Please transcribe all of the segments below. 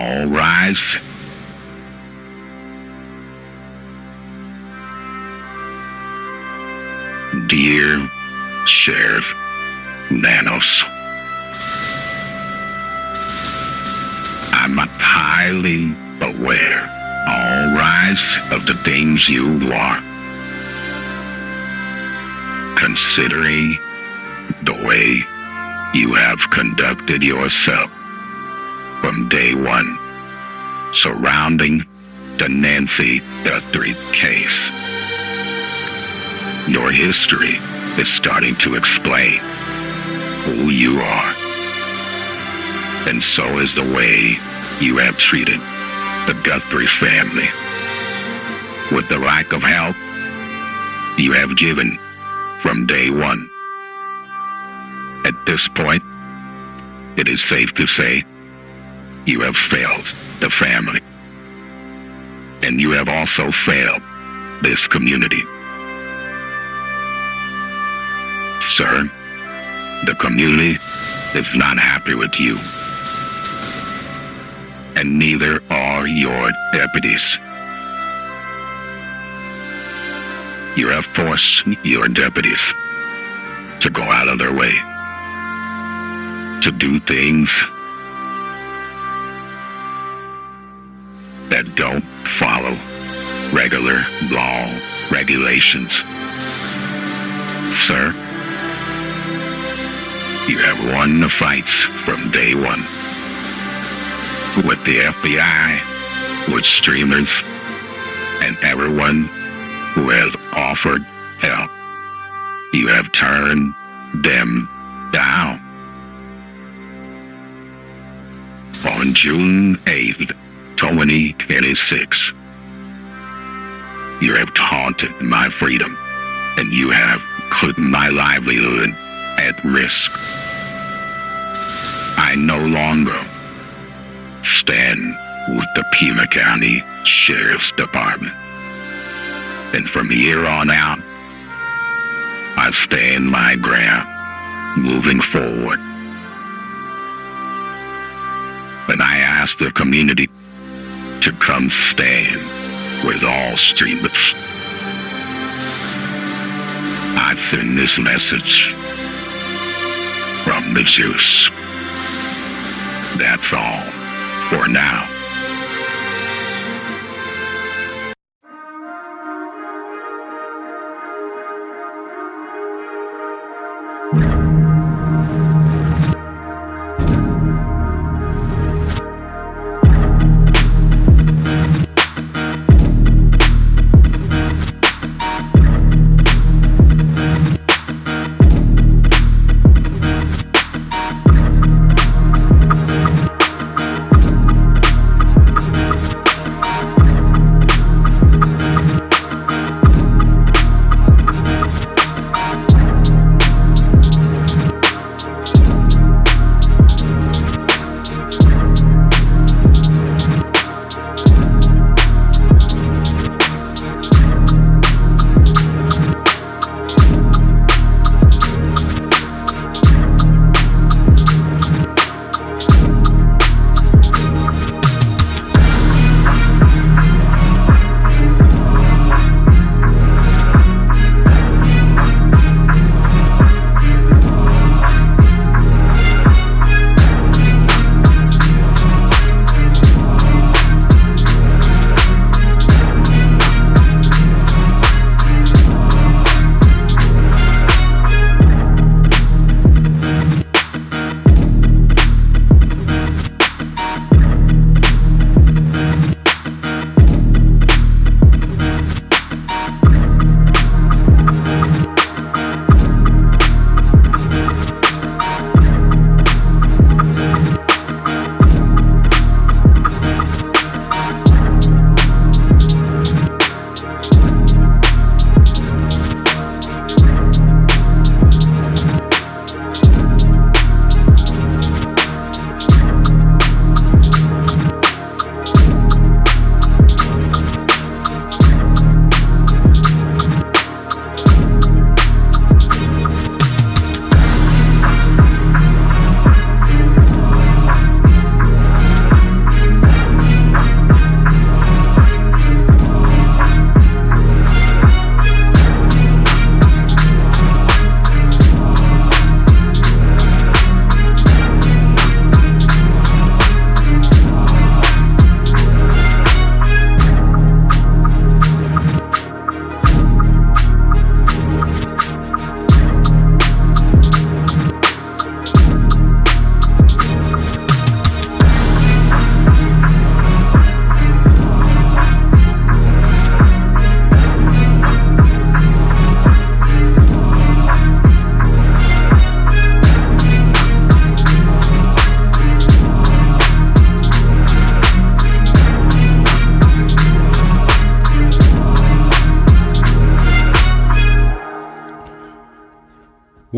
All rise. Dear Sheriff Nanos, I'm highly aware, all rise, of the things you are. Considering the way you have conducted yourself from day one surrounding the Nancy Guthrie case. Your history is starting to explain who you are. And so is the way you have treated the Guthrie family. With the lack of help you have given from day one. At this point, it is safe to say you have failed the family. And you have also failed this community. Sir, the community is not happy with you. And neither are your deputies. You have forced your deputies to go out of their way to do things that don't follow regular law regulations. Sir, you have won the fights from day one. With the FBI, with streamers, and everyone who has offered help, you have turned them down. On June 8th, 2026, you have taunted my freedom, and you have put my livelihood at risk. I no longer stand with the Pima County Sheriff's Department. And from here on out, I stand my ground, moving forward. And I ask the community to come stand with all streamers. I send this message from the juice. That's all for now.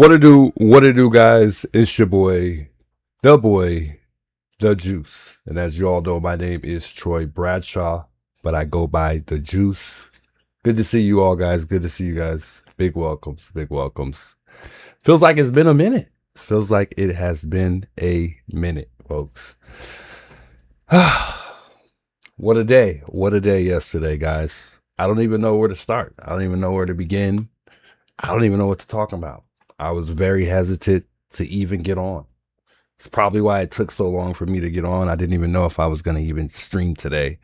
What it do, guys? It's your boy, boy, the Juice. And as you all know, my name is Troy Bradshaw, but I go by the Juice. Good to see you all, guys. Good to see you guys. Big welcomes, big welcomes. Feels like it's been a minute. Feels like it has been a minute, folks. What a day. What a day yesterday, guys. I don't even know where to start. I don't even know where to begin. I don't even know what to talk about. I was very hesitant to even get on. It's probably why it took so long for me to get on. I didn't even know if I was going to even stream today.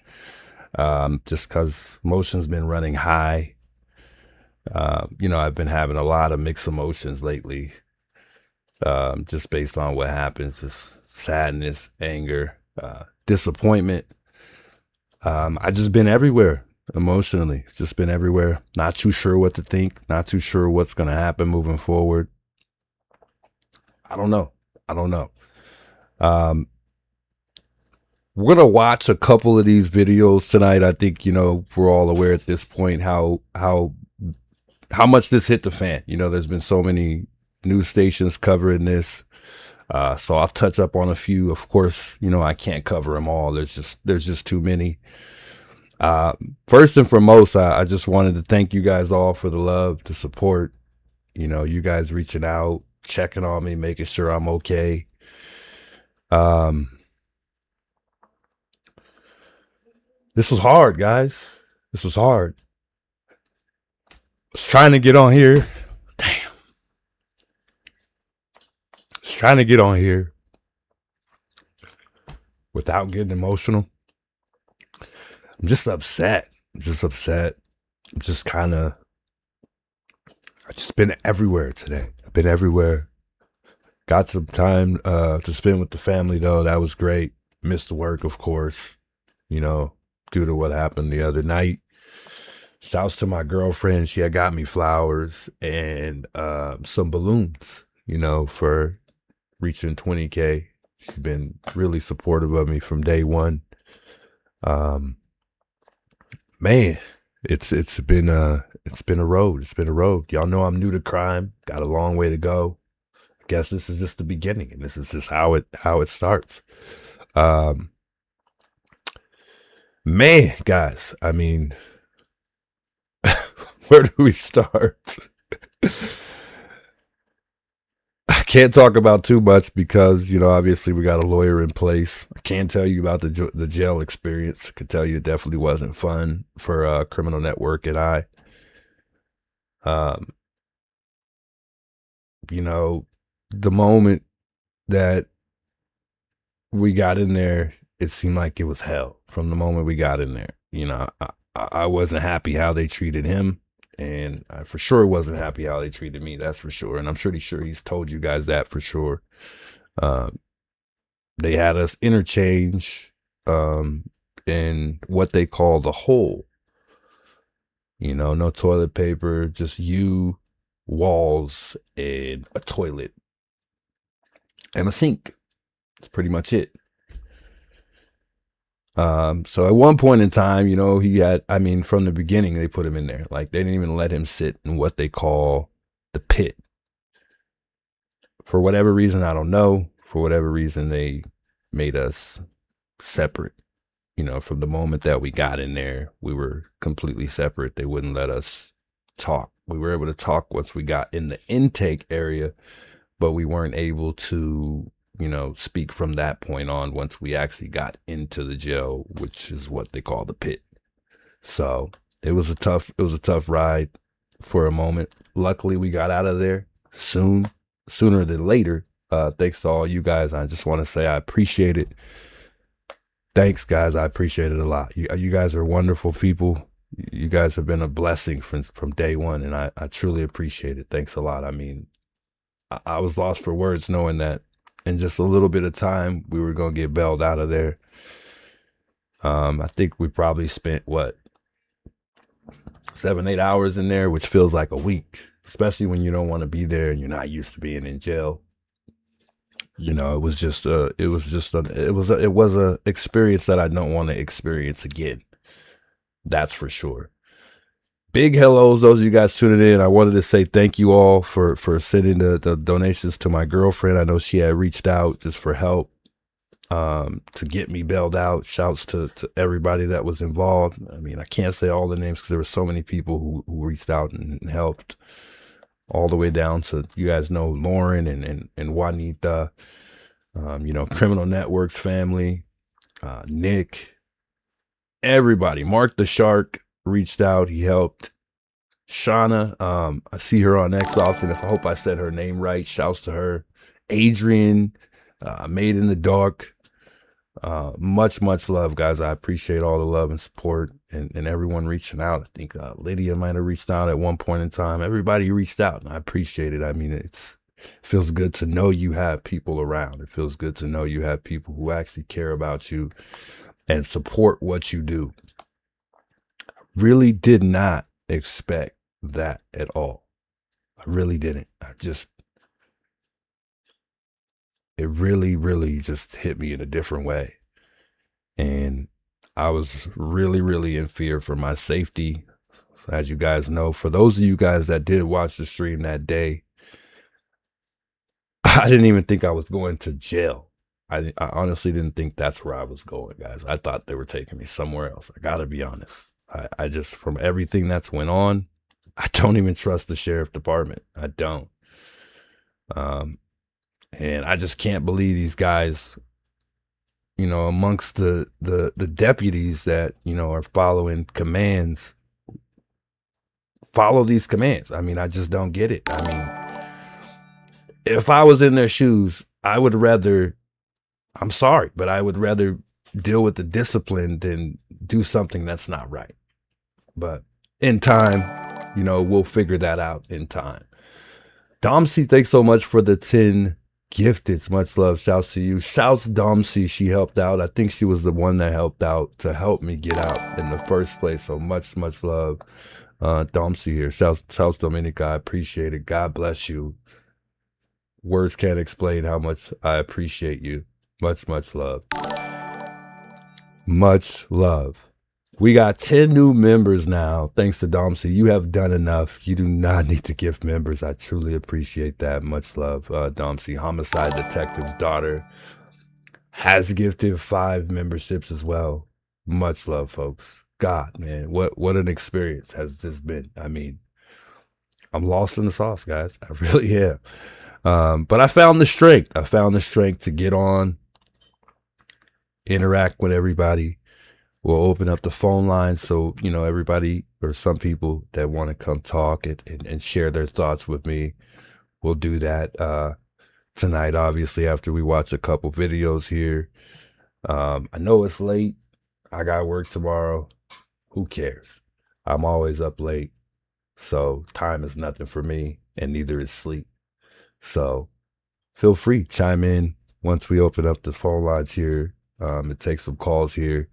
Just because emotions been running high. I've been having a lot of mixed emotions lately. Just based on what happens, just sadness, anger, disappointment. I just been everywhere emotionally, just been everywhere. Not too sure what to think, not too sure what's going to happen moving forward. I don't know. We're going to watch a couple of these videos tonight. I think, we're all aware at this point how much this hit the fan. There's been so many news stations covering this. So I'll touch up on a few. Of course, I can't cover them all. There's just too many. First and foremost, I just wanted to thank you guys all for the love, the support. You guys reaching out, checking on me, making sure I'm okay. This was hard, guys. This was hard. I was trying to get on here. Damn. I was trying to get on here without getting emotional. I'm just upset. I've just been everywhere today. I've been everywhere. Got some time to spend with the family, though. That was great. Missed the work, of course, due to what happened the other night. Shouts to my girlfriend. She had got me flowers and some balloons, for reaching 20K. She's been really supportive of me from day one. Man, it's been a road. It's been a road. Y'all know I'm new to crime. Got a long way to go. I guess this is just the beginning, and this is just how it starts. Man, guys, I mean, where do we start? I can't talk about too much because, obviously we got a lawyer in place. I can't tell you about the jail experience. I could tell you it definitely wasn't fun for Criminal Network and I. The moment that we got in there, it seemed like it was hell from the moment we got in there. I wasn't happy how they treated him. And I for sure wasn't happy how they treated me, that's for sure. And I'm pretty sure he's told you guys that for sure. They had us interchange in what they call the hole. No toilet paper, just walls, and a toilet. And a sink. That's pretty much it. So at one point in time, from the beginning, they put him in there. Like, they didn't even let him sit in what they call the pit. For whatever reason, I don't know. For whatever reason, they made us separate. From the moment that we got in there, we were completely separate. They wouldn't let us talk. We were able to talk once we got in the intake area, but we weren't able to speak from that point on once we actually got into the jail, which is what they call the pit. So it was a tough ride for a moment. Luckily, we got out of there sooner than later. Thanks to all you guys. I just want to say I appreciate it. Thanks, guys. I appreciate it a lot. You guys are wonderful people. You guys have been a blessing from day one, and I truly appreciate it. Thanks a lot. I mean, I was lost for words knowing that in just a little bit of time, we were going to get bailed out of there. I think we probably spent, 7-8 hours in there, which feels like a week, especially when you don't want to be there and you're not used to being in jail. It was a experience that I don't want to experience again. That's for sure. big hellos, those of you guys tuning in. I wanted to say thank you all for sending the donations to my girlfriend. I know she had reached out just for help to get me bailed out. Shouts to everybody that was involved. I mean, I can't say all the names because there were so many people who reached out and helped, all the way down to, you guys know, Lauren and Juanita, you know, Criminal Networks family, Nick, everybody. Mark the Shark reached out. He helped. Shauna, I see her on X often. I hope I said her name right. Shouts to her. Adrian, Made in the Dark. Much love, guys. I appreciate all the love and support and everyone reaching out. I think Lydia might have reached out at one point in time. Everybody reached out, and I appreciate it. I mean, it feels good to know you have people around. It feels good to know you have people who actually care about you and support what you do. Really did not expect that at all. I really didn't. It really just hit me in a different way. And I was really in fear for my safety. As you guys know, for those of you guys that did watch the stream that day, I didn't even think I was going to jail. I honestly didn't think that's where I was going, guys. I thought they were taking me somewhere else. I gotta be honest. I just, from everything that's went on, I don't even trust the sheriff department. I don't. And I just can't believe these guys, you know, amongst the deputies that, you know, are following commands, follow these commands. I mean, I just don't get it. I mean, if I was in their shoes, I would rather, I'm sorry, but I would rather deal with the discipline than do something that's not right. But in time, you know, we'll figure that out in time. Domsey, thanks so much for the 10 gifted. Much love. Shouts to you. Shouts Domsey. She helped out. I think she was the one that helped out to help me get out in the first place. So much love. Domsey here. Shouts Dominica. I appreciate it. God bless you. Words can't explain how much I appreciate you. Much love. Much love. We got 10 new members now, thanks to Domsey. You have done enough. You do not need to gift members. I truly appreciate that. Much love, Domsey. Homicide Detective's daughter has gifted 5 memberships as well. Much love, folks. God, man, what an experience has this been. I mean, I'm lost in the sauce, guys. I really am. But I found the strength. I found the strength to get on, interact with everybody. We'll open up the phone lines so, you know, everybody or some people that want to come talk and share their thoughts with me, we'll do that tonight, obviously, after we watch a couple videos here. I know it's late. I got work tomorrow. Who cares? I'm always up late. So time is nothing for me, and neither is sleep. So feel free, chime in once we open up the phone lines here. And take some calls here.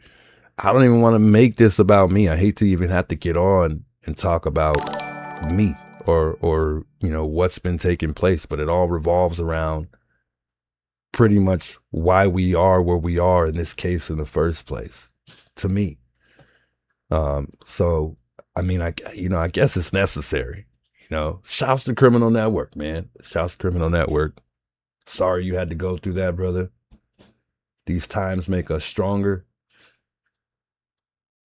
I don't even want to make this about me. I hate to even have to get on and talk about me or you know, what's been taking place, but it all revolves around pretty much why we are where we are in this case in the first place, to me. So, I mean, I guess it's necessary, you know. Shouts to Criminal Network, man. Shouts to Criminal Network. Sorry you had to go through that, brother. These times make us stronger.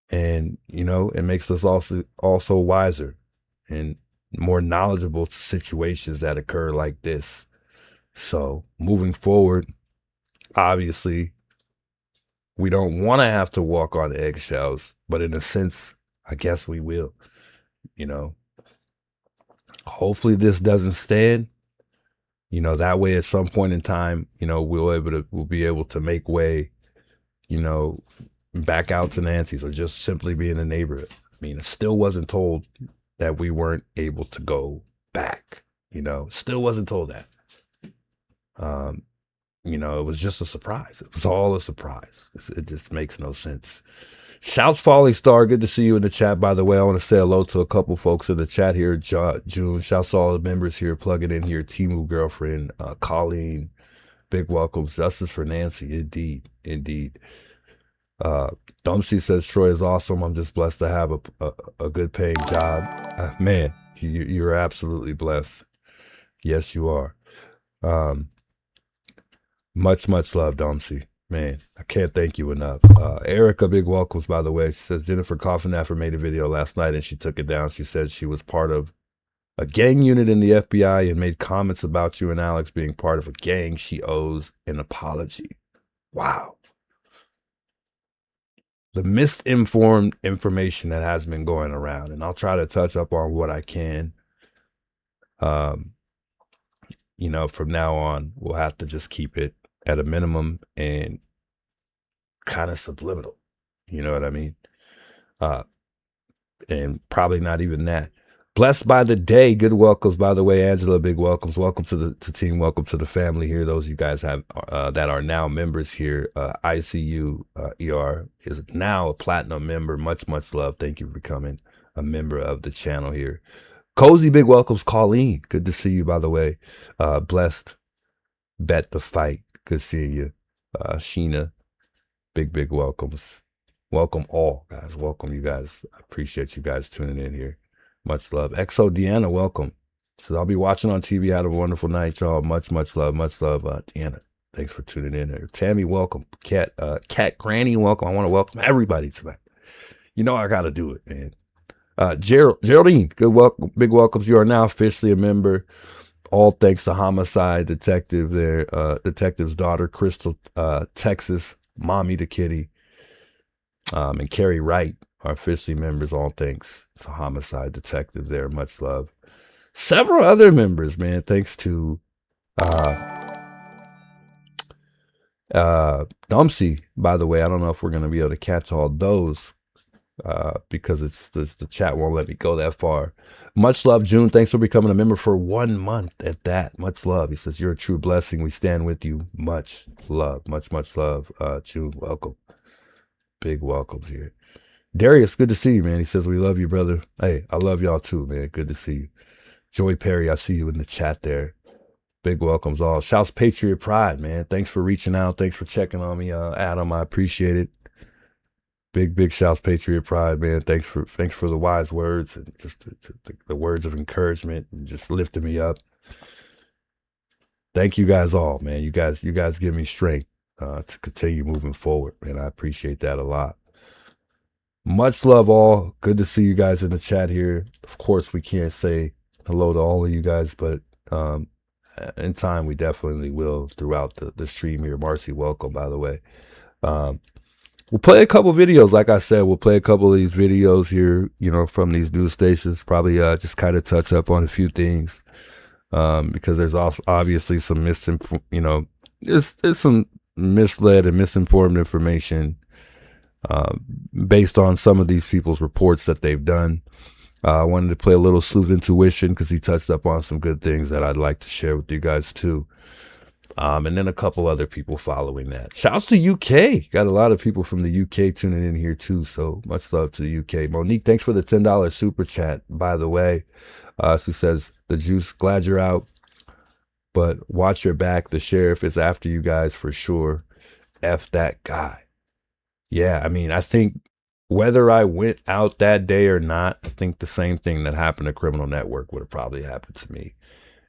And, you know, it makes us also wiser and more knowledgeable to situations that occur like this. So moving forward, obviously, we don't want to have to walk on eggshells, but in a sense, I guess we will, you know. Hopefully this doesn't stand, you know, that way at some point in time, you know, we'll be able to make way, you know, back out to Nancy's or just simply be in the neighborhood. I mean, it still wasn't told that we weren't able to go back, you know, still wasn't told that. You know, it was just a surprise. It was all a surprise. It just makes no sense. Shouts Falling Star, good to see you in the chat. By the way, I want to say hello to a couple folks in the chat here. June, shouts to all the members here plugging in here. Timu girlfriend, Colleen, big welcome. Justice for Nancy, indeed. Dumpsy says Troy is awesome. I'm just blessed to have a good paying job. Man, you're absolutely blessed. Yes, you are. Much love, Dumpsy. Man, I can't thank you enough. Erica, big welcomes, by the way. She says Jennifer Coffenaffer made a video last night and she took it down. She said she was part of a gang unit in the FBI and made comments about you and Alex being part of a gang. She owes an apology. Wow. The misinformed information that has been going around, and I'll try to touch up on what I can. You know, from now on, we'll have to just keep it at a minimum and kind of subliminal. You know what I mean? And probably not even that. Blessed by the day. Good welcomes, by the way, Angela. Big welcomes. Welcome to the team. Welcome to the family here. Those of you guys have that are now members here. ICU ER is now a platinum member. Much love. Thank you for becoming a member of the channel here. Cozy, big welcomes. Colleen, good to see you, by the way. Blessed. Bet the fight. Good seeing you. Sheena, big welcomes. Welcome all, guys. Welcome, you guys. I appreciate you guys tuning in here. Much love. Exo Deanna, welcome. So I'll be watching on TV. Had a wonderful night, y'all. Much love. Deanna, thanks for tuning in here. Tammy, welcome. Cat Granny, welcome. I want to welcome everybody tonight. You know I got to do it, man. Geraldine, big welcomes. You are now officially a member. All thanks to Homicide Detective there, Detective's daughter, Crystal, Texas, Mommy to Kitty, and Carrie Wright are officially members. All thanks to Homicide Detective there. Much love. Several other members, man. Thanks to Dumpsy, by the way. I don't know if we're going to be able to catch all those because it's the chat won't let me go that far. Much love, June. Thanks for becoming a member for 1 month at that. Much love. He says, you're a true blessing. We stand with you. Much love. Much love. June, welcome. Big welcomes here. Darius, good to see you, man. He says, we love you, brother. Hey, I love y'all too, man. Good to see you. Joey Perry, I see you in the chat there. Big welcomes all. Shouts Patriot Pride, man. Thanks for reaching out. Thanks for checking on me, Adam. I appreciate it. Big shouts Patriot Pride, man. Thanks for the wise words and just the words of encouragement and just lifting me up. Thank you guys all, man. You guys give me strength to continue moving forward, man. I appreciate that a lot. Much love all. Good to see you guys in the chat here. Of course, we can't say hello to all of you guys, but in time we definitely will throughout the stream here. Marcy, welcome, by the way. We'll play a couple videos. Like I said, we'll play a couple of these videos here, you know, from these news stations. Probably just kind of touch up on a few things because there's also obviously some there's some misled and misinformed information based on some of these people's reports that they've done. I wanted to play a little Sleuth Intuition because he touched up on some good things that I'd like to share with you guys too. And then a couple other people following that. Shouts to UK. Got a lot of people from the UK tuning in here too. So much love to the UK. Monique, thanks for the $10 super chat, by the way. She says, the juice, glad you're out, but watch your back. The sheriff is after you guys for sure. F that guy. Yeah, I mean, I think whether I went out that day or not, I think the same thing that happened to Criminal Network would have probably happened to me.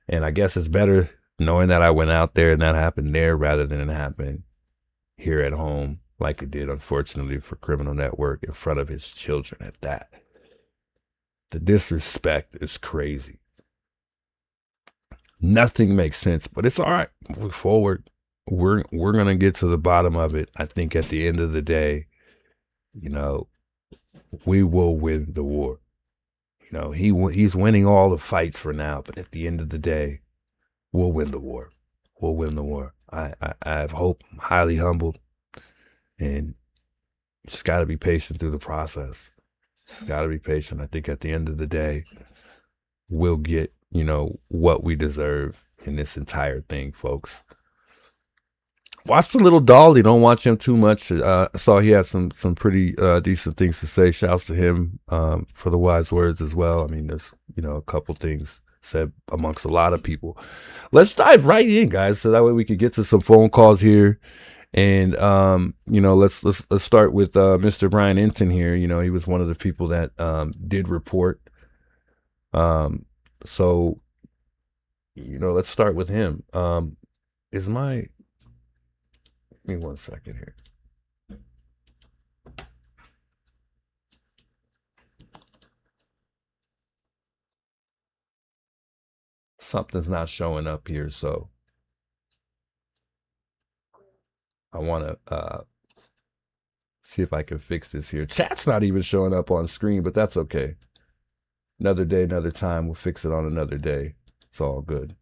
And I guess it's better knowing that I went out there and that happened there rather than it happened here at home like it did, unfortunately, for Criminal Network in front of his children at that. The disrespect is crazy. Nothing makes sense, but it's all right. Moving forward, we're going to get to the bottom of it. I think at the end of the day, you know, we will win the war. You know, he's winning all the fights for now, but at the end of the day, we'll win the war. We'll win the war. I have hope. I'm highly humbled, and just got to be patient through the process. Just got to be patient. I think at the end of the day, we'll get, you know, what we deserve in this entire thing, folks. Watch the little Dolly. Don't watch him too much. I saw he had some pretty decent things to say. Shouts to him for the wise words as well. I mean, there's, you know, a couple things said amongst a lot of people. Let's dive right in, guys, so that way we could get to some phone calls here And let's start with Mr. Brian Enton here. He was one of the people that did report. So let's start with him. Give me 1 second here. Something's not showing up here, so I want to see if I can fix this here. Chat's not even showing up on screen, but that's okay. Another day, another time. We'll fix it on another day. It's all good.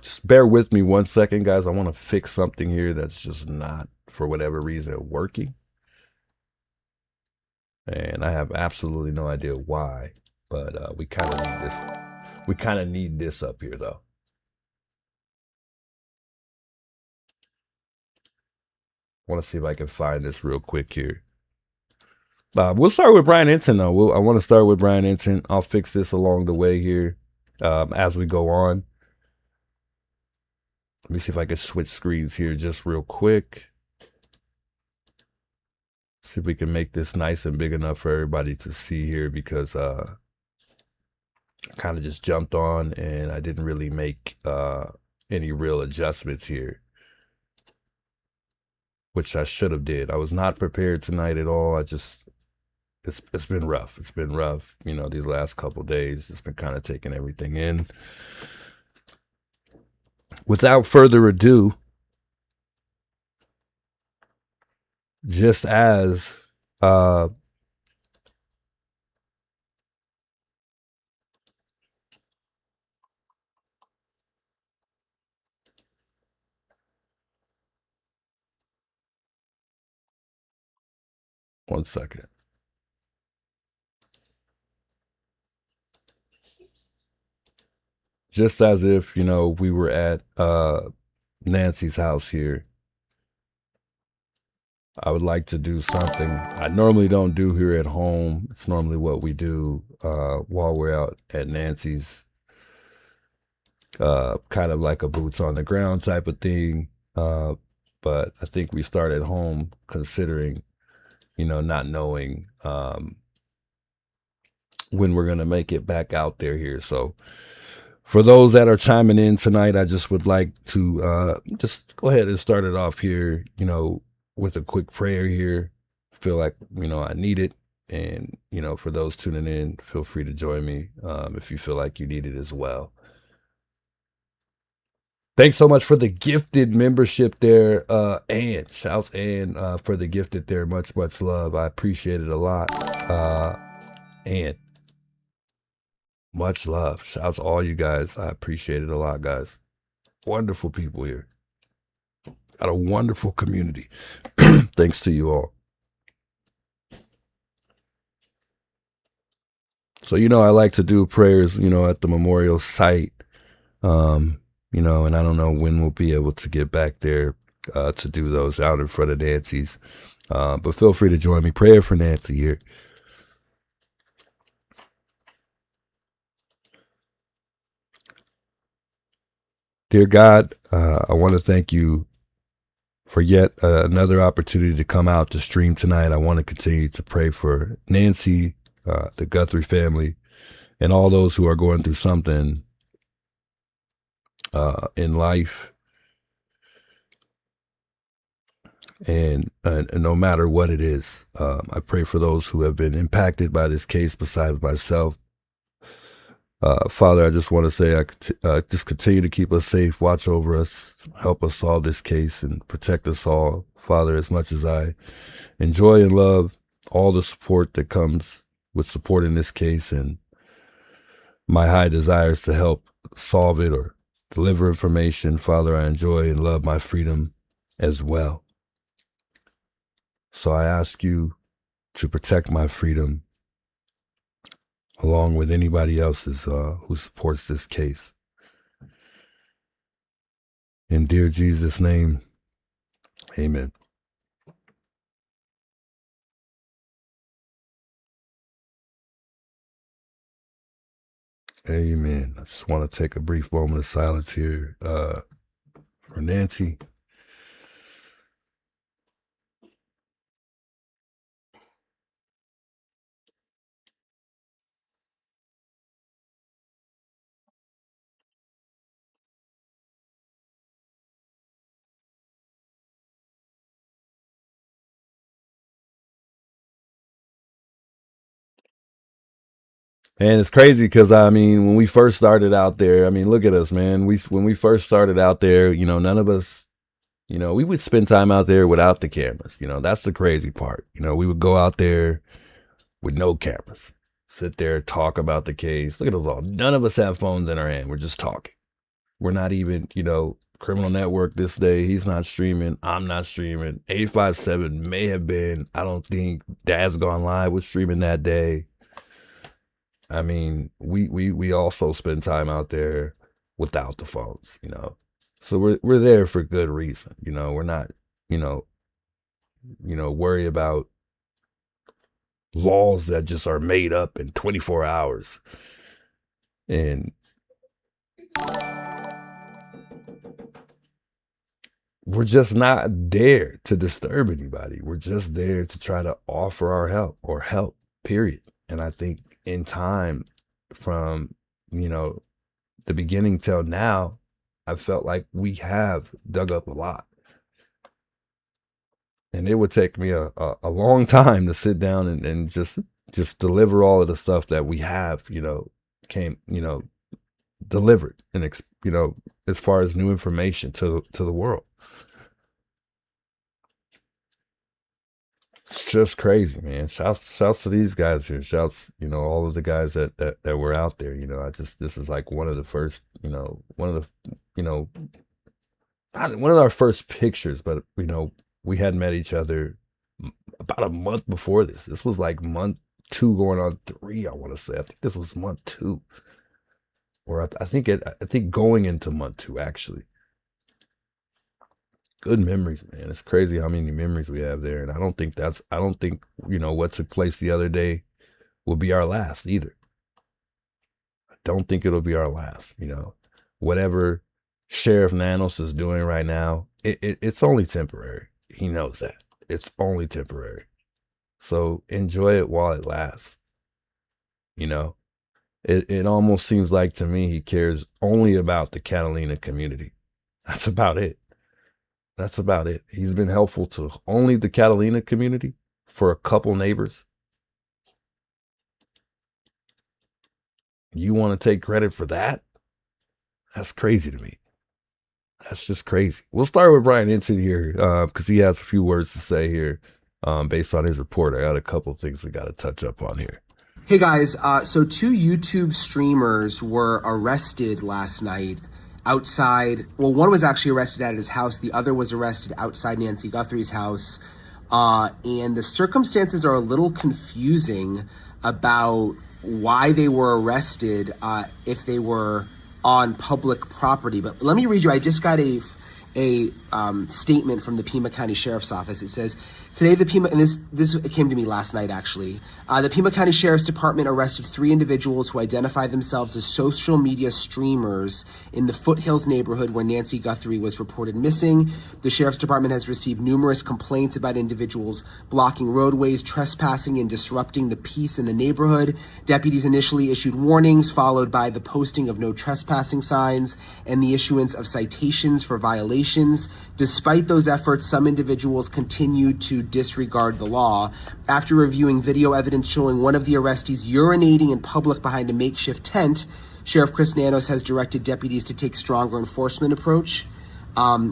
Just bear with me 1 second, guys. I want to fix something here that's just not, for whatever reason, working. And I have absolutely no idea why, but we kind of need this. We kind of need this up here, though. I want to see if I can find this real quick here. We'll start with Brian Enton, though. I want to start with Brian Enton. I'll fix this along the way here as we go on. Let me see if I can switch screens here just real quick. See if we can make this nice and big enough for everybody to see here, because I kind of just jumped on and I didn't really make any real adjustments here, which I should have did. I was not prepared tonight at all. It's been rough. It's been rough. These last couple days, it's been kind of taking everything in. Without further ado, just as 1 second. Just as if, we were at Nancy's house here. I would like to do something I normally don't do here at home. It's normally what we do while we're out at Nancy's. Kind of like a boots on the ground type of thing. But I think we start at home, considering, not knowing when we're going to make it back out there here. So for those that are chiming in tonight, I just would like to just go ahead and start it off here, with a quick prayer here. Feel like, I need it. And, for those tuning in, feel free to join me if you feel like you need it as well. Thanks so much for the gifted membership there, Ann. Shouts Ann for the gifted there. Much, much love. I appreciate it a lot. Ann, much love. Shouts all you guys. I appreciate it a lot, guys. Wonderful people here. Got a wonderful community. Thanks to you all. So, I like to do prayers, at the memorial site. And I don't know when we'll be able to get back there to do those out in front of Nancy's. But feel free to join me. Prayer for Nancy here. Dear God, I want to thank you for yet another opportunity to come out to stream tonight. I want to continue to pray for Nancy, the Guthrie family, and all those who are going through something in life. And no matter what it is, I pray for those who have been impacted by this case besides myself. Father, I just want to say, just continue to keep us safe, watch over us, help us solve this case, and protect us all. Father, as much as I enjoy and love all the support that comes with supporting this case, and my high desires to help solve it or deliver information, Father, I enjoy and love my freedom as well. So I ask you to protect my freedom along with anybody else's who supports this case. In dear Jesus' name, amen. Amen. I just want to take a brief moment of silence here for Nancy. And it's crazy because, I mean, when we first started out there, I mean, look at us, man. When we first started out there, you know, none of us, you know, we would spend time out there without the cameras. You know, that's the crazy part. You know, we would go out there with no cameras, sit there, talk about the case. Look at us all. None of us have phones in our hand. We're just talking. We're not even, you know, Criminal Network this day. He's not streaming. I'm not streaming. 857 may have been. I don't think Dad's Gone Live was streaming that day. I mean, we also spend time out there without the phones, you know. So we're there for good reason, you know. We're not, you know, worry about laws that just are made up in 24 hours. And we're just not there to disturb anybody. We're just there to try to offer our help or help, period. And I think in time from, you know, the beginning till now, I felt like we have dug up a lot. And it would take me a long time to sit down and just deliver all of the stuff that we have, you know, delivered and, you know, as far as new information to the world. It's just crazy, man. Shouts to these guys here. Shouts, you know, all of the guys that were out there. You know, this is like one of the first, you know, one of our first pictures, but, you know, we had met each other about a month before this. This was like month 2 going on 3, I want to say. I think this was month 2. Or I think going into month 2, actually. Good memories, man. It's crazy how many memories we have there. And I don't think, you know, what took place the other day will be our last either. I don't think it'll be our last, you know. Whatever Sheriff Nanos is doing right now, it's only temporary. He knows that. It's only temporary. So enjoy it while it lasts. You know, it almost seems like to me he cares only about the Catalina community. That's about it. That's about it. He's been helpful to only the Catalina community for a couple neighbors. You want to take credit for that? That's crazy to me. That's just crazy. We'll start with Brian Hinton here because he has a few words to say here based on his report. I got a couple of things we got to touch up on here. Hey guys, so 2 YouTube streamers were arrested last night outside. Well, one was actually arrested at his house. The other was arrested outside Nancy Guthrie's house. And the circumstances are a little confusing about why they were arrested if they were on public property. But let me read you. I just got a statement from the Pima County Sheriff's Office. It says, today the Pima, and this came to me last night actually, the Pima County Sheriff's Department arrested 3 individuals who identified themselves as social media streamers in the Foothills neighborhood where Nancy Guthrie was reported missing. The Sheriff's Department has received numerous complaints about individuals blocking roadways, trespassing, and disrupting the peace in the neighborhood. Deputies initially issued warnings, followed by the posting of no trespassing signs and the issuance of citations for violations. Despite those efforts, some individuals continued to disregard the law. After reviewing video evidence showing one of the arrestees urinating in public behind a makeshift tent, Sheriff Chris Nanos has directed deputies to take stronger enforcement approach.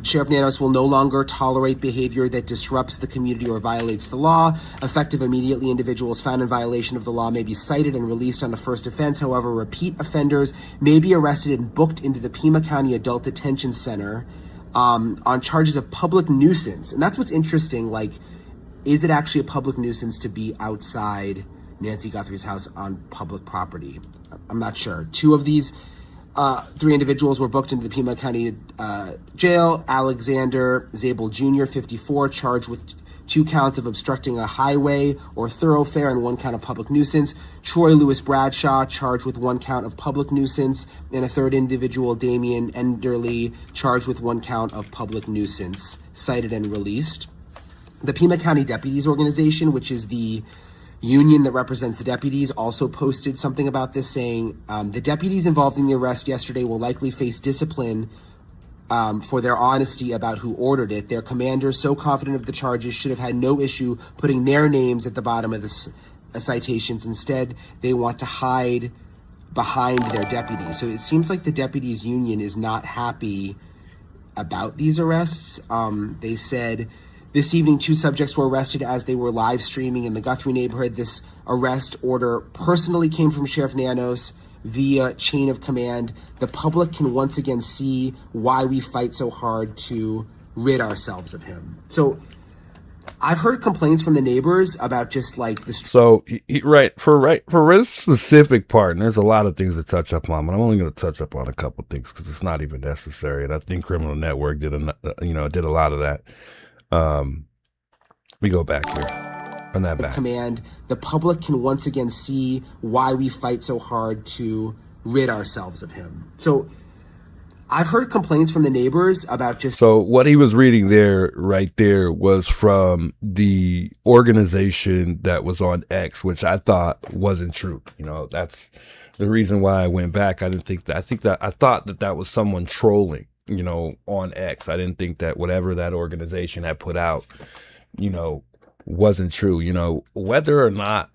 Sheriff Nanos will no longer tolerate behavior that disrupts the community or violates the law. Effective immediately, individuals found in violation of the law may be cited and released on a first offense. However, repeat offenders may be arrested and booked into the Pima County Adult Detention Center on charges of public nuisance. And that's what's interesting. Like, is it actually a public nuisance to be outside Nancy Guthrie's house on public property? I'm not sure. 2 of these 3 individuals were booked into the Pima County jail. Alexander Zabel Jr., 54, charged with 2 counts of obstructing a highway or thoroughfare and 1 count of public nuisance. Troy Lewis Bradshaw charged with 1 count of public nuisance, and a third individual, Damian Enderly, charged with 1 count of public nuisance, cited and released. The Pima County Deputies Organization, which is the union that represents the deputies, also posted something about this, saying the deputies involved in the arrest yesterday will likely face discipline for their honesty about who ordered it. Their commanders, so confident of the charges, should have had no issue putting their names at the bottom of the citations. Instead, they want to hide behind their deputies. So it seems like the deputies union is not happy about these arrests. They said, this evening, 2 subjects were arrested as they were live streaming in the Guthrie neighborhood. This arrest order personally came from Sheriff Nanos via chain of command. The public can once again see why we fight so hard to rid ourselves of him. So I've heard complaints from the neighbors about just like this. So for this specific part, and there's a lot of things to touch up on, but I'm only going to touch up on a couple things because it's not even necessary. And I think Criminal Network did a lot of that. We go back here on that back. Command, the public can once again see why we fight so hard to rid ourselves of him. So I've heard complaints from the neighbors about just. So what he was reading right there was from the organization that was on X, which I thought wasn't true. That's the reason why I went back. I thought that was someone trolling, on X. I didn't think that whatever that organization had put out, wasn't true. Whether or not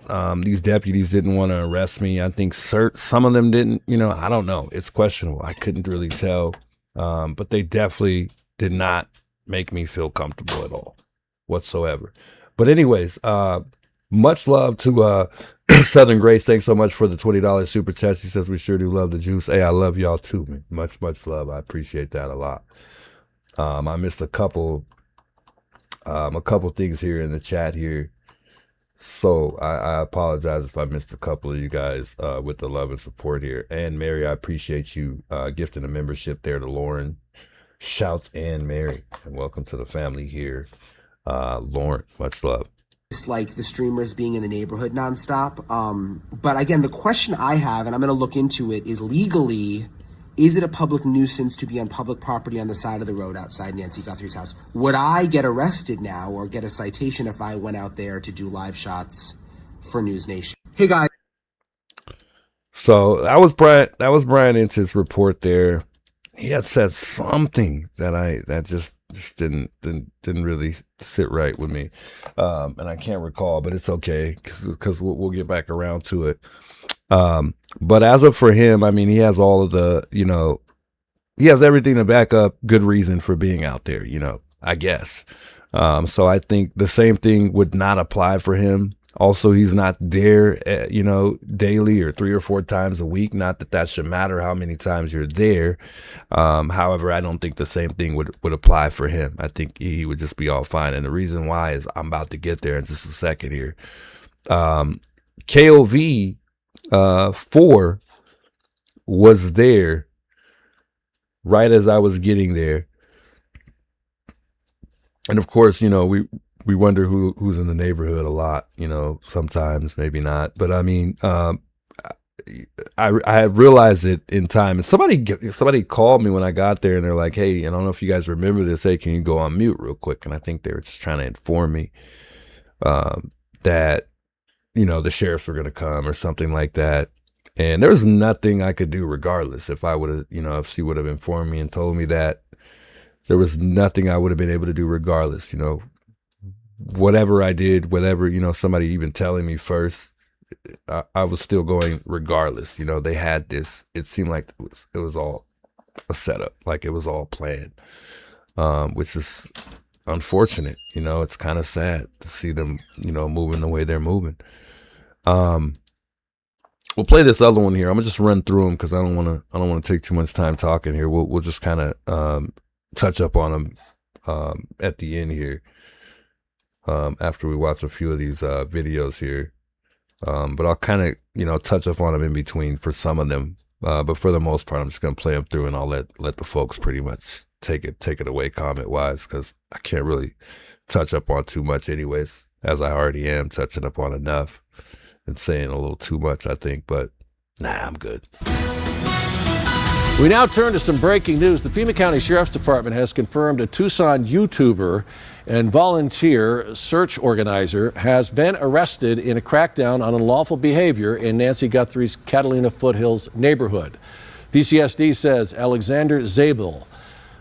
these deputies didn't want to arrest me, I think some of them didn't. I don't know. It's questionable. I couldn't really tell, but they definitely did not make me feel comfortable at all whatsoever. But anyways, much love to Southern Grace. Thanks so much for the $20 super chat. She says we sure do love the juice. Hey, I love y'all too, man. Much love. I appreciate that a lot. I missed a couple things here in the chat here, so I apologize if I missed a couple of you guys with the love and support here. And Mary, I appreciate you gifting a membership there to Lauren. Shouts and Mary, and welcome to the family here, Lauren. Much love. Like the streamers being in the neighborhood nonstop. But again, the question I have, and I'm going to look into it, is legally, is it a public nuisance to be on public property on the side of the road outside Nancy Guthrie's house? Would I get arrested now or get a citation if I went out there to do live shots for News Nation? Hey guys. So that was Brian Ince's report there. He had said something that just didn't really sit right with me, and I can't recall, but it's okay because we'll get back around to it. But as of for him, I mean, he has all of the, he has everything to back up good reason for being out there, I guess. So I think the same thing would not apply for him. Also, he's not there, daily or 3 or 4 times a week. Not that should matter how many times you're there. However, I don't think the same thing would apply for him. I think he would just be all fine. And the reason why is I'm about to get there in just a second here. KOV 4 was there right as I was getting there. And of course, we wonder who's in the neighborhood a lot, sometimes, maybe not. But I mean, I realized it in time. And somebody called me when I got there, and they're like, hey, I don't know if you guys remember this. Hey, can you go on mute real quick? And I think they were just trying to inform me that, the sheriffs were going to come or something like that. And there was nothing I could do regardless. If I would have, if she would have informed me and told me that, there was nothing I would have been able to do regardless, whatever I did, somebody even telling me first, I was still going regardless. They had this, it seemed like it was all a setup, like it was all planned, which is unfortunate. It's kind of sad to see them, moving the way they're moving. We'll play this other one here. I'm gonna just run through them because I don't want to take too much time talking here. We'll just kind of touch up on them at the end here. After we watch a few of these videos here. But I'll kind of, touch up on them in between for some of them. But for the most part, I'm just going to play them through, and I'll let the folks pretty much take it away comment wise, because I can't really touch up on too much anyways, as I already am touching up on enough and saying a little too much, I think, but nah, I'm good. We now turn to some breaking news. The Pima County Sheriff's Department has confirmed a Tucson YouTuber and volunteer search organizer has been arrested in a crackdown on unlawful behavior in Nancy Guthrie's Catalina Foothills neighborhood. PCSD says Alexander Zabel,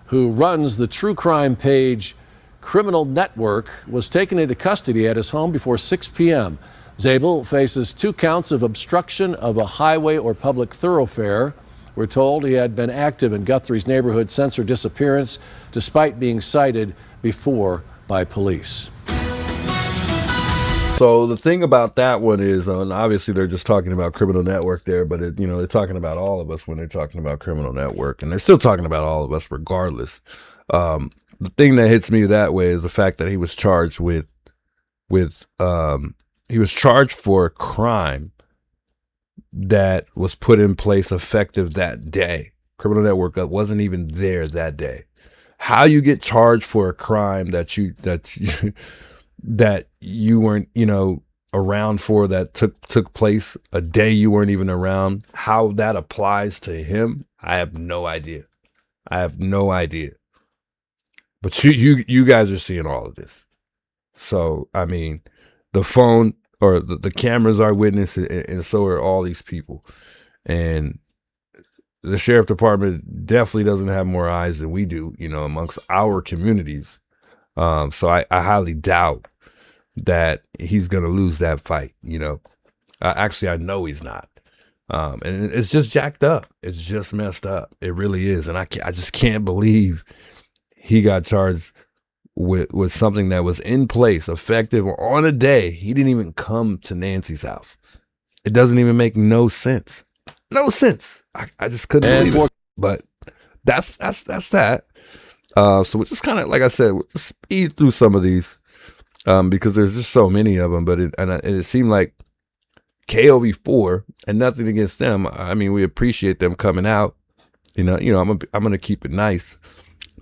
who runs the true crime page Criminal Network, was taken into custody at his home before 6 p.m. Zabel faces 2 counts of obstruction of a highway or public thoroughfare. We're told he had been active in Guthrie's neighborhood since her disappearance, despite being cited before by police. So the thing about that one is, and obviously they're just talking about Criminal Network there, but they're talking about all of us when they're talking about Criminal Network, and they're still talking about all of us regardless. The thing that hits me that way is the fact that he was charged he was charged for a crime that was put in place effective that day. Criminal Network wasn't even there that day. How you get charged for a crime that you weren't, around for, that took place a day you weren't even around, how that applies to him, I have no idea. But you guys are seeing all of this. So, I mean, the phone or the cameras are witness, and so are all these people. And the sheriff department definitely doesn't have more eyes than we do, amongst our communities. So I highly doubt that he's going to lose that fight. Actually, I know he's not. And it's just jacked up. It's just messed up. It really is. And I just can't believe he got charged with something that was in place, effective on a day he didn't even come to Nancy's house. It doesn't even make no sense. No sense. I just couldn't believe it. But that's that. So we're just kind of, like I said, we'll speed through some of these because there's just so many of them. But it seemed like KOV4, and nothing against them. I mean, we appreciate them coming out. I'm gonna keep it nice.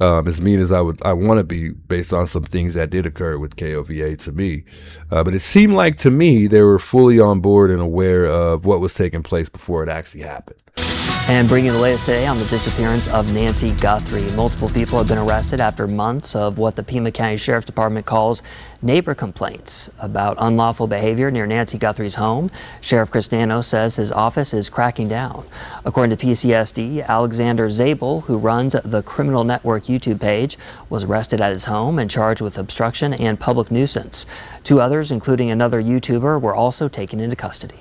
As mean as I want to be, based on some things that did occur with KOVA to me. But it seemed like to me they were fully on board and aware of what was taking place before it actually happened. And bringing the latest today on the disappearance of Nancy Guthrie. Multiple people have been arrested after months of what the Pima County Sheriff's Department calls neighbor complaints about unlawful behavior near Nancy Guthrie's home. Sheriff Chris Dano says his office is cracking down. According to PCSD, Alexander Zabel, who runs the Criminal Network YouTube page, was arrested at his home and charged with obstruction and public nuisance. 2 others, including another YouTuber, were also taken into custody.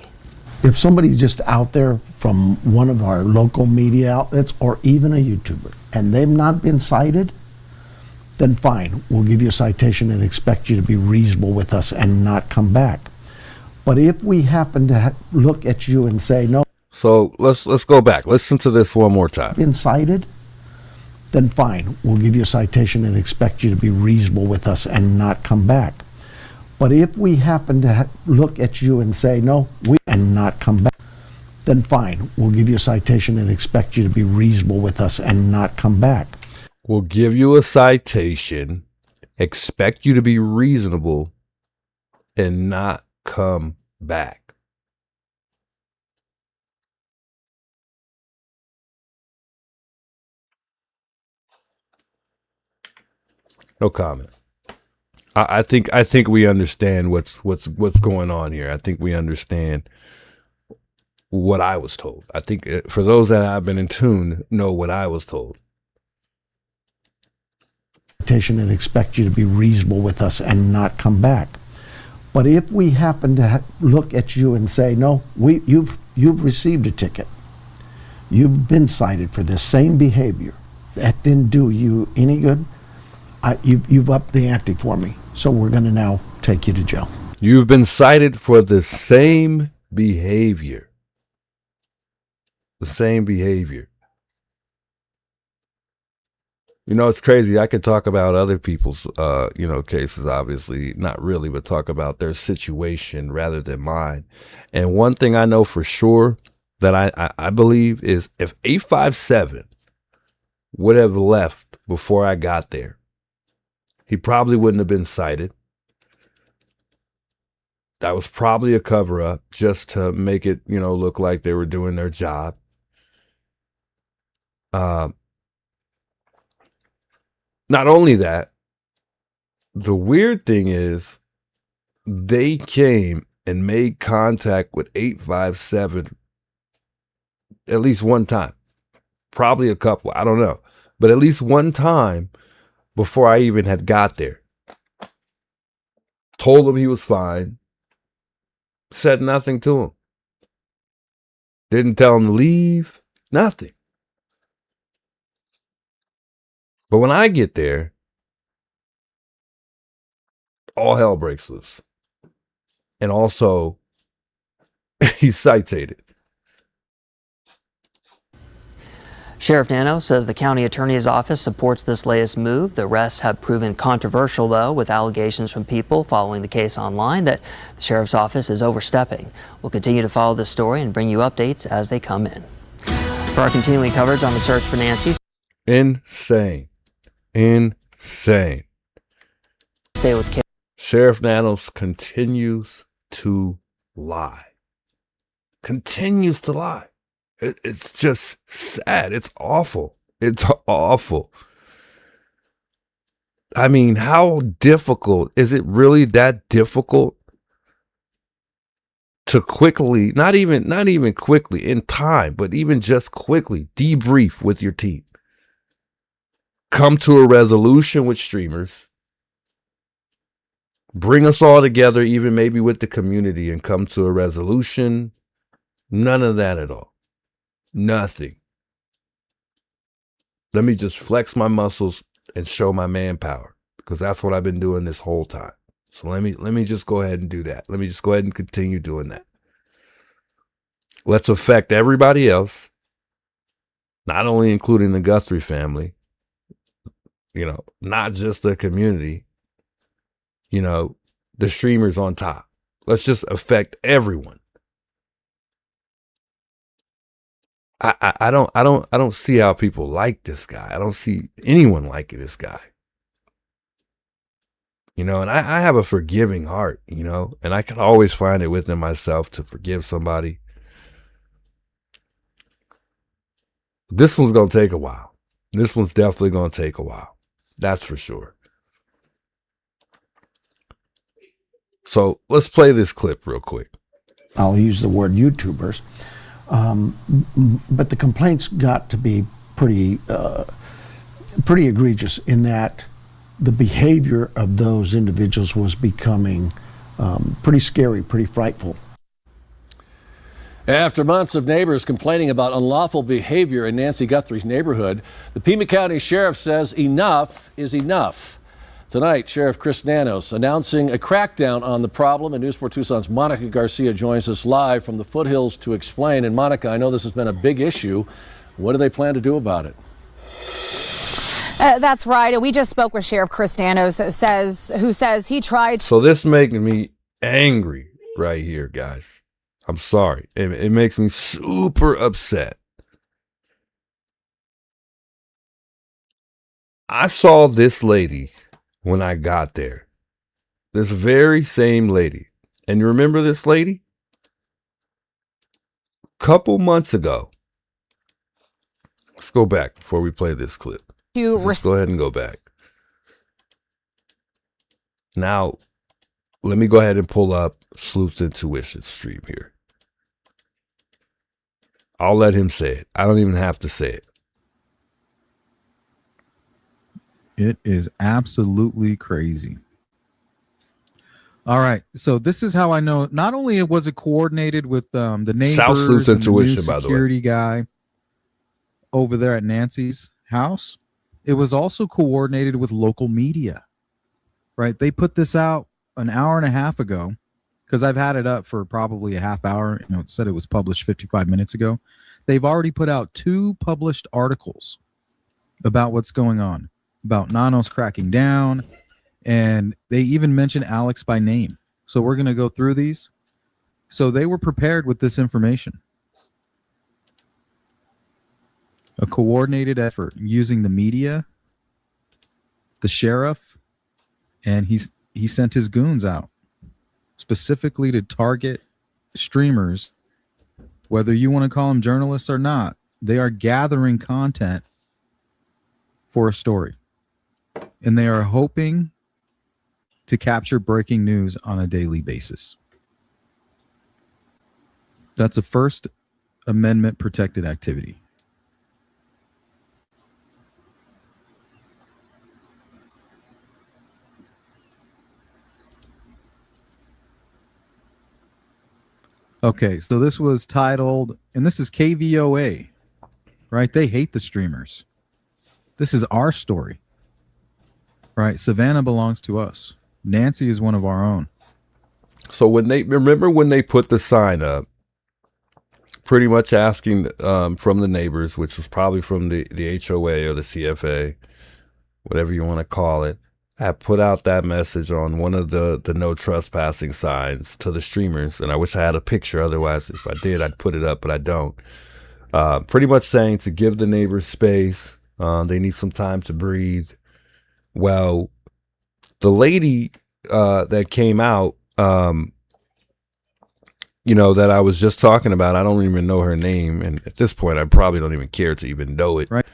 If somebody's just out there from one of our local media outlets or even a YouTuber and they've not been cited, then fine, we'll give you a citation and expect you to be reasonable with us and not come back. But if we happen to look at you and say, no. So let's go back. Listen to this one more time. Been cited, then fine, we'll give you a citation and expect you to be reasonable with us and not come back. But if we happen to look at you and say, no, and not come back, then fine, we'll give you a citation and expect you to be reasonable with us and not come back. We'll give you a citation, expect you to be reasonable, and not come back. No comment. I think we understand what's going on here. I think we understand what I was told. I think for those that have been in tune know what I was told. And expect you to be reasonable with us and not come back. But if we happen to look at you and say, no, you've received a ticket, you've been cited for this same behavior, that didn't do you any good, you've upped the ante for me, so we're going to now take you to jail. You've been cited for the same behavior. The same behavior. It's crazy. I could talk about other people's, cases, obviously, not really, but talk about their situation rather than mine. And one thing I know for sure that I believe is if 857 would have left before I got there. He probably wouldn't have been cited. That was probably a cover-up just to make it, look like they were doing their job. Not only that, the weird thing is they came and made contact with 857 at least one time. Probably a couple, I don't know. But at least one time before I even had got there. Told him he was fine. Said nothing to him. Didn't tell him to leave. Nothing. But when I get there, all hell breaks loose. And also, he's cited. Sheriff Nano says the county attorney's office supports this latest move. The arrests have proven controversial, though, with allegations from people following the case online that the sheriff's office is overstepping. We'll continue to follow this story and bring you updates as they come in. For our continuing coverage on the search for Nancy, insane. Stay with Kate. Sheriff Nanos continues to lie. It's just sad. It's awful. It's awful. I mean, how difficult is it really that difficult to quickly, not even quickly in time, but even just quickly debrief with your team? Come to a resolution with streamers. Bring us all together, even maybe with the community, and come to a resolution. None of that at all. Nothing. Let me just flex my muscles and show my manpower, because that's what I've been doing this whole time. So let me just go ahead and do that. Let me just go ahead and continue doing that. Let's affect everybody else, not only including the Guthrie family, not just the community, the streamers on top. Let's just affect everyone. I don't see how people like this guy. I don't see anyone liking this guy. And I have a forgiving heart, and I can always find it within myself to forgive somebody. This one's going to take a while. This one's definitely going to take a while. That's for sure. So let's play this clip real quick. I'll use the word YouTubers. But the complaints got to be pretty egregious in that the behavior of those individuals was becoming pretty scary, pretty frightful. After months of neighbors complaining about unlawful behavior in Nancy Guthrie's neighborhood, the Pima County Sheriff says enough is enough. Tonight, Sheriff Chris Nanos announcing a crackdown on the problem, and News 4 Tucson's Monica Garcia joins us live from the foothills to explain. And Monica, I know this has been a big issue. What do they plan to do about it? That's right. We just spoke with Sheriff Chris Nanos, who says he tried. So this making me angry right here, guys. I'm sorry. It makes me super upset. I saw this lady when I got there. This very same lady. And you remember this lady? A couple months ago. Let's go back before we play this clip. Let's go ahead and go back. Now, let me go ahead and pull up Sloop's Intuition stream here. I'll let him say it. I don't even have to say it. It is absolutely crazy. All right. So this is how I know. Not only was it coordinated with the neighbors and the new security guy over there at Nancy's house, it was also coordinated with local media. Right? They put this out an hour and a half ago, because I've had it up for probably a half hour. It said it was published 55 minutes ago. They've already put out 2 published articles about what's going on, about Nanos cracking down, and they even mention Alex by name. So we're going to go through these. So they were prepared with this information. A coordinated effort using the media, the sheriff, and he sent his goons out specifically to target streamers, whether you want to call them journalists or not. They are gathering content for a story, and they are hoping to capture breaking news on a daily basis. That's a First Amendment protected activity. Okay, so this was titled, and this is KVOA, right? They hate the streamers. This is our story, right? Savannah belongs to us. Nancy is one of our own. So when they put the sign up, pretty much asking from the neighbors, which was probably from the HOA or the CFA, whatever you want to call it, I put out that message on one of the no trespassing signs to the streamers, and I wish I had a picture. Otherwise, if I did, I'd put it up, but I don't. Pretty much saying to give the neighbors space. They need some time to breathe. Well, the lady that came out, that I was just talking about, I don't even know her name, and at this point, I probably don't even care to even know it. Right.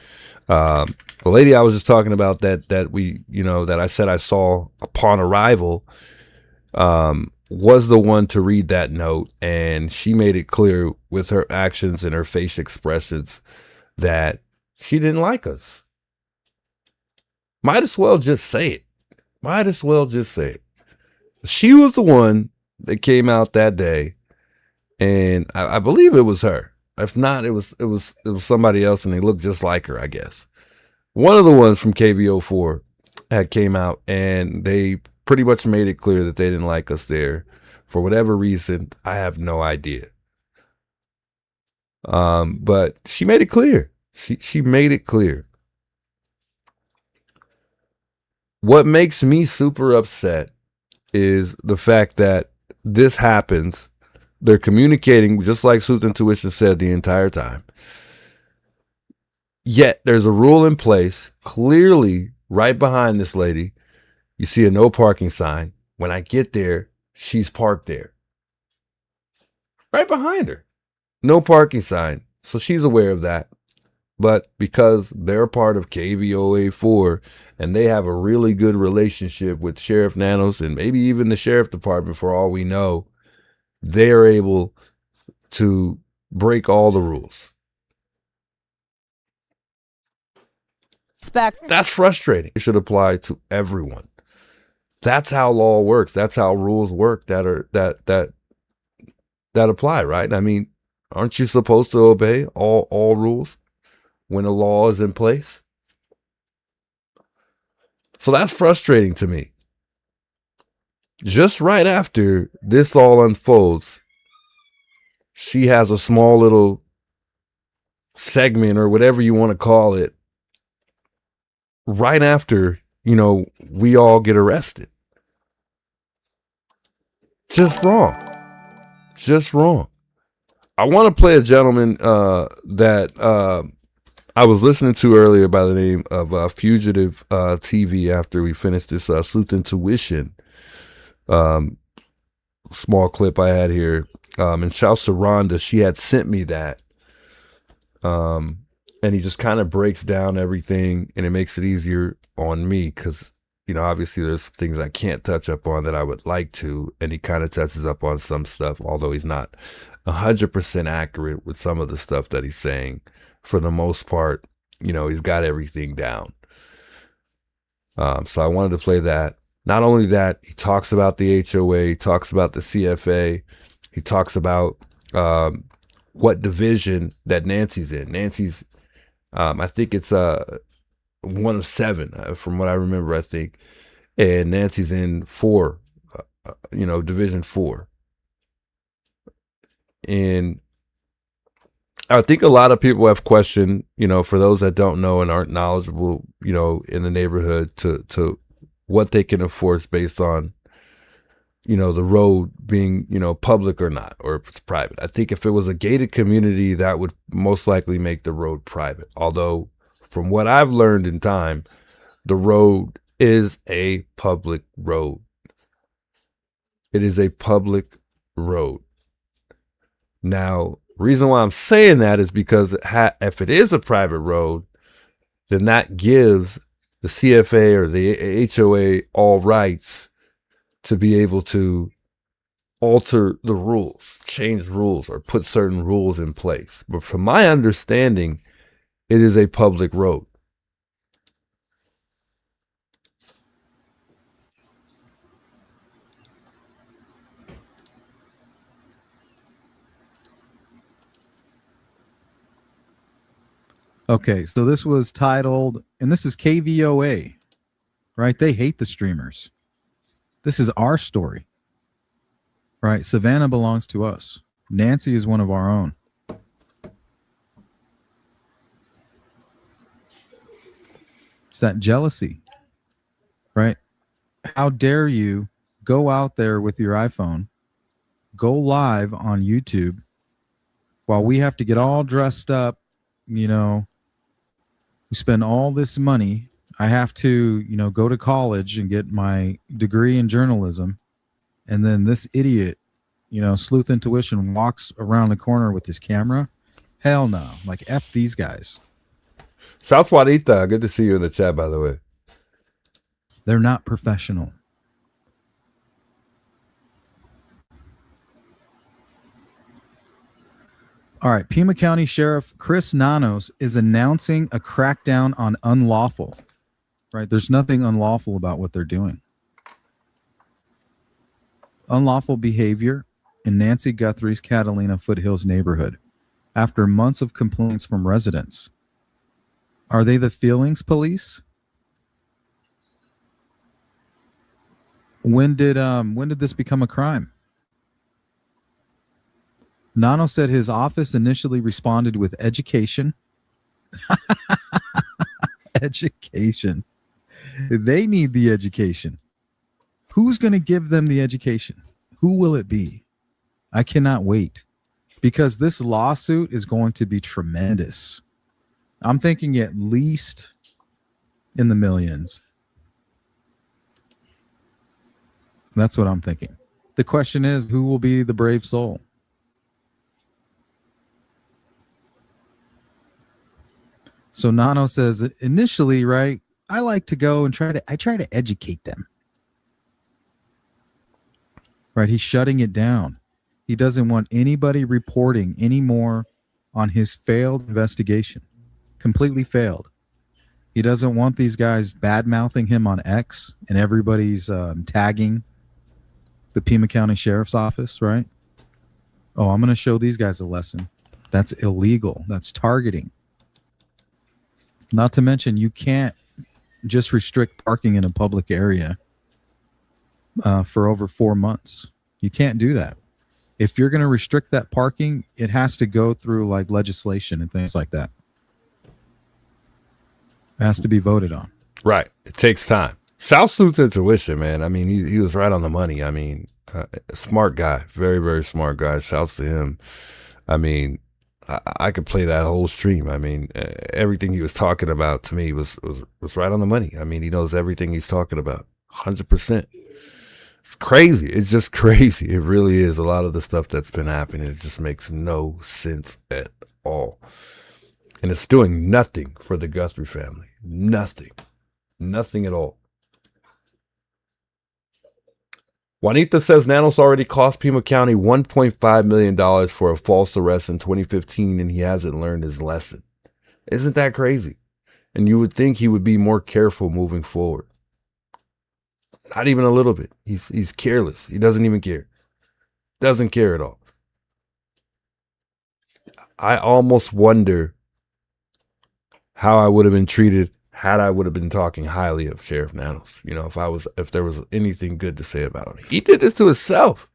The lady I was just talking about that I said I saw upon arrival, was the one to read that note, and she made it clear with her actions and her face expressions that she didn't like us. Might as well just say it. She was the one that came out that day, and I believe it was her. If not, it was somebody else, and they looked just like her, I guess. One of the ones from KVO4 had came out, and they pretty much made it clear that they didn't like us there for whatever reason. I have no idea. But she made it clear. She made it clear. What makes me super upset is the fact that this happens. They're communicating just like Sooth Intuition said the entire time. Yet there's a rule in place, clearly right behind this lady. You see a no parking sign. When I get there, she's parked there. Right behind her. No parking sign. So she's aware of that. But because they're part of KVOA4 and they have a really good relationship with Sheriff Nanos and maybe even the Sheriff Department, for all we know, they are able to break all the rules. That's frustrating. It should apply to everyone. That's how law works. That's how rules work that apply, right? I mean, aren't you supposed to obey all rules when a law is in place? So that's frustrating to me. Just right after this all unfolds, she has a small little segment or whatever you want to call it. Right after, we all get arrested. Just wrong. I want to play a gentleman that I was listening to earlier by the name of Fugitive TV after we finished this Sooth Intuition small clip I had here. And shouts to Rhonda. She had sent me that. And he just kind of breaks down everything, and it makes it easier on me because, obviously there's things I can't touch up on that I would like to, and he kind of touches up on some stuff, although he's not 100% accurate with some of the stuff that he's saying. For the most part, he's got everything down. So I wanted to play that. Not only that, he talks about the HOA, he talks about the CFA, he talks about what division that Nancy's in. Nancy's, I think it's one of 7, from what I remember, I think. And Nancy's in 4, Division 4. And I think a lot of people have questioned, for those that don't know and aren't knowledgeable, in the neighborhood to what they can enforce based on, the road being, public or not, or if it's private. I think if it was a gated community, that would most likely make the road private. Although, from what I've learned in time, the road is a public road. It is a public road. Now, reason why I'm saying that is because if it is a private road, then that gives the CFA or the HOA all rights to be able to alter the rules, change rules, or put certain rules in place. But from my understanding, it is a public road. Okay, so this was titled, and this is KVOA, right? They hate the streamers. This is our story, right? Savannah belongs to us. Nancy is one of our own. It's that jealousy, right? How dare you go out there with your iPhone, go live on YouTube while we have to get all dressed up, we spend all this money. I have to, go to college and get my degree in journalism. And then this idiot, Sleuth Intuition walks around the corner with his camera. Hell no. Like, F these guys. South Juanita, good to see you in the chat, by the way. They're not professional. All right, Pima County Sheriff Chris Nanos is announcing a crackdown on unlawful. Right, there's nothing unlawful about what they're doing. Unlawful behavior in Nancy Guthrie's Catalina Foothills neighborhood after months of complaints from residents. Are they the feelings police? When did this become a crime? Nano said his office initially responded with education. Education. They need the education. Who's going to give them the education? Who will it be? I cannot wait, because this lawsuit is going to be tremendous. I'm thinking at least in the millions. That's what I'm thinking. The question is, who will be the brave soul? So Nano says initially, right, I like to go and try to educate them. Right, he's shutting it down. He doesn't want anybody reporting anymore on his failed investigation. Completely failed. He doesn't want these guys bad-mouthing him on X and everybody's tagging the Pima County Sheriff's Office, right? Oh, I'm going to show these guys a lesson. That's illegal. That's targeting. Not to mention, you can't just restrict parking in a public area for over 4 months. You can't do that. If you're going to restrict that parking, it has to go through like legislation and things like that. It has to be voted on. Right. It takes time. South Sleuth Intuition, man. I mean, he was right on the money. I mean, smart guy. Very, very smart guy. Shouts to him. I mean, I could play that whole stream. I mean, everything he was talking about to me was right on the money. I mean, he knows everything he's talking about. 100%. It's crazy. It's just crazy. It really is. A lot of the stuff that's been happening, it just makes no sense at all. And it's doing nothing for the Guthrie family. Nothing. Nothing at all. Juanita says Nanos already cost Pima County $1.5 million for a false arrest in 2015, and he hasn't learned his lesson. Isn't that crazy? And you would think he would be more careful moving forward. Not even a little bit. He's careless. He doesn't even care. Doesn't care at all. I almost wonder how I would have been treated had I would have been talking highly of Sheriff Nanos. You know, if there was anything good to say about him. He did this to himself.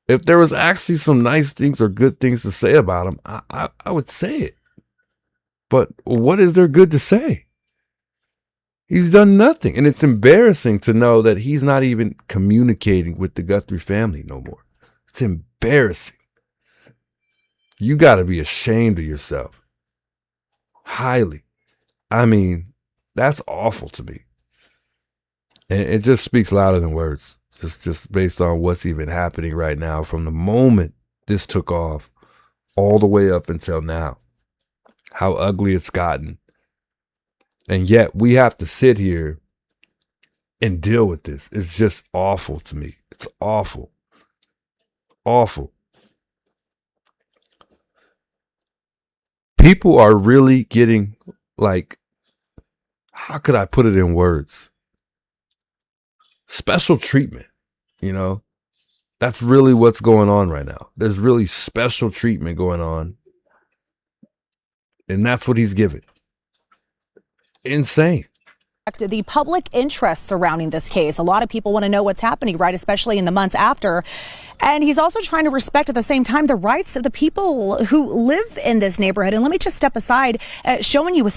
If there was actually some nice things or good things to say about him, I would say it. But what is there good to say? He's done nothing. And it's embarrassing to know that he's not even communicating with the Guthrie family no more. It's embarrassing. You got to be ashamed of yourself. Highly. I mean, that's awful to me. And it just speaks louder than words. Just based on what's even happening right now from the moment this took off all the way up until now. How ugly it's gotten. And yet we have to sit here and deal with this. It's just awful to me. It's awful. Awful. People are really getting, like, how could I put it in words? Special treatment, you know? That's really what's going on right now. There's really special treatment going on. And that's what he's given. Insane. The public interest surrounding this case. A lot of people want to know what's happening, right? Especially in the months after. And he's also trying to respect at the same time the rights of the people who live in this neighborhood. And let me just step aside, showing you what's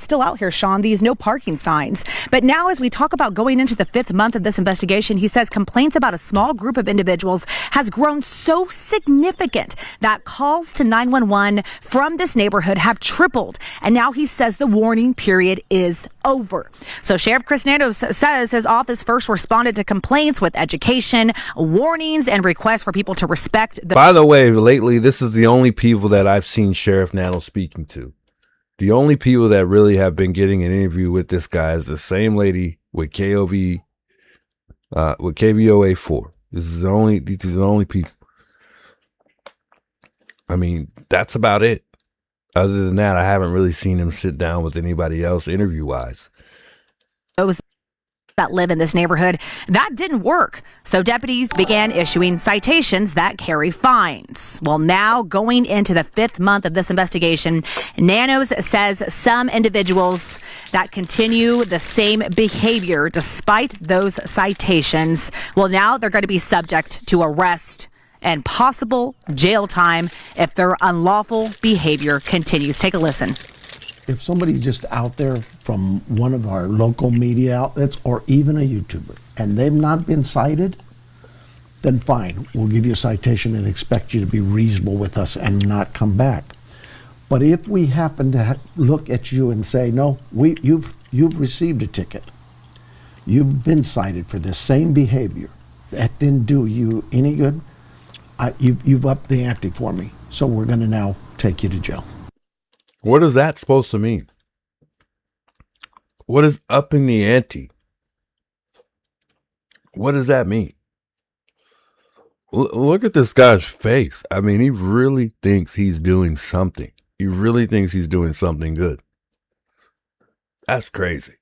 still out here, Sean, these no parking signs. But now as we talk about going into the 5th month of this investigation, he says complaints about a small group of individuals has grown so significant that calls to 911 from this neighborhood have tripled. And now he says the warning period is over. So Sheriff Chris Nandos says his office first responded to complaints with education, warnings, and requests for people to respect the... By the way, lately, this is the only people that I've seen Sheriff Nandos speaking to. The only people that really have been getting an interview with this guy is the same lady with KOV, with KVOA 4. These are the only people. I mean, that's about it. Other than that, I haven't really seen him sit down with anybody else interview-wise. Those that live in this neighborhood, that didn't work. So deputies began issuing citations that carry fines. Well, now going into the 5th month of this investigation, Nandos says some individuals that continue the same behavior despite those citations, well, now they're going to be subject to arrest and possible jail time if their unlawful behavior continues. Take a listen. If somebody's just out there from one of our local media outlets or even a YouTuber and they've not been cited, then fine, we'll give you a citation and expect you to be reasonable with us and not come back. But if we happen to look at you and say, no, you've received a ticket, you've been cited for this same behavior, that didn't do you any good, you've upped the ante for me, so we're going to now take you to jail. What is that supposed to mean? What is upping the ante? What does that mean? Look at this guy's face. I mean, he really thinks he's doing something. He really thinks he's doing something good. That's crazy.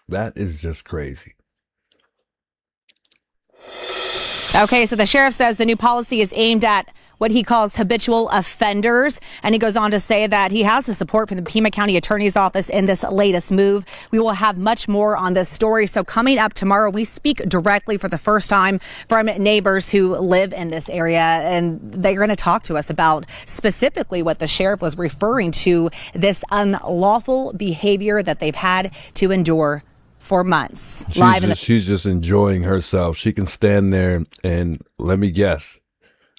That is just crazy. Okay, so the sheriff says the new policy is aimed at what he calls habitual offenders. And he goes on to say that he has the support from the Pima County Attorney's Office in this latest move. We will have much more on this story. So coming up tomorrow, we speak directly for the first time from neighbors who live in this area. And they're going to talk to us about specifically what the sheriff was referring to, this unlawful behavior that they've had to endure for months. She's just enjoying herself. She can stand there and, let me guess,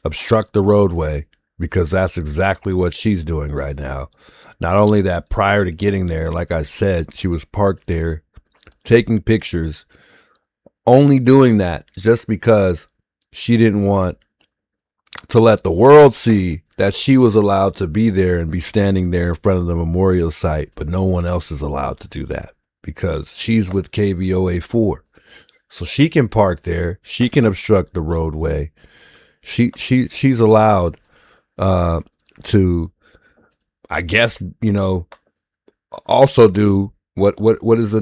obstruct the roadway, because that's exactly what she's doing right now. Not only that, prior to getting there, like I said, she was parked there taking pictures, only doing that just because she didn't want to let the world see that she was allowed to be there and be standing there in front of the memorial site, but no one else is allowed to do that because she's with KVOA 4. So she can park there, she can obstruct the roadway. She's allowed to, I guess, also do what is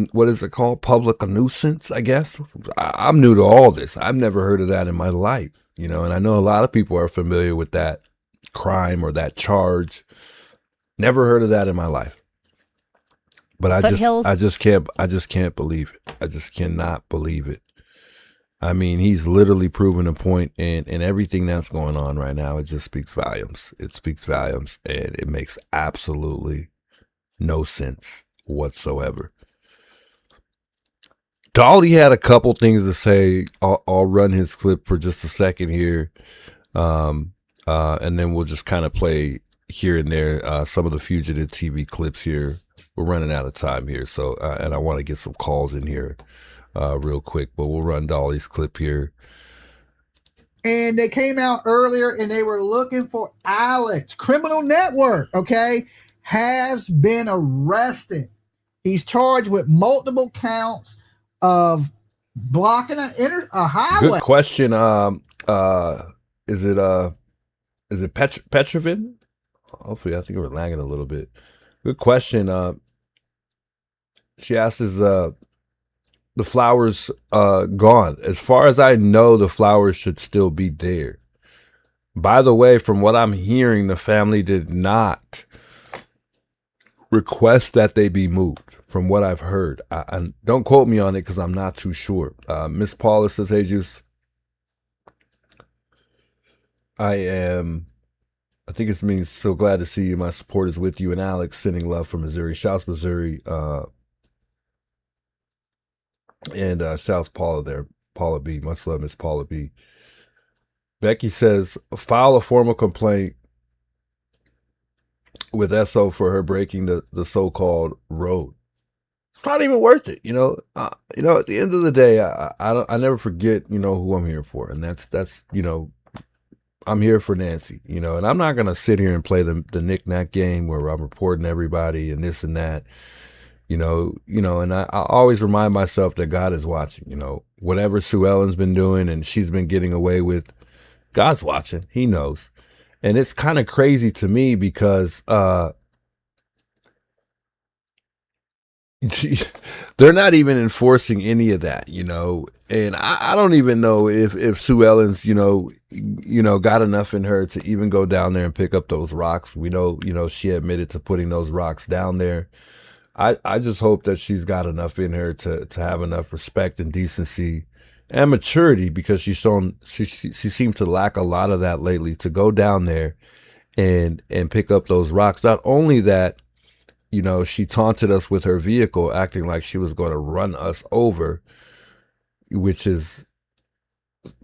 it called? Public a nuisance, I guess. I'm new to all this. I've never heard of that in my life, and I know a lot of people are familiar with that crime or that charge. Never heard of that in my life. But I just can't believe it. I just cannot believe it. I mean, he's literally proven a point, and everything that's going on right now, it just speaks volumes. It speaks volumes, and it makes absolutely no sense. whatsoever. Dolly had a couple things to say. I'll run his clip for just a second here. And then we'll just kind of play here and there some of the Fugitive TV clips here. We're running out of time here, so and I want to get some calls in here real quick, but we'll run Dolly's clip here. And they came out earlier and they were looking for Alex. Criminal network, okay, has been arrested. He's charged with multiple counts of blocking a highway. Good question. Is it Petrovin? Hopefully, I think we're lagging a little bit. Good question. She asks, is the flowers gone? As far as I know, the flowers should still be there. By the way, from what I'm hearing, the family did not request that they be moved. From what I've heard, I don't quote me on it because I'm not too sure. Miss Paula says, "Hey, Juice, I think it means so glad to see you. My support is with you and Alex. Sending love from Missouri. Shouts Missouri. And shouts Paula there. Paula B. Much love, Miss Paula B. Becky says, file a formal complaint with SO for her breaking the so-called road. It's not even worth it, you know. At the end of the day, I never forget, who I'm here for, and that's I'm here for Nancy, and I'm not gonna sit here and play the knick-knack game where I'm reporting everybody and this and that, and I always remind myself that God is watching, whatever Sue Ellen's been doing and she's been getting away with, God's watching, he knows. And it's kind of crazy to me because they're not even enforcing any of that, and I don't even know if Sue Ellen's, got enough in her to even go down there and pick up those rocks. We know, she admitted to putting those rocks down there. I just hope that she's got enough in her to have enough respect and decency and maturity, because she seemed to lack a lot of that lately, to go down there and pick up those rocks. Not only that, she taunted us with her vehicle, acting like she was going to run us over, which is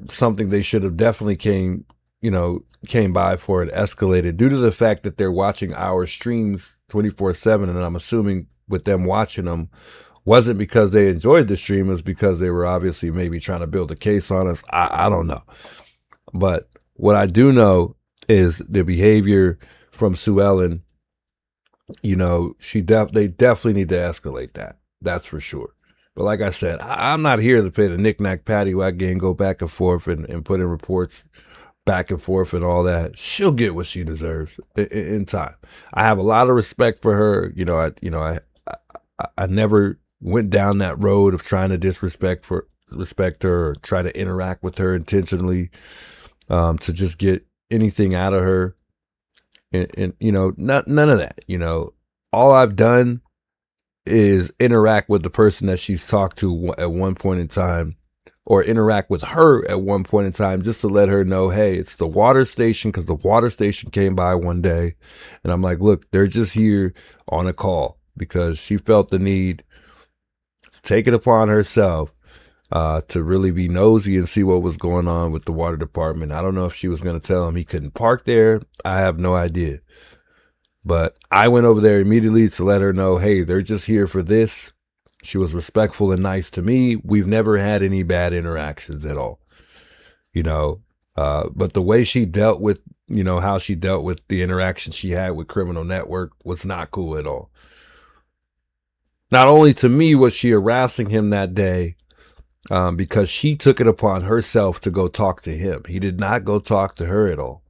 something they should have definitely came by for and escalated, due to the fact that they're watching our streams 24/7. And I'm assuming with them watching them wasn't because they enjoyed the stream, it was because they were obviously maybe trying to build a case on us. I don't know. But what I do know is the behavior from Sue Ellen, they definitely need to escalate that. That's for sure. But like I said, I'm not here to play the knick-knack paddywhack game, go back and forth and put in reports back and forth and all that. She'll get what she deserves in time. I have a lot of respect for her. I never went down that road of trying to disrespect her or try to interact with her intentionally to just get anything out of her. And none of that. All I've done is interact with the person that she's talked to at one point in time, or interact with her at one point in time, just to let her know, hey, it's the water station, because the water station came by one day. And I'm like, look, they're just here on a call, because she felt the need to take it upon herself to really be nosy and see what was going on with the water department. I don't know if she was going to tell him he couldn't park there. I have no idea. But I went over there immediately to let her know, hey, they're just here for this. She was respectful and nice to me. We've never had any bad interactions at all, but the way she dealt with, how she dealt with the interaction she had with Criminal Network was not cool at all. Not only to me was she harassing him that day, because she took it upon herself to go talk to him. He did not go talk to her at all.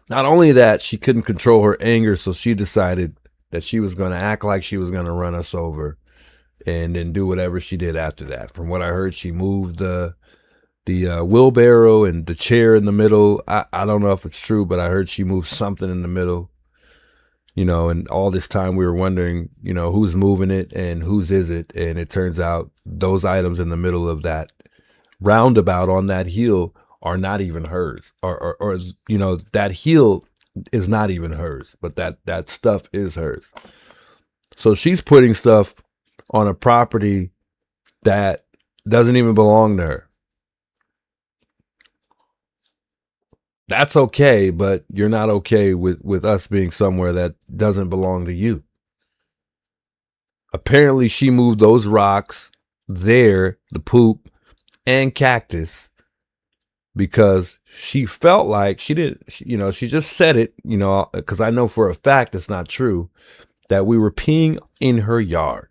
Not only that, she couldn't control her anger, so she decided that she was going to act like she was going to run us over and then do whatever she did after that. From what I heard, she moved the wheelbarrow and the chair in the middle. I don't know if it's true, but I heard she moved something in the middle. And all this time we were wondering, who's moving it and whose is it? And it turns out those items in the middle of that roundabout on that hill are not even hers, or that hill is not even hers, but that stuff is hers. So she's putting stuff on a property that doesn't even belong to her. That's okay, but you're not okay with us being somewhere that doesn't belong to you. Apparently, she moved those rocks there, the poop, and cactus, because she felt like she just said it, because I know for a fact it's not true, that we were peeing in her yard.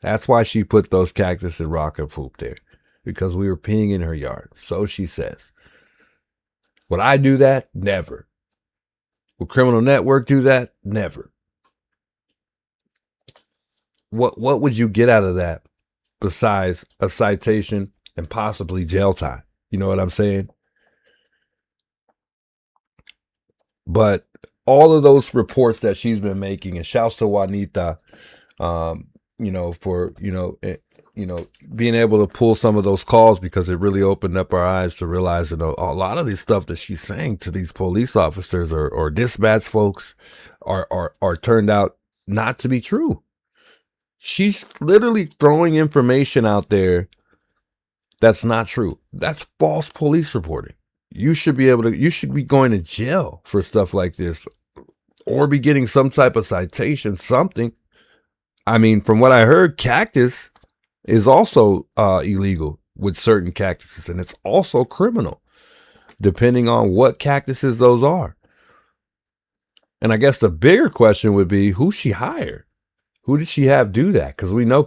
That's why she put those cactus and rock and poop there, because we were peeing in her yard. So she says. Would I do that? Never. Would Criminal Network do that? Never. What would you get out of that besides a citation and possibly jail time? You know what I'm saying? But all of those reports that she's been making, and shouts to Juanita, for being able to pull some of those calls, because it really opened up our eyes to realize that a lot of these stuff that she's saying to these police officers or dispatch folks are turned out not to be true. She's literally throwing information out there that's not true. That's false police reporting. You should be going to jail for stuff like this, or be getting some type of citation, something. I mean, from what I heard, cactus is also illegal with certain cactuses, and it's also criminal, depending on what cactuses those are. And I guess the bigger question would be, who she hired? Who did she have do that? Because we know,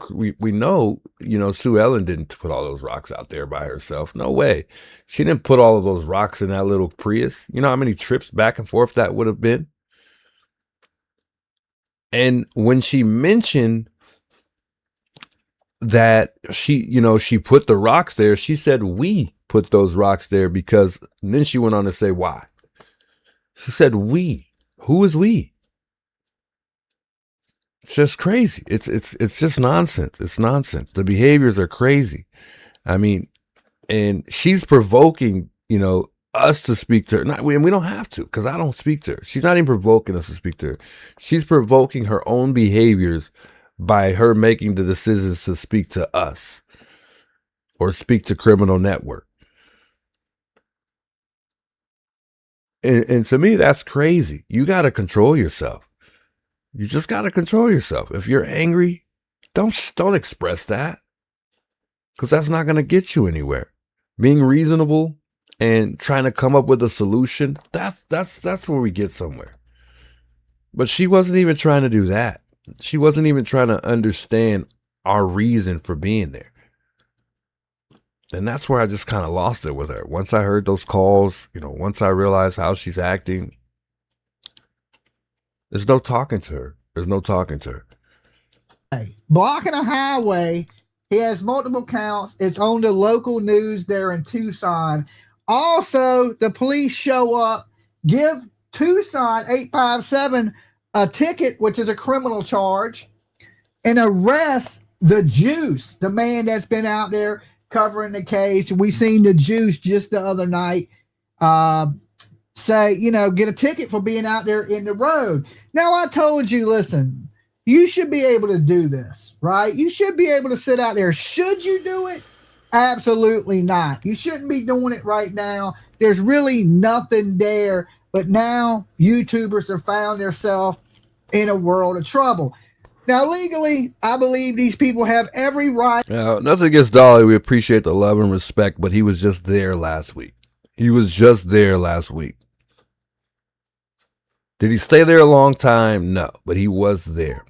Sue Ellen didn't put all those rocks out there by herself. No way. She didn't put all of those rocks in that little Prius. You know how many trips back and forth that would have been? And when she mentioned that she put the rocks there, she said, we put those rocks there, because, and then she went on to say why. She said, we. Who is we? It's just crazy. It's just nonsense. It's nonsense. The behaviors are crazy. I mean, and she's provoking, us to speak to her. We don't have to, because I don't speak to her. She's not even provoking us to speak to her. She's provoking her own behaviors by her making the decisions to speak to us or speak to Criminal Network. And to me, that's crazy. You got to control yourself. You just got to control yourself. If you're angry, don't express that, because that's not going to get you anywhere. Being reasonable and trying to come up with a solution, that's where we get somewhere. But she wasn't even trying to do that. She wasn't even trying to understand our reason for being there. And that's where I just kind of lost it with her. Once I heard those calls, once I realized how she's acting, there's no talking to her. There's no talking to her. Blocking a highway. He has multiple counts. It's on the local news there in Tucson. Also, the police show up, give Tucson 857 a ticket, which is a criminal charge, and arrest the Juice, the man that's been out there covering the case. We seen the Juice just the other night say, get a ticket for being out there in the road. Now, I told you, listen, you should be able to do this, right? You should be able to sit out there. Should you do it? Absolutely not. You shouldn't be doing it right now. There's really nothing there. But now YouTubers have found themselves in a world of trouble. Now, legally, I believe these people have every right. Now, nothing against Dolly. We appreciate the love and respect, but he was just there last week. He was just there last week. Did he stay there a long time? No, but he was there.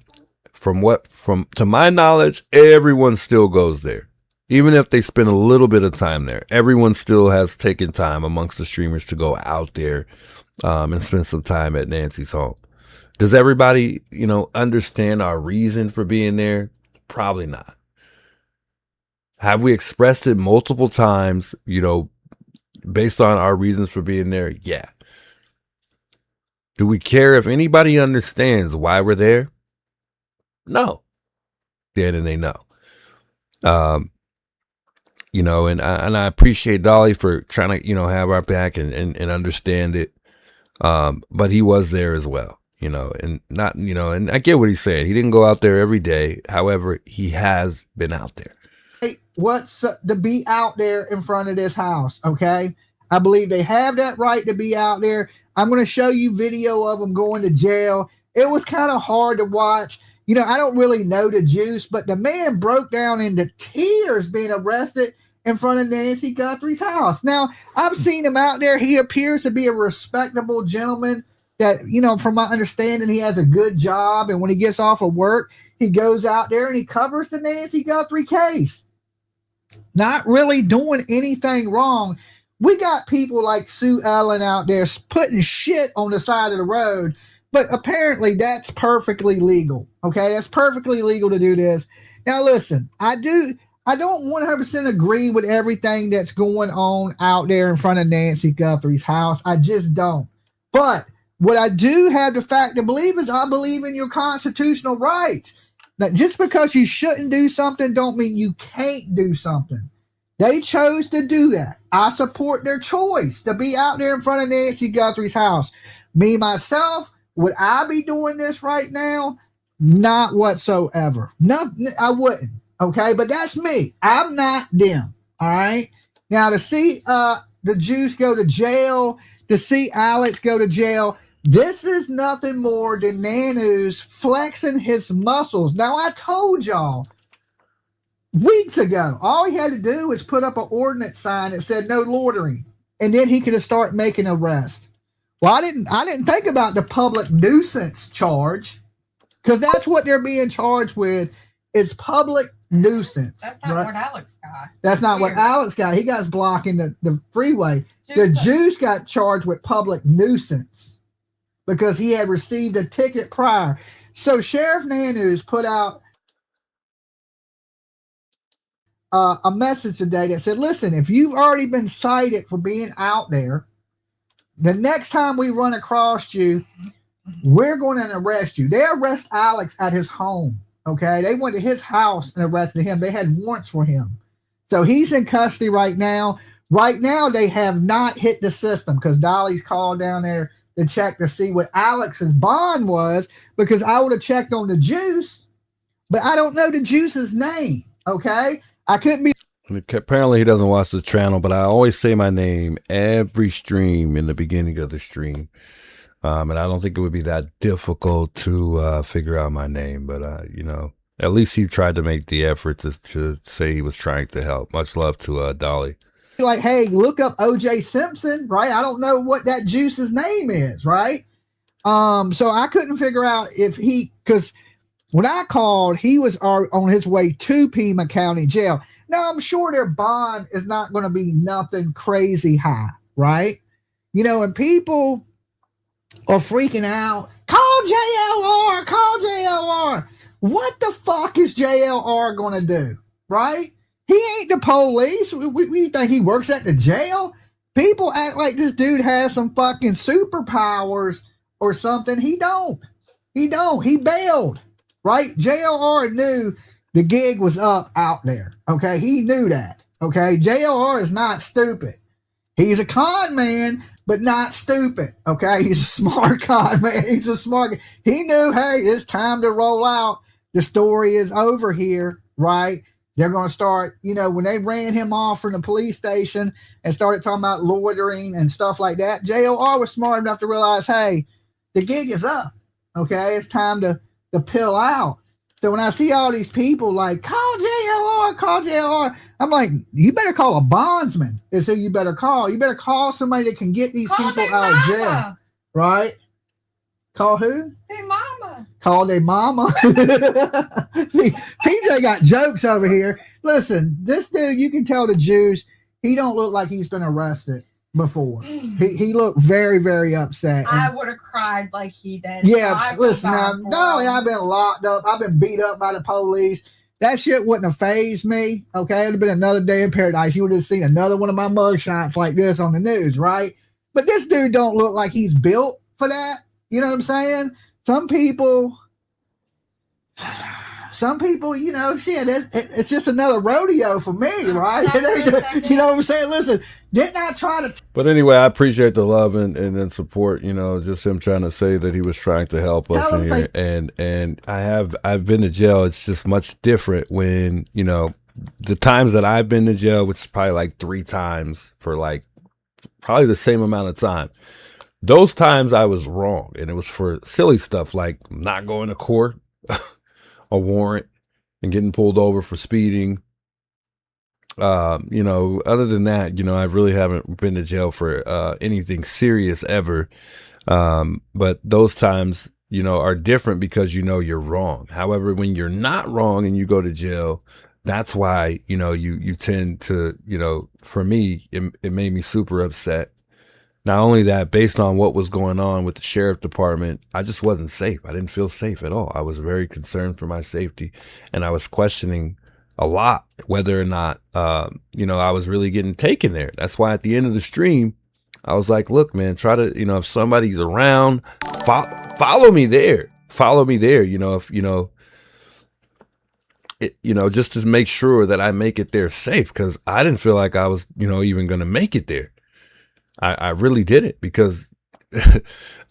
To my knowledge, everyone still goes there. Even if they spend a little bit of time there, everyone still has taken time amongst the streamers to go out there and spend some time at Nancy's home. Does everybody, understand our reason for being there? Probably not. Have we expressed it multiple times, based on our reasons for being there? Yeah. Do we care if anybody understands why we're there? No. Then they know. And I appreciate Dolly for trying to, have our back and understand it. But he was there as well, and not, and I get what he's saying. He didn't go out there every day. However, he has been out there. What's to be out there in front of this house? Okay. I believe they have that right to be out there. I'm going to show you video of them going to jail. It was kind of hard to watch. I don't really know the juice, but the man broke down into tears being arrested in front of Nancy Guthrie's house. Now, I've seen him out there. He appears to be a respectable gentleman that, from my understanding, he has a good job. And when he gets off of work, he goes out there and he covers the Nancy Guthrie case. Not really doing anything wrong. We got people like Sue Ellen out there putting shit on the side of the road, but apparently that's perfectly legal. Okay, that's perfectly legal to do this. Now, listen, I don't 100% agree with everything that's going on out there in front of Nancy Guthrie's house. I just don't. But what I do have the fact to believe is I believe in your constitutional rights. Now, just because you shouldn't do something don't mean you can't do something. They chose to do that. I support their choice to be out there in front of Nancy Guthrie's house. Me, myself, would I be doing this right now? Not whatsoever. No, I wouldn't. Okay, but that's me. I'm not them. All right. Now to see the Juice go to jail, to see Alex go to jail, this is nothing more than Nanu's flexing his muscles. Now I told y'all weeks ago, all he had to do was put up an ordinance sign that said no loitering, and then he could have started making arrests. Well, I didn't think about the public nuisance charge, because that's what they're being charged with, is public nuisance. That's not what Alex got. That's not what Alex got. He got blocking the freeway. The Juice got charged with public nuisance because he had received a ticket prior. So Sheriff Nanu's put out a message today that said, listen, if you've already been cited for being out there, the next time we run across you, we're going to arrest you. They arrest Alex at his home. Okay, they went to his house and arrested him. They had warrants for him. So he's in custody right now. Right now, they have not hit the system because Dolly's called down there to check to see what Alex's bond was, because I would have checked on the Juice, but I don't know the Juice's name. Okay, I couldn't be. Apparently, he doesn't watch the channel, but I always say my name every stream in the beginning of the stream. And I don't think it would be that difficult to figure out my name, but at least he tried to make the effort to say he was trying to help. Much love to Dolly. Like, hey, look up OJ Simpson, right? I don't know what that Juice's name is, right? So I couldn't figure out if because when I called, he was on his way to Pima County Jail. Now, I'm sure their bond is not going to be nothing crazy high, right? And people are freaking out. Call JLR, call JLR. What the fuck is JLR going to do, right? He ain't the police. We think he works at the jail. People act like this dude has some fucking superpowers or something. He don't. He bailed, right? JLR knew the gig was up out there, okay? He knew that, okay? JLR is not stupid. He's a con man, but not stupid, okay? He's a smart con man. He's a smart. He knew, hey, it's time to roll out. The story is over here, right? They're going to start, when they ran him off from the police station and started talking about loitering and stuff like that, JLR was smart enough to realize, hey, the gig is up, okay? It's time to pill out. So when I see all these people like, call JLR, I'm like, you better call a bondsman is who you better call. You better call somebody that can get these people out of jail, right? Call who? Their mama. Call their mama. PJ got jokes over here. Listen, this dude, you can tell the Juice, he don't look like he's been arrested before. He looked very, very upset. I would have cried like he did. Yeah, listen, now, Dolly, I've been locked up. I've been beat up by the police. That shit wouldn't have fazed me. Okay, it'd have been another day in paradise. You would have seen another one of my mugshots like this on the news, right? But this dude don't look like he's built for that. You know what I'm saying? Some people some people, you know, shit, it's just another rodeo for me, right? You know what I'm saying? Listen, didn't I try to? But anyway, I appreciate the love and support. You know, just him trying to say that he was trying to help us in here. And I've been to jail. It's just much different when, you know, the times that I've been to jail, which is probably like 3 times for like probably the same amount of time. Those times I was wrong, and it was for silly stuff like not going to court, a warrant, and getting pulled over for speeding. You know, other than that, you know, I really haven't been to jail for anything serious ever. But those times, you know, are different because you know you're wrong. However, when you're not wrong and you go to jail, that's why, you know, you tend to, you know, for me, it made me super upset. Not only that, based on what was going on with the sheriff department, I just wasn't safe. I didn't feel safe at all. I was very concerned for my safety, and I was questioning a lot whether or not, you know, I was really getting taken there. That's why at the end of the stream, I was like, look, man, try to, you know, if somebody's around, follow me there. Follow me there. You know, if, you know, you know, just to make sure that I make it there safe, because I didn't feel like I was, you know, even going to make it there. I really didn't, because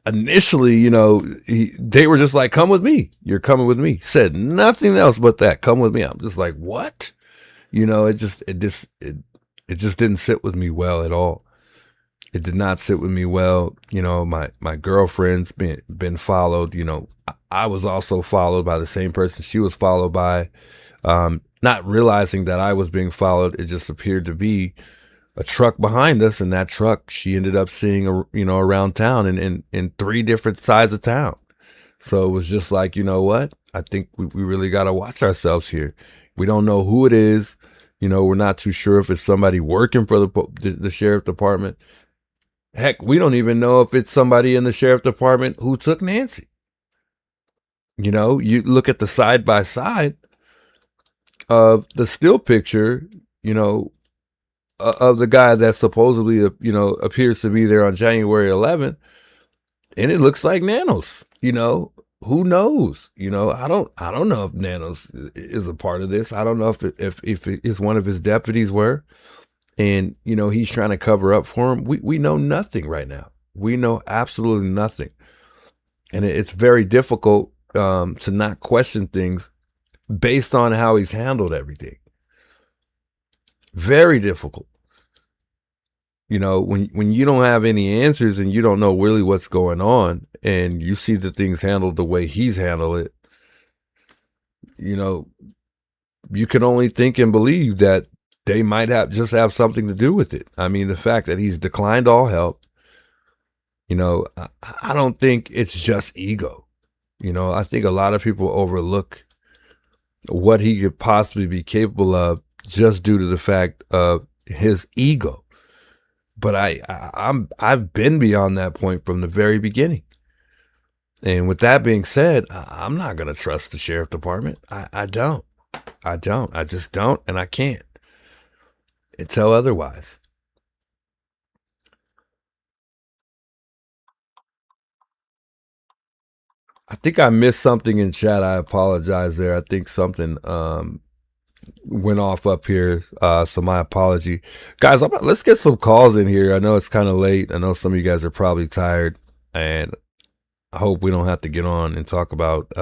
initially, you know, they were just like, come with me. You're coming with me. Said nothing else but that. Come with me. I'm just like, what? You know, it just didn't sit with me well at all. It did not sit with me well. You know, my girlfriend's been followed. You know, I was also followed by the same person she was followed by. Not realizing that I was being followed, it just appeared to be a truck behind us, and that truck she ended up seeing, you know, around town and in 3 different sides of town. So it was just like, you know what? I think we really got to watch ourselves here. We don't know who it is. You know, we're not too sure if it's somebody working for the sheriff department. Heck, we don't even know if it's somebody in the sheriff department who took Nancy. You know, you look at the side by side of the still picture, you know, of the guy that supposedly, you know, appears to be there on January 11th, and it looks like Nanos. You know, who knows? You know, I don't know if Nanos is a part of this. I don't know if it's one of his deputies were, and you know, he's trying to cover up for him. We know nothing right now. We know absolutely nothing, and it's very difficult to not question things based on how he's handled everything. Very difficult. You know, when you don't have any answers and you don't know really what's going on, and you see the things handled the way he's handled it, you know, you can only think and believe that they might have something to do with it. I mean, the fact that he's declined all help, you know, I don't think it's just ego. You know, I think a lot of people overlook what he could possibly be capable of just due to the fact of his ego. But I've been beyond that point from the very beginning. And with that being said, I'm not going to trust the sheriff department. I don't. I just don't, and I can't tell otherwise. I think I missed something in chat. I apologize there. I think something went off up here, so my apology. Guys, let's get some calls in here. I know it's kind of late. I know some of you guys are probably tired, and I hope we don't have to get on and talk about,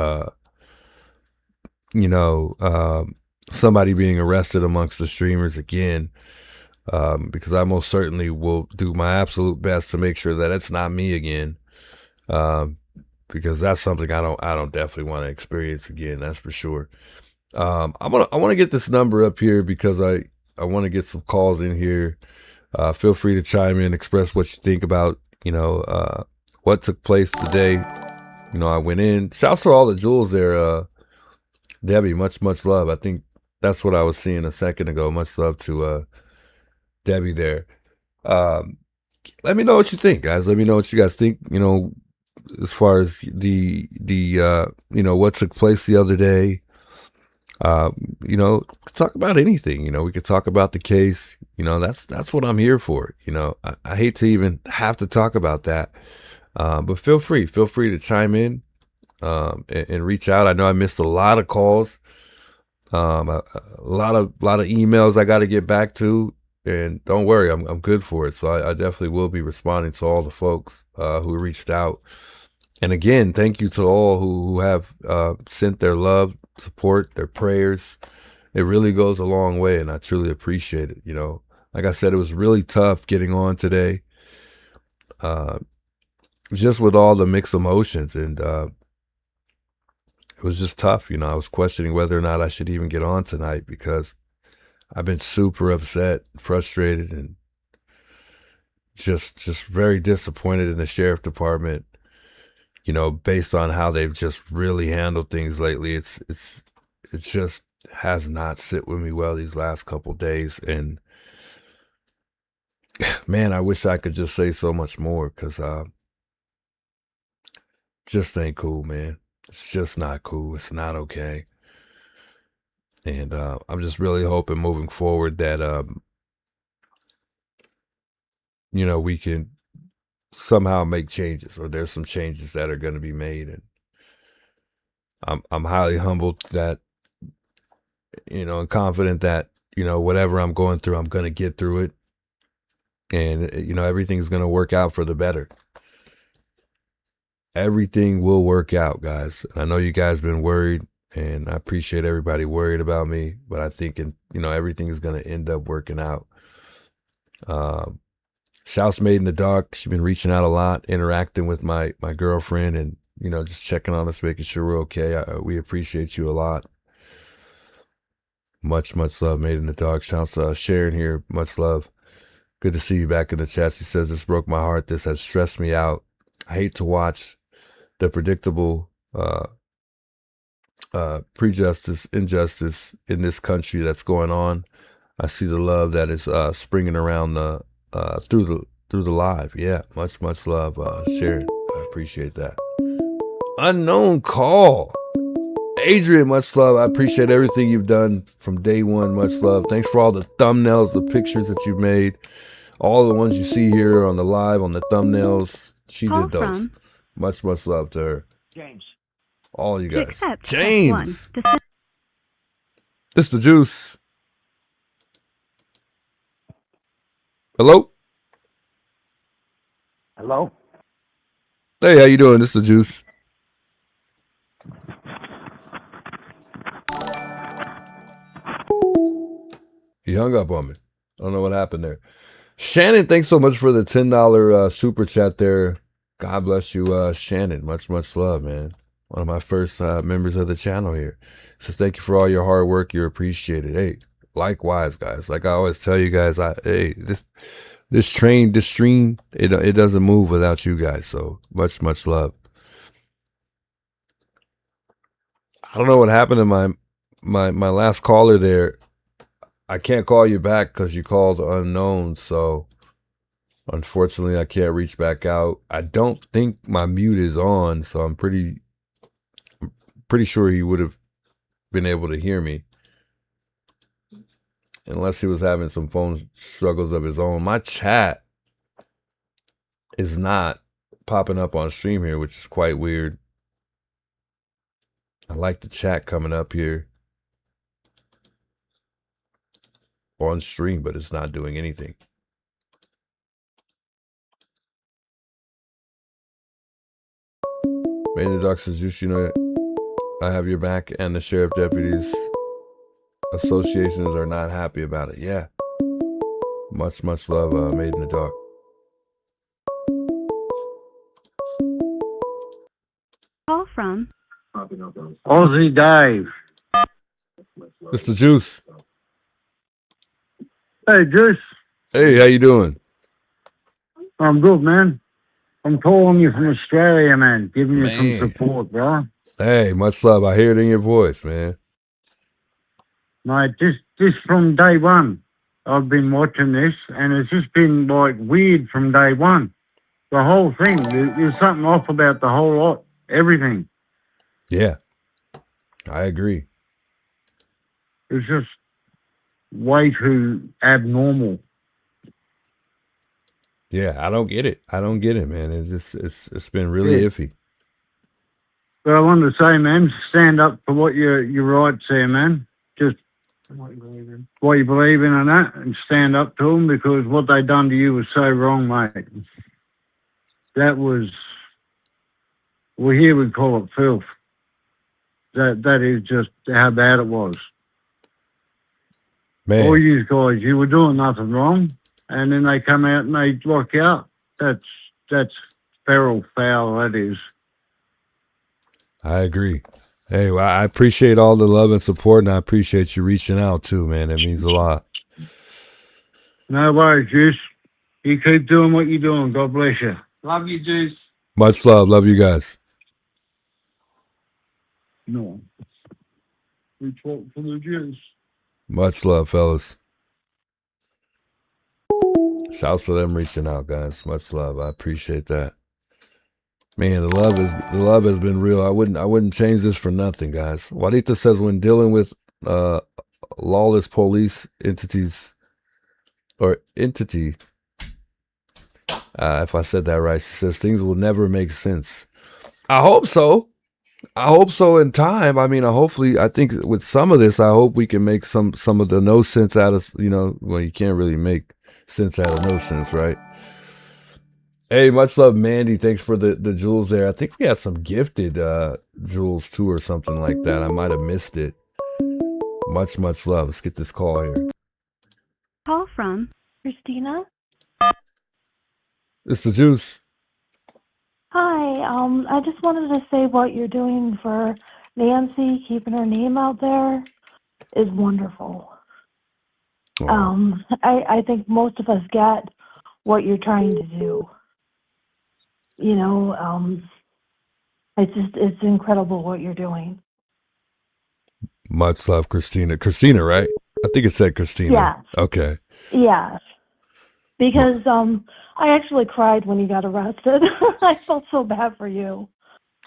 you know, somebody being arrested amongst the streamers again, because I most certainly will do my absolute best to make sure that it's not me again, because that's something I don't definitely want to experience again. That's for sure. I want to get this number up here because I want to get some calls in here. Feel free to chime in, express what you think about, you know, what took place today. You know, I went in. Shouts to all the jewels there. Debbie, much love. I think that's what I was seeing a second ago. Much love to Debbie there. Let me know what you think, guys. Let me know what you guys think, you know, as far as the you know, what took place the other day. You know, talk about anything. You know, we could talk about the case. You know, that's what I'm here for. You know, I hate to even have to talk about that, but feel free to chime in. and reach out. I know I missed a lot of calls, a lot of emails I got to get back to, and don't worry, I'm good for it. So I definitely will be responding to all the folks who reached out. And again, thank you to all who have sent their love, support, their prayers. It really goes a long way, and I truly appreciate it. You know, like I said, it was really tough getting on today, just with all the mixed emotions, and it was just tough. You know, I was questioning whether or not I should even get on tonight because I've been super upset, frustrated, and just very disappointed in the sheriff department. You know, based on how they've just really handled things lately, it just has not sit with me well these last couple days. And man, I wish I could just say so much more, because just ain't cool, man. It's just not cool. It's not okay. And I'm just really hoping moving forward that you know, we can somehow make changes, or there's some changes that are going to be made. And I'm highly humbled that, you know, and confident that, you know, whatever I'm going through, I'm going to get through it. And, you know, everything's going to work out for the better. Everything will work out, guys. I know you guys been worried, and I appreciate everybody worried about me, but I think, you know, everything is going to end up working out. Shouts made in the dark. She's been reaching out a lot, interacting with my girlfriend, and, you know, just checking on us, making sure we're okay. We appreciate you a lot. Much love made in the dark. Shouts Sharon here. Much love. Good to see you back in the chat. She says, this broke my heart. This has stressed me out. I hate to watch the predictable prejudice, injustice in this country that's going on. I see the love that is springing around through the live. Yeah, much love, Sharon. I appreciate that. Unknown call. Adrian, much love. I appreciate everything you've done from day one. Much love. Thanks for all the thumbnails, the pictures that you've made, all the ones you see here on the live, on the thumbnails. She did those. Much love to her. James. All you guys. James. This the juice. Hello? Hello? Hey, how you doing? This the juice. He hung up on me. I don't know what happened there. Shannon, thanks so much for the $10 super chat there. God bless you, Shannon. Much love, man. One of my first members of the channel here. Says thank you for all your hard work. You're appreciated. Hey, likewise, guys. Like I always tell you guys, this stream, it doesn't move without you guys. So much love. I don't know what happened to my last caller there. I can't call you back because your call's unknown. So unfortunately, I can't reach back out. I don't think my mute is on, so I'm pretty sure he would have been able to hear me, unless he was having some phone struggles of his own. My chat is not popping up on stream here, which is quite weird. I like the chat coming up here on stream, but it's not doing anything. May the Doc says, you know, I have your back, and the sheriff deputies associations are not happy about it. Yeah. Much love, Made in the Dark. Call from Aussie Dave. Mr. Juice. Hey, Juice. Hey, how you doing? I'm good, man. I'm calling you from Australia, man. Giving you some support, bro. Hey, much love. I hear it in your voice, man. Mate, just from day one, I've been watching this, and it's just been, like, weird from day one. The whole thing, there's something off about the whole lot, everything. Yeah, I agree. It's just way too abnormal. Yeah, I don't get it. I don't get it, man. It's been really iffy. But I wanted to say, man, stand up for what your rights there, man. Just what you believe in and that, and stand up to them, because what they done to you was so wrong, mate. That was, well, here we call it filth. That is just how bad it was. Man. All you guys, you were doing nothing wrong, and then they come out and they lock you out. That's feral foul, that is. I agree. Hey, well, I appreciate all the love and support, and I appreciate you reaching out too, man. It means a lot. No worries, Juice. You keep doing what you're doing. God bless you. Love you, Juice. Much love. Love you guys. No. We talk for the Juice. Much love, fellas. Shouts to them reaching out, guys. Much love. I appreciate that. Man, the love has been real. I wouldn't change this for nothing, guys. Juanita says when dealing with lawless police entities or entity, if I said that right, she says things will never make sense. I hope so. I hope so in time. I mean, I think with some of this, I hope we can make some of the no sense out of, well, you can't really make sense out of no sense, right? Hey, much love, Mandy. Thanks for the jewels there. I think we had some gifted jewels too or something like that. I might have missed it. Much love. Let's get this call here. Call from Christina. It's the juice. Hi, I just wanted to say what you're doing for Nancy, keeping her name out there, is wonderful. Oh. I think most of us get what you're trying to do. It's incredible what you're doing. Much love, Christina. Christina, right? I think it said Christina. Yeah. Okay. Yeah. Because I actually cried when you got arrested. I felt so bad for you.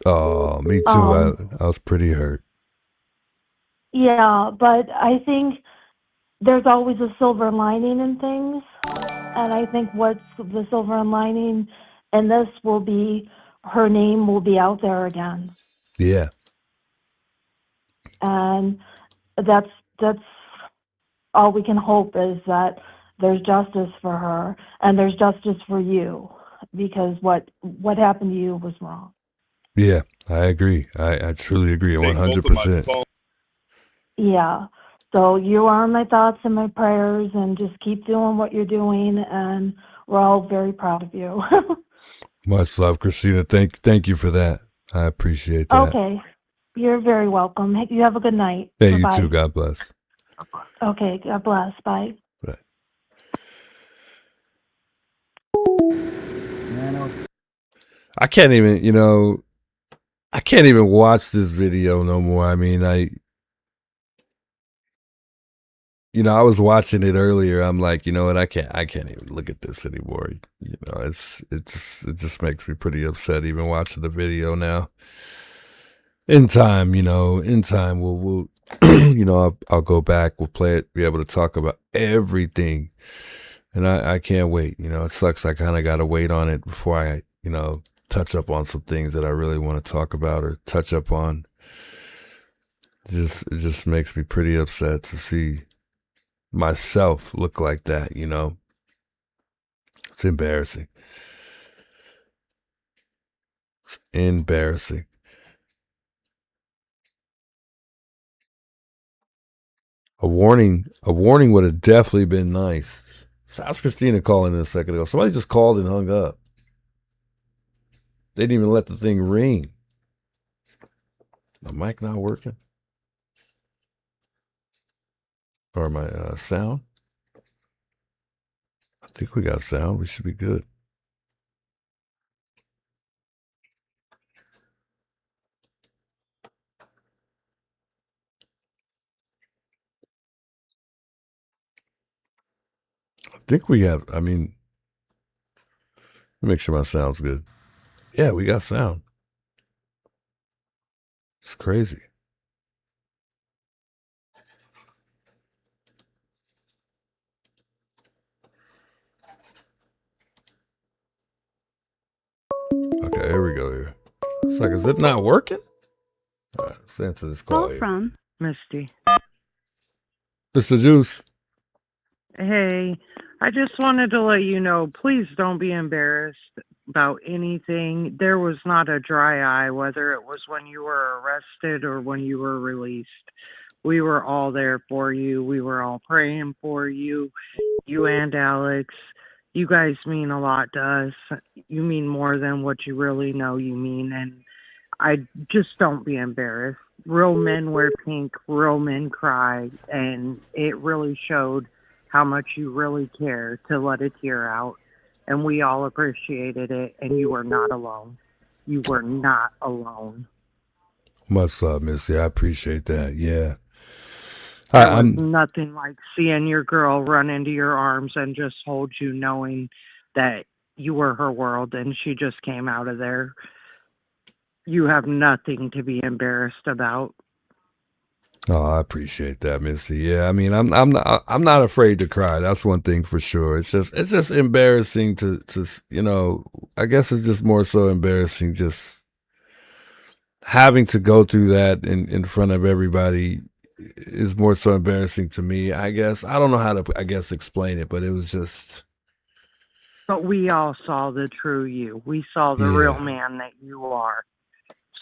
Oh, me too. I was pretty hurt. Yeah, but I think there's always a silver lining in things. And I think what's the silver lining in this will be her name will be out there again. Yeah. And that's all we can hope, is that there's justice for her and there's justice for you, because what happened to you was wrong. Yeah, I agree. I truly agree. 100%. Yeah. So you are in my thoughts and my prayers, and just keep doing what you're doing, and we're all very proud of you. Much love, Christina. Thank you for that. I appreciate that. Okay. You're very welcome. You have a good night. Hey, Bye-bye. you too. God bless. Okay. God bless. Bye. Bye. I can't even watch this video no more. I mean, I was watching it earlier. I'm like, you know what? I can't even look at this anymore. It just makes me pretty upset even watching the video now. In time, we'll I'll go back, we'll play it, be able to talk about everything. And I can't wait. It sucks. I kind of got to wait on it before I, touch up on some things that I really want to talk about or touch up on. It just makes me pretty upset to see myself look like that, It's embarrassing. It's embarrassing. A warning would have definitely been nice. So how's Christina calling in a second ago? Somebody just called and hung up. They didn't even let the thing ring. My mic not working? Or my sound? I think we got sound. We should be good. I think we have, let me make sure my sound's good. Yeah, we got sound. It's crazy. Okay, here we go here. It's like, is it not working? Let's answer this call here. from Misty. Mr. Juice. Hey, I just wanted to let you know, please don't be embarrassed about anything. There was not a dry eye, whether it was when you were arrested or when you were released. We were all there for you. We were all praying for you, you and Alex. You guys mean a lot to us. You mean more than what you really know you mean. And I just don't be embarrassed. Real men wear pink, real men cry. And it really showed how much you really care to let a tear out. And we all appreciated it. And you were not alone. You were not alone. Much love, Missy. I appreciate that. Yeah. I'm nothing like seeing your girl run into your arms and just hold you, knowing that you were her world and she just came out of there. You have nothing to be embarrassed about. Oh, I appreciate that, Missy. Yeah, I mean, I'm not afraid to cry. That's one thing for sure. It's just embarrassing to I guess it's just more so embarrassing just having to go through that in front of everybody is more so embarrassing to me. I guess I don't know how to explain it, but it was just. But we all saw the true you. We saw the real man that you are.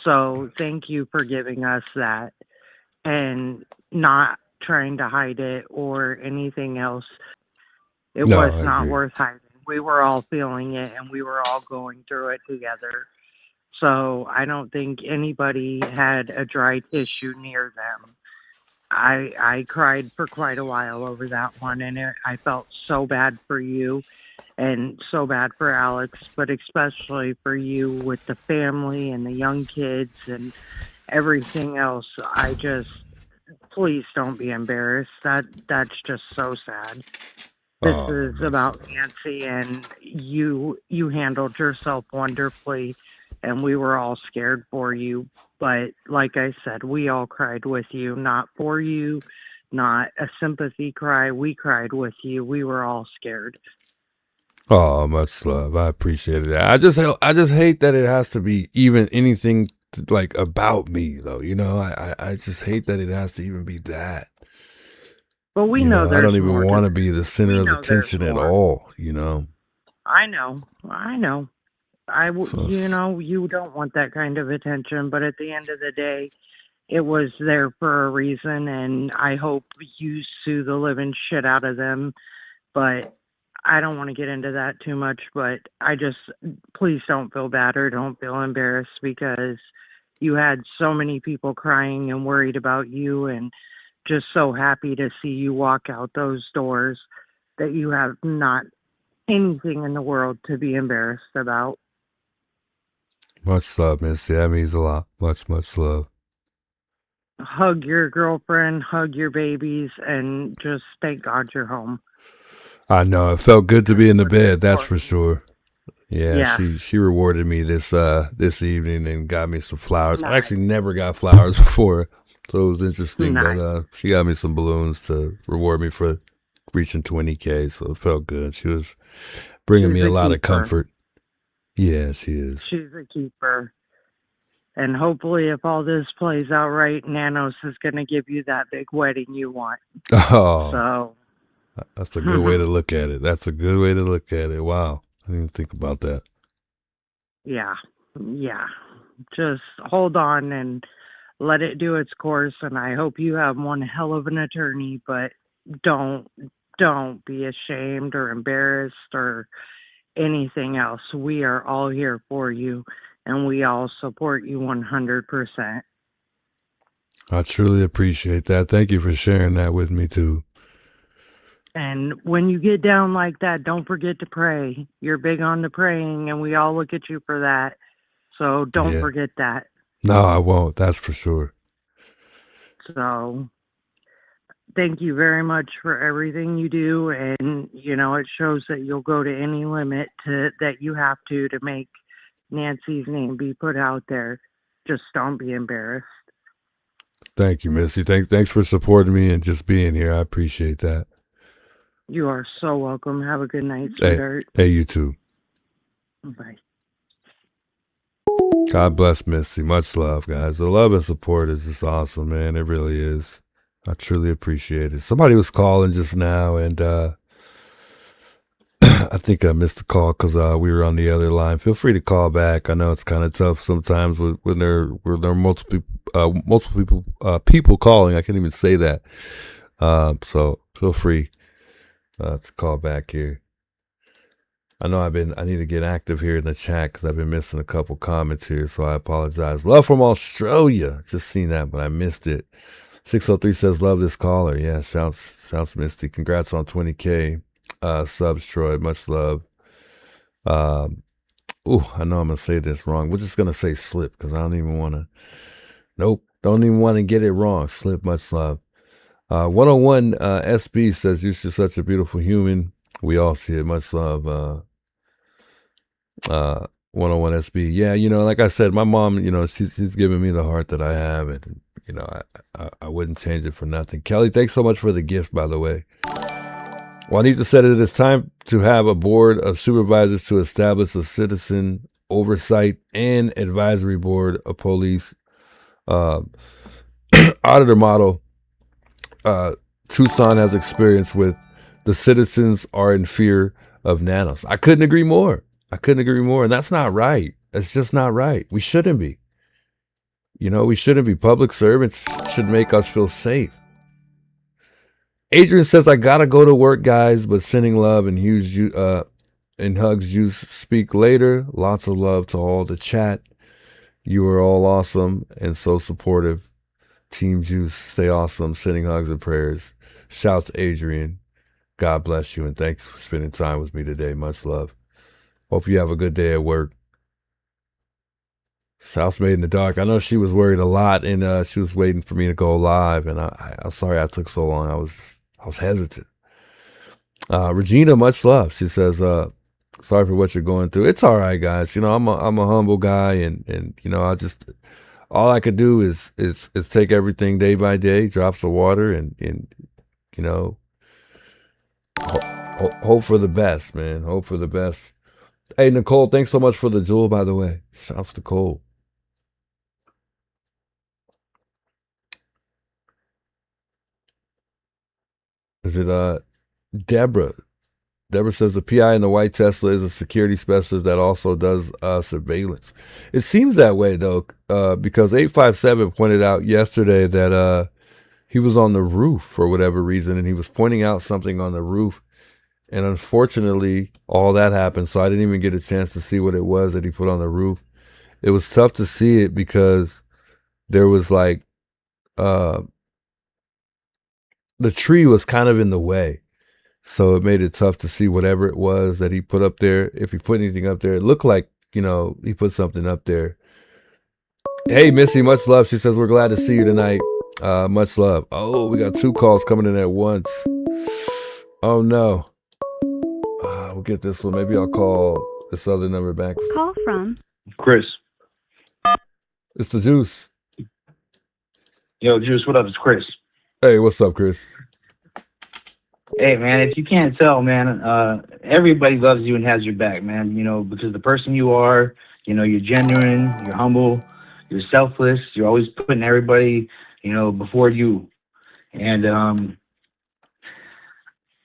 So thank you for giving us that and not trying to hide it or anything else. It was not worth hiding. We were all feeling it and we were all going through it together. So I don't think anybody had a dry tissue near them. I cried for quite a while over that one, and I felt so bad for you and so bad for Alex, but especially for you with the family and the young kids and everything else. Please don't be embarrassed. That's just so sad. This is about Nancy, and you handled yourself wonderfully, and we were all scared for you. But like I said, we all cried with you, not for you, not a sympathy cry. We cried with you. We were all scared. Oh, much love. I appreciate it. I just hate that it has to be even anything like about me, though. I just hate that it has to even be that. But we know I don't even want to be the center of attention at all. I know. You don't want that kind of attention, but at the end of the day, it was there for a reason, and I hope you sue the living shit out of them. But I don't want to get into that too much, but please don't feel bad or don't feel embarrassed, because you had so many people crying and worried about you and just so happy to see you walk out those doors that you have not anything in the world to be embarrassed about. Much love, Missy. That means a lot. Much love. Hug your girlfriend, hug your babies, and just thank God you're home. I know. It felt good to be in the bed, that's for sure. Yeah. She rewarded me this evening and got me some flowers. Nice. I actually never got flowers before, so it was interesting. Nice. But she got me some balloons to reward me for reaching 20K, so it felt good. She was bringing me a lot of comfort. Yeah, she is. She's a keeper. And hopefully, if all this plays out right, Nanos is going to give you that big wedding you want. Oh. So that's a good way to look at it. That's a good way to look at it. Wow. I didn't think about that. Yeah. Just hold on and let it do its course. And I hope you have one hell of an attorney, but don't be ashamed or embarrassed or anything else. We are all here for you, and we all support you 100%. I truly appreciate that. Thank you for sharing that with me too. And when you get down like that, don't forget to pray. You're big on the praying, and we all look at you for that. So don't forget that. No, I won't. That's for sure. So thank you very much for everything you do. And, it shows that you'll go to any limit that you have to make Nancy's name be put out there. Just don't be embarrassed. Thank you, Missy. Thanks for supporting me and just being here. I appreciate that. You are so welcome. Have a good night, sweetheart. Hey, you too. Bye. God bless Misty. Much love, guys. The love and support is just awesome, man. It really is. I truly appreciate it. Somebody was calling just now, and I think I missed the call because we were on the other line. Feel free to call back. I know it's kind of tough sometimes when there are multiple people calling. I can't even say that. So feel free to call back here. I know I need to get active here in the chat because I've been missing a couple comments here, so I apologize. Love from Australia. Just seen that, but I missed it. 603 says, love this caller. Yeah, sounds misty. Congrats on 20K subs, Troy. Much love. I know I'm going to say this wrong. We're just going to say slip because I don't even want to. Nope, don't even want to get it wrong. Slip, much love. 101 SB says, you're just such a beautiful human. We all see it. Much love. 101 SB. Yeah, like I said, my mom, she's given me the heart that I have, and I wouldn't change it for nothing. Kelly, thanks so much for the gift, by the way. Juanita said it is time to have a board of supervisors to establish a citizen oversight and advisory board of police auditor model. Tucson has experience with. The citizens are in fear of nanos. I couldn't agree more. And that's not right. That's just not right. We shouldn't be. We shouldn't be. Public servants should make us feel safe. Adrian says, I gotta go to work, guys, but sending love and hugs. You speak later. Lots of love to all the chat. You are all awesome and so supportive. Team Juice, stay awesome. Sending hugs and prayers. Shouts Adrian. God bless you, and thanks for spending time with me today. Much love. Hope you have a good day at work. Shouts Made in the Dark. I know she was worried a lot, and she was waiting for me to go live, and I'm sorry I took so long. I was hesitant. Regina, much love. She says, sorry for what you're going through. It's all right, guys. I'm a humble guy, and all I could do is take everything day by day, drops of water, and hope for the best, man. Hope for the best. Hey, Nicole, thanks so much for the jewel, by the way. Shouts to Cole. Is it Deborah? Deborah says the PI in the white Tesla is a security specialist that also does surveillance. It seems that way, though, because 857 pointed out yesterday that he was on the roof for whatever reason, and he was pointing out something on the roof. And unfortunately, all that happened, so I didn't even get a chance to see what it was that he put on the roof. It was tough to see it because there was like, the tree was kind of in the way. So it made it tough to see whatever it was that he put up there. If he put anything up there, it looked like, he put something up there. Hey, Missy, much love. She says, we're glad to see you tonight. Much love. Oh, we got 2 calls coming in at once. Oh, no. We'll get this one. Maybe I'll call this other number back. Call from Chris. It's the Juice. Yo, Juice, what up? It's Chris. Hey, what's up, Chris? Hey, man, if you can't tell, man, everybody loves you and has your back, man, because the person you are, you're genuine, you're humble, you're selfless, you're always putting everybody, before you. And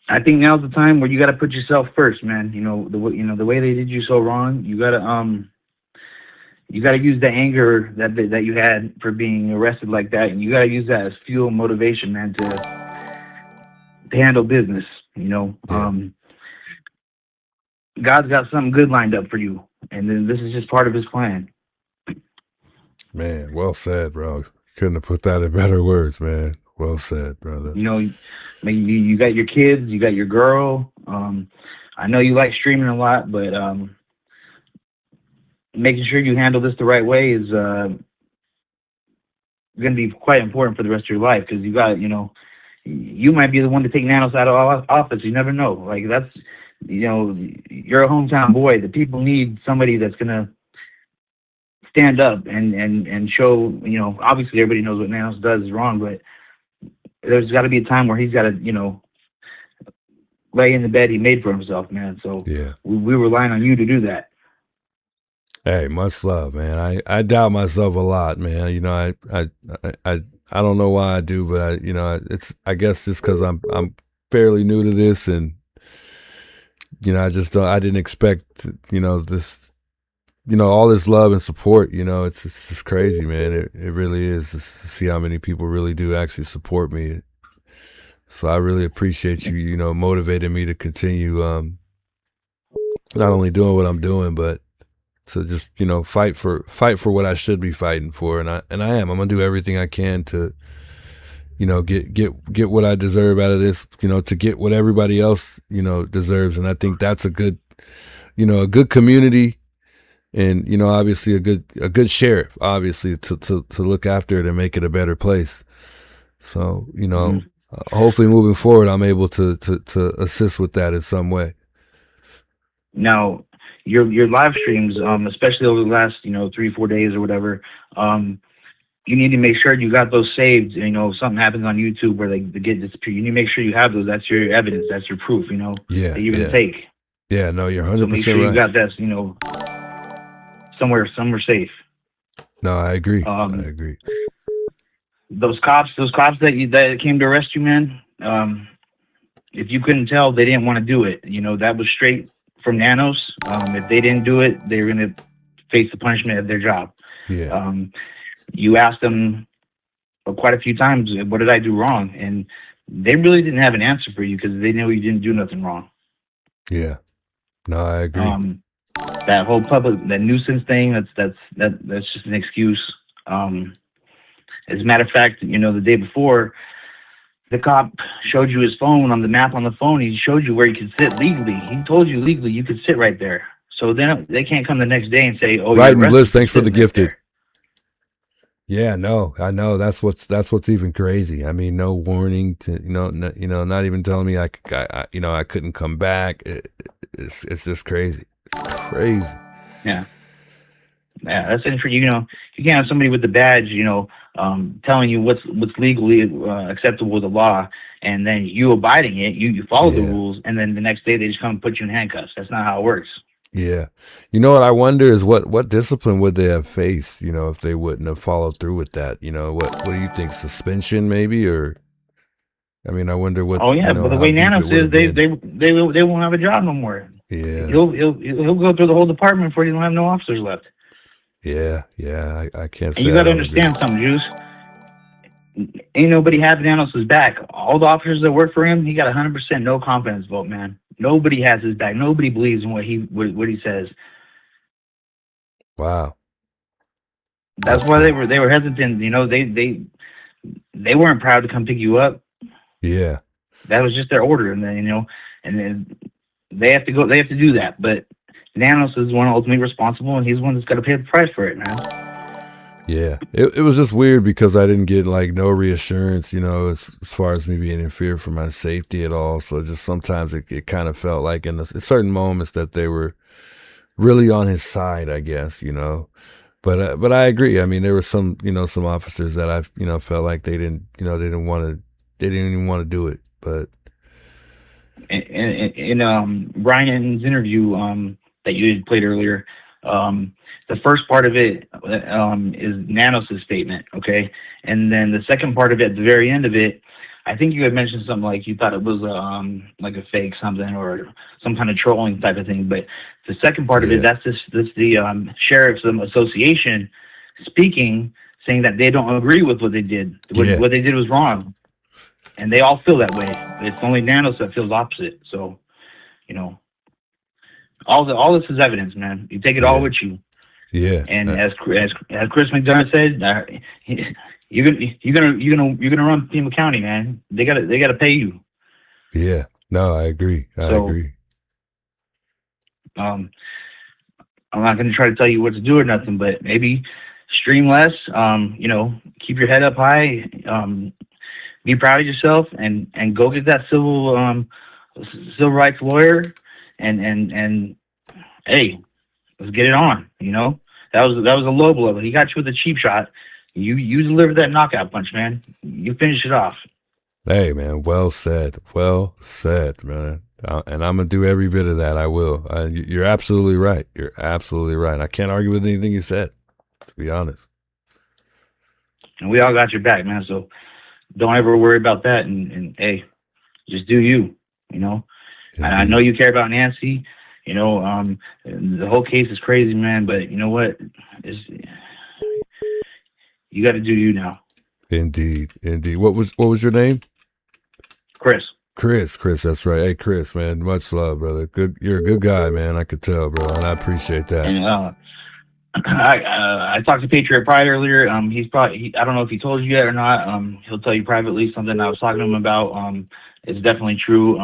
I think now's the time where you got to put yourself first, man. The way they did you so wrong, you got to use the anger that you had for being arrested like that, and you got to use that as fuel and motivation, man, to handle business. God's got something good lined up for you, and then this is just part of His plan. Man, well said, bro. Couldn't have put that in better words, man. Well said, brother. You got your kids, you got your girl. I know you like streaming a lot, but making sure you handle this the right way is going to be quite important for the rest of your life, because you got, you might be the one to take Nanos out of office. You never know. Like, that's, you're a hometown boy. The people need somebody that's going to stand up and show, obviously everybody knows what Nanos does is wrong, but there's got to be a time where he's got to, lay in the bed he made for himself, man. So yeah, we relying on you to do that. Hey, much love, man. I doubt myself a lot, man. You know, I don't know why I do, but I guess just because I'm fairly new to this, and I didn't expect this, all this love and support. It's just crazy, man. It really is, just to see how many people really do actually support me. So I really appreciate you, motivating me to continue, not only doing what I'm doing, but to just fight for what I should be fighting for, and I am. I'm gonna do everything I can to get what I deserve out of this, to get what everybody else deserves, and I think that's a good community, and obviously a good sheriff, obviously to look after it and make it a better place. So hopefully moving forward, I'm able to assist with that in some way. Now, your live streams, especially over the last 3-4 days or whatever, you need to make sure you got those saved. If something happens on YouTube where they get disappeared, you need to make sure you have those. That's your evidence. That's your proof. Yeah, that you're gonna take. Yeah, no, you're 100% so make sure right. you got that. Somewhere safe. No, I agree. I agree. Those cops that came to arrest you, man. If you couldn't tell, they didn't want to do it. That was straight from Nanos. If they didn't do it, they were going to face the punishment of their job. Yeah. You asked them quite a few times, what did I do wrong? And they really didn't have an answer for you because they knew you didn't do nothing wrong. Yeah. No, I agree. That whole that nuisance thing, that's just an excuse. As a matter of fact, the day before, the cop showed you his phone on the map on the phone. He showed you where you could sit legally. He told you legally you could sit right there. So then they can't come the next day and say, "Oh, right." Liz, thanks for the gifted. Yeah, no, I know that's what's even crazy. I mean, no warning to not even telling me I couldn't come back. It's just crazy. It's crazy. Yeah, that's it for you. You can't have somebody with the badge, telling you what's legally acceptable with the law, and then you abiding it. You follow the rules, and then the next day they just come and put you in handcuffs. That's not how it works. Yeah. What I wonder is what discipline would they have faced, if they wouldn't have followed through with that? What do you think? Suspension maybe? Or I mean, I wonder what. Oh yeah, but the way Nanos is, they won't have a job no more. Yeah. He'll go through the whole department before he don't have no officers left. Yeah, I can't say. And you got to understand something, Juice. Ain't nobody having Nanos' back. All the officers that work for him, he got 100% no confidence vote, man. Nobody has his back. Nobody believes in what he says. Wow. That's why they were hesitant. They weren't proud to come pick you up. Yeah. That was just their order, and then and then they have to go. They have to do that. But Nanos is one ultimately responsible, and he's one that's got to pay the price for it, man. Yeah, it was just weird because I didn't get no reassurance, as far as me being in fear for my safety at all. So just sometimes it kind of felt like in certain moments that they were really on his side, I guess, But I agree. I mean, there were some some officers that I felt like they didn't even want to do it. But in Brian's interview that you had played earlier. The first part of it is Nanos' statement, okay? And then the second part of it, at the very end of it, I think you had mentioned something like you thought it was like a fake something or some kind of trolling type of thing. But the second part of it, that's the Sheriff's Association speaking, saying that they don't agree with what they did. What they did was wrong. And they all feel that way. It's only Nanos that feels opposite. So, all this is evidence, man. You take it all with you. Yeah. And as Chris McDonough said, you're gonna run Pima County, man. They gotta pay you. Yeah. No, I agree. I agree. I'm not gonna try to tell you what to do or nothing, but maybe stream less. Keep your head up high. Be proud of yourself, and go get that civil rights lawyer, and hey, let's get it on. That was a low blow. He got you with a cheap shot. You delivered that knockout punch, man. You finished it off. Hey, man, well said, man. And I'm gonna do every bit of that. I will. You're absolutely right. You're absolutely right. I can't argue with anything you said, to be honest. And we all got your back, man. So don't ever worry about that. And hey, just do you. You know. And I know you care about Nancy. You know, the whole case is crazy, man. But you know what? You got to do you now. Indeed. What was your name? Chris. Chris, that's right. Hey, Chris, man, much love, brother. Good, you're a good guy, man. I could tell, bro, and I appreciate that. And I talked to Patriot Pride earlier. He's probably I don't know if he told you yet or not. He'll tell you privately something I was talking to him about. It's definitely true.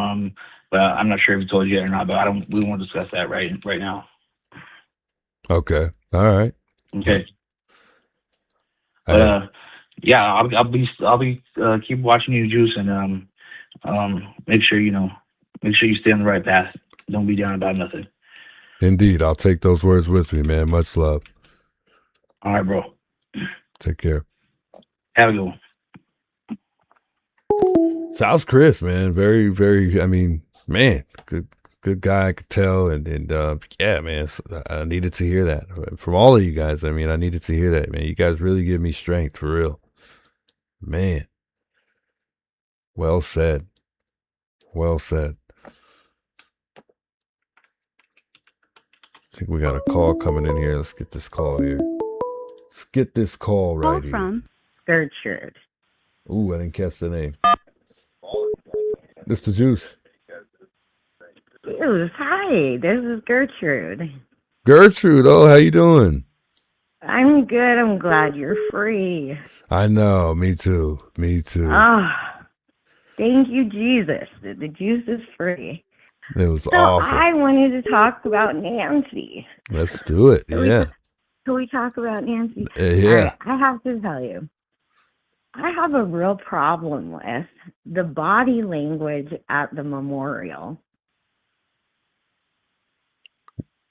But I'm not sure if he told you yet or not. But we won't discuss that right now. Okay. All right. Okay. But yeah, I'll be keep watching you, Juice, and make sure you stay on the right path. Don't be down about nothing. Indeed, I'll take those words with me, man. Much love. All right, bro. Take care. Have a good one. So how's Chris, man? Very, very. I mean, man, good guy. I could tell, and yeah, man. I needed to hear that from all of you guys. I mean, I needed to hear that, man. You guys really give me strength for real, man. Well said. Well said. I think we got a call coming in here. Let's get this call here. Let's get this call right here. From Gertrude. Ooh, I didn't catch the name. Mr. Juice. Juice, hi. This is Gertrude. Gertrude, oh, how you doing? I'm good. I'm glad you're free. I know. Me too. Oh, thank you, Jesus. The juice is free. It was So awful. I wanted to talk about Nancy. Let's do it. Yeah. Can we talk about Nancy? Yeah. All right, I have to tell you, I have a real problem with the body language at the memorial.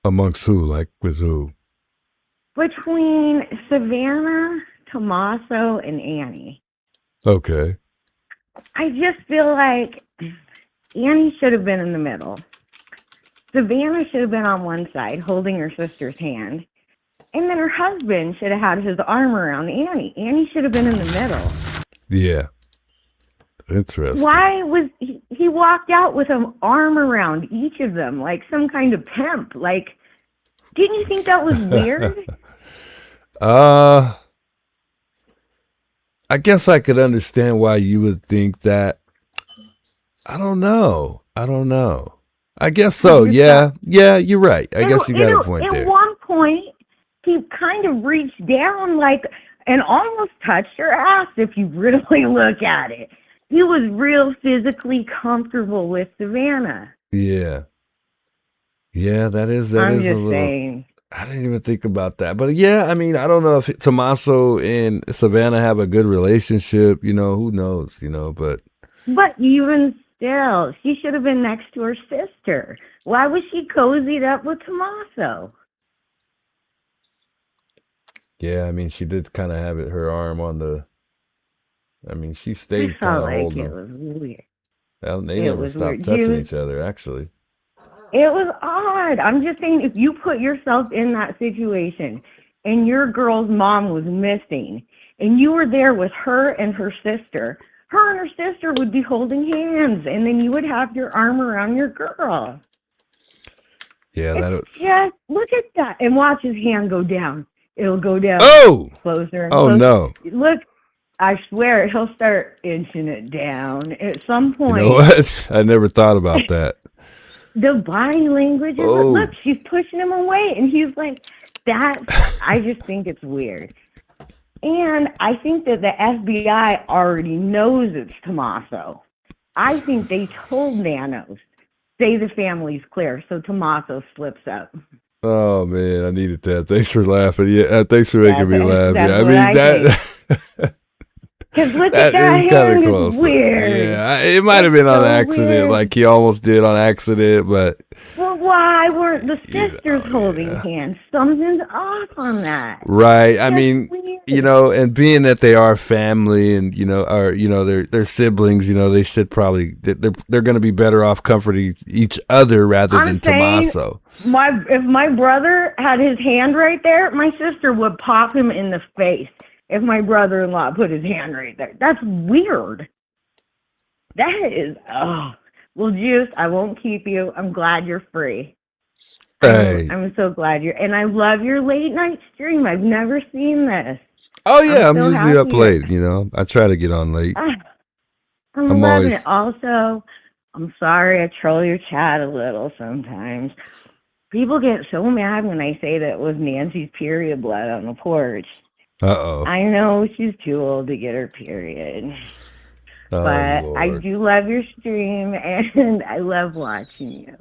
Amongst who? Like with who? Between Savannah, Tommaso, and Annie. Okay. I just feel like Annie should have been in the middle. Savannah should have been on one side holding her sister's hand. And then her husband should have had his arm around Annie. Annie should have been in the middle. Yeah. Interesting. Why was he walked out with an arm around each of them like some kind of pimp? Like, didn't you think that was weird? I guess I could understand why you would think that. I don't know. I guess so. Yeah, you're right. I guess you got a point there. At one point, he kind of reached down like and almost touched her ass if you really look at it. He was real physically comfortable with Savannah. Yeah, that is I'm a just little. saying. I didn't even think about that, but yeah, I mean, I don't know if Tommaso and Savannah have a good relationship. You know, who knows? You know, but even still, she should have been next to her sister. Why was she cozied up with Tommaso? yeah, I mean, she did kind of have her arm on the. I mean, she stayed I kind felt of like holding it them. was weird. Well, they It never was stopped weird. touching You- each other, actually. It was odd. I'm just saying, if you put yourself in that situation and your girl's mom was missing and you were there with her and her sister would be holding hands and then you would have your arm around your girl. Yeah, that. Just look at that and watch his hand go down. It'll go down closer and Oh, closer. no. Look, I swear he'll start inching it down at some You point. know what? I never thought about that. The body language is look, she's pushing him away, and he's like, that. I just think it's weird. And I think that the FBI already knows it's Tommaso. I think they told Nanos, say the family's clear, so Tommaso slips up. Oh man, I needed that. Thanks for laughing. Yeah, thanks for making me laugh. that's Yeah, I what mean I that. Because look at That that is kind hand, of close. it's weird. Yeah, it might have been on so accident, weird. like he almost did on accident, but Well, why weren't the sisters holding hands? Something's off on that. right. I That's mean, weird. you know, and being that they are family and, you know, are, you know, they're siblings, you know, they should probably, they're going to be better off comforting each other rather than Tommaso. If my brother had his hand right there, my sister would pop him in the face if my brother-in-law put his hand right there. That's weird. That is, well, Juice, I won't keep you. I'm glad you're free. Hey. I'm so glad and I love your late night stream. I've never seen this. Oh yeah, I'm so usually up happy. late, you know. I try to get on late. I'm loving it. Also, I'm sorry I troll your chat a little sometimes. People get so mad when I say that it was Nancy's period blood on the porch. Uh-oh. I know she's too old to get her period. Oh, but Lord. I do love your stream, and I love watching you.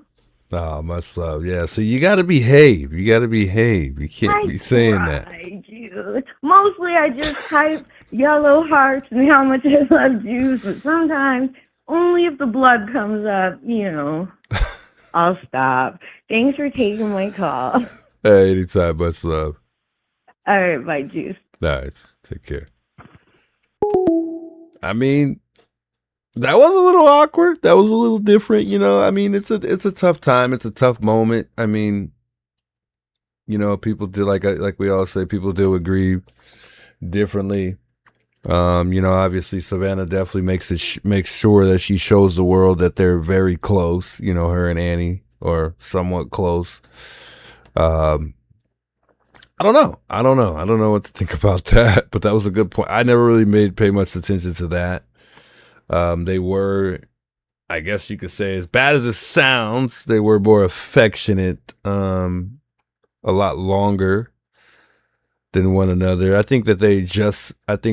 Oh, much love. Yeah, so you got to behave. You got to behave. You can't be saying that. You. Mostly I just type yellow hearts and how much I love Juice, but sometimes only if the blood comes up, you know, I'll stop. Thanks for taking my call. Hey, anytime. Much love. All right, bye, Juice. All right, take care. I mean, that was a little awkward. That was a little different, you know. I mean, it's a tough time. It's a tough moment. I mean, you know, people do like we all say, people do agree differently. You know, obviously Savannah definitely makes sure that she shows the world that they're very close. You know, her and Annie, or somewhat close. I don't know. I don't know what to think about that. But that was a good point. I never really pay much attention to that. They were, I guess you could say, as bad as it sounds, they were more affectionate, a lot longer than one another. I think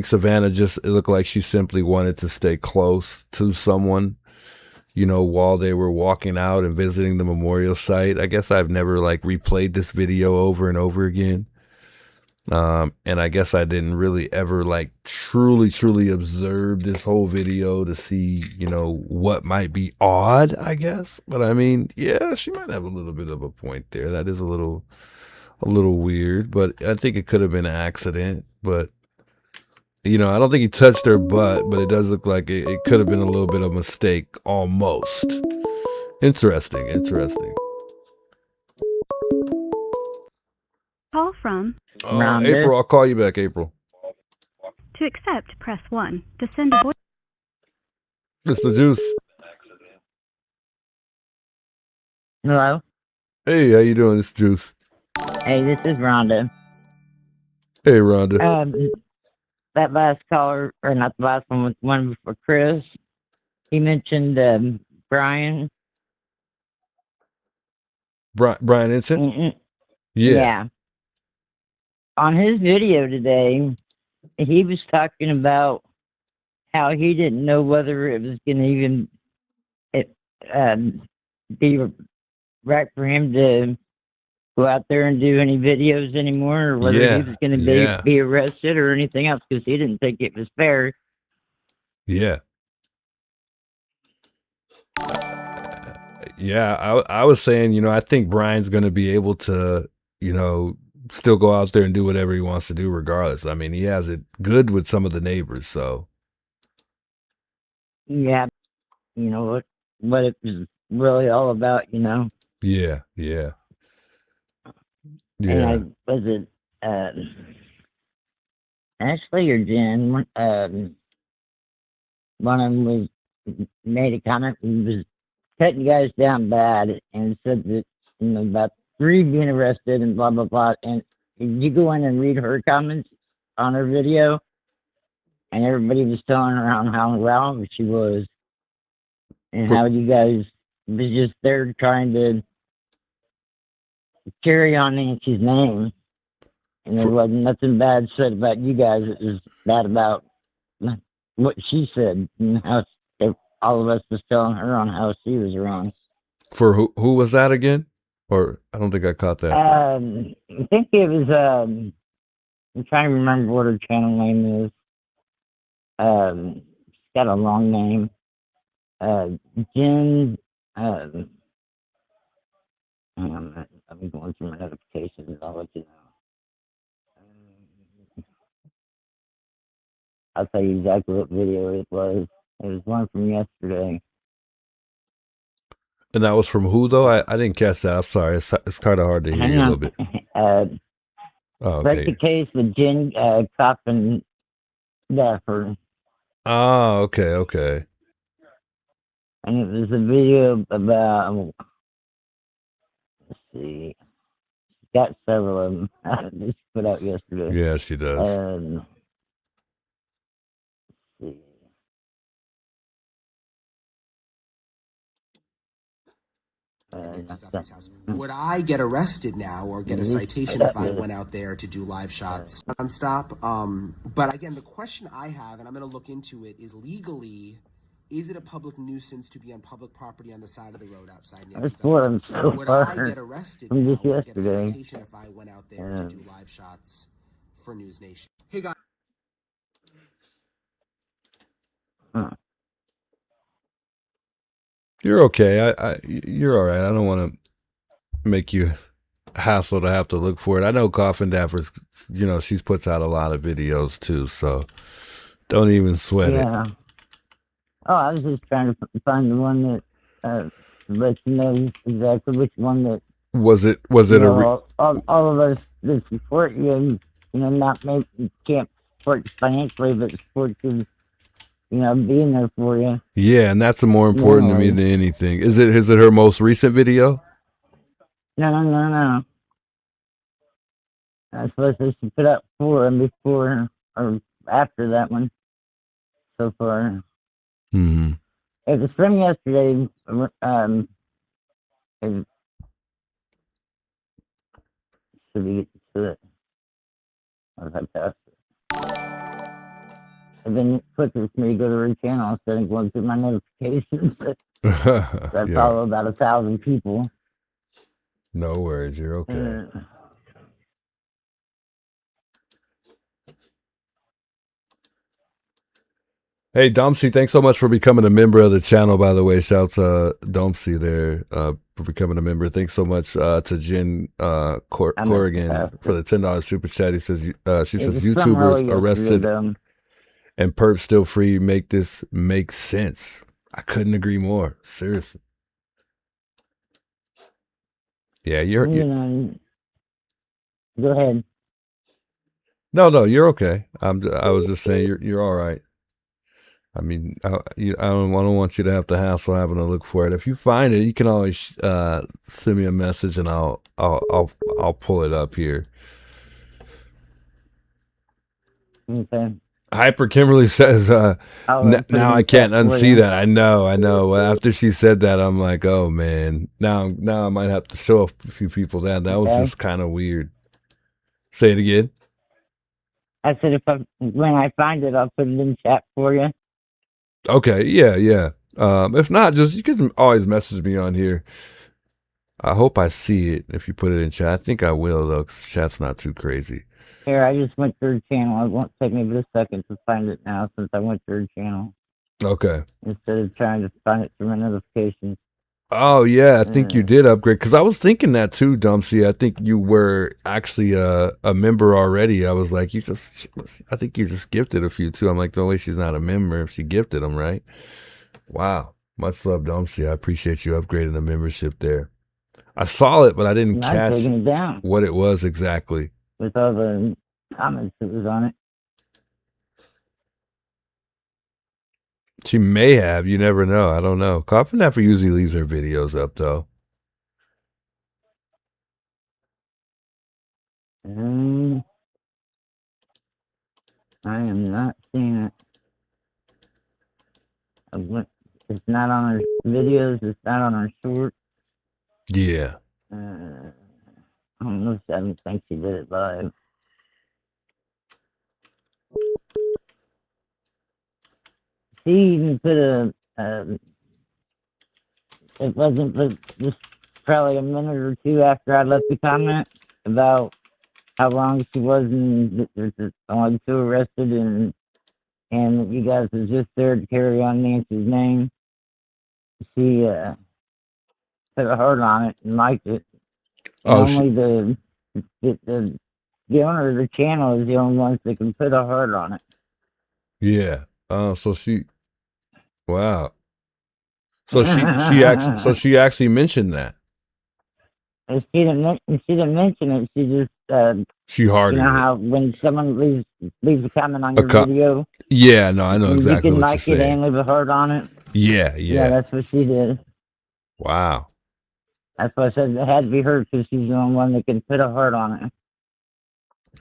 Savannah just, it looked like she simply wanted to stay close to someone, you know, while they were walking out and visiting the memorial site. I guess I've never like replayed this video over and over again. And I guess I didn't really ever like truly observe this whole video to see, you know, what might be odd, I guess. But I mean, yeah, she might have a little bit of a point there. That is a little weird, but I think it could have been an accident. But, you know, I don't think he touched her butt, but it does look like it could have been a little bit of a mistake, almost. Interesting. Call from April, I'll call you back, April. to accept, press 1. To send a voice. It's the Juice. Hello? Hey, how you doing? It's Juice. Hey, this is Rhonda. Hey, Rhonda. That last caller, or not the last one, was one before Chris. He mentioned Brian. Brian Ensign? Yeah. On his video today, he was talking about how he didn't know whether it was going to even be right for him to go out there and do any videos anymore, or whether he was going to be arrested or anything else, because he didn't think it was fair. Yeah. I was saying, you know, I think Brian's going to be able to, you know, still go out there and do whatever he wants to do regardless. I mean, he has it good with some of the neighbors, so. Yeah. You know, what it was really all about, you know? Yeah. And was it Ashley or Jen? One of them made a comment, was cutting you guys down bad, and said that, you know, about 3 being arrested and blah, blah, blah. And you go in and read her comments on her video, and everybody was telling her how wrong she was, and how you guys was just there trying to carry on Nancy's name. And there wasn't nothing bad said about you guys. It was bad about what she said, and how all of us was telling her on how she was wrong. For who was that again? Or I don't think I caught that. I think it was I'm trying to remember what her channel name is. It's got a long name. Jen. I'm going through my notifications. I'll let you know. I'll tell you exactly what video it was. It was one from yesterday. And that was from who though? I didn't catch that. I'm sorry. It's kind of hard to hear you a little bit. Break the case with Jen Coffin Dapper. Oh, okay. And it was a video about, let's see, got several of them just put out yesterday. Yeah, she does. Let's see. Would I get arrested now or get a citation if I went out there to do live shots nonstop? But again, the question I have, and I'm going to look into it, is legally, is it a public nuisance to be on public property on the side of the road outside? That's what I'm so Would far I get arrested from now just or get a yesterday. citation if I went out there to do live shots for News Nation? Hey guys. You're okay. You're all right. I don't want to make you hassle to have to look for it. I know Coffin Dapper's, she puts out a lot of videos too, so don't even sweat it. Oh, I was just trying to find the one that let you know exactly which one that was it. All of us that support you, not maybe you can't support you financially, but support you, being there for you. Yeah, and that's more important to me than anything. Is it her most recent video? No. I suppose they should put up 4 and before or after that one so far. Mm-hmm. It was from yesterday. Should we get to it? Or if I pass it? And then it's quicker for me to go to her channel instead of going through my notifications. I follow about 1,000 people. No worries, you're okay. Hey, Domsey, thanks so much for becoming a member of the channel, by the way. Shouts Domsey there for becoming a member. Thanks so much to Jen Corrigan for the $10 super chat. She says YouTubers arrested and perp still free. Make this make sense. I couldn't agree more. Seriously. Yeah, you're go ahead. No, you're okay. I was just saying you're all right. I mean, I don't want you to have to hassle having to look for it. If you find it, you can always send me a message and I'll pull it up here. Okay. Hyper Kimberly says, now I can't unsee that. I know. Well, after she said that, I'm like, oh man, now I might have to show a few people that. That was just kind of weird. Say it again. I said, when I find it, I'll put it in chat for you. Okay, yeah. If not, you can always message me on here. I hope I see it if you put it in chat. I think I will, though, because chat's not too crazy. Here, I just went to her channel. It won't take me but a second to find it now since I went to her channel. Okay. Instead of trying to find it through my notifications. Oh, yeah, I think you did upgrade. Because I was thinking that too, Dumpsy. I think you were actually a member already. I was like, I think you just gifted a few too. I'm like, no way she's not a member if she gifted them, right? Wow. Much love, Dumpsy. I appreciate you upgrading the membership there. I saw it, but I didn't catch what it was exactly. With all the comments that was on it. She may have. You never know. I don't know. Coffin Dapper usually leaves her videos up, though. I am not seeing it. It's not on her videos. It's not on her short. Yeah. I don't think she did it live. She even put it wasn't but just probably a minute or two after I left the comment about how long she was and only 2 arrested and you guys was just there to carry on Nancy's name. She put a heart on it and liked it. Only the owner of the channel is the only ones that can put a heart on it. Yeah. Wow. She actually mentioned that. She didn't mention it. She just She hearted you know it. how when someone leaves a comment on your video, Yeah, no, I know exactly you can what you're like it saying. and leave a heart on it. Yeah. Yeah, that's what she did. Wow. That's why I said it had to be her because she's the only one that can put a heart on it.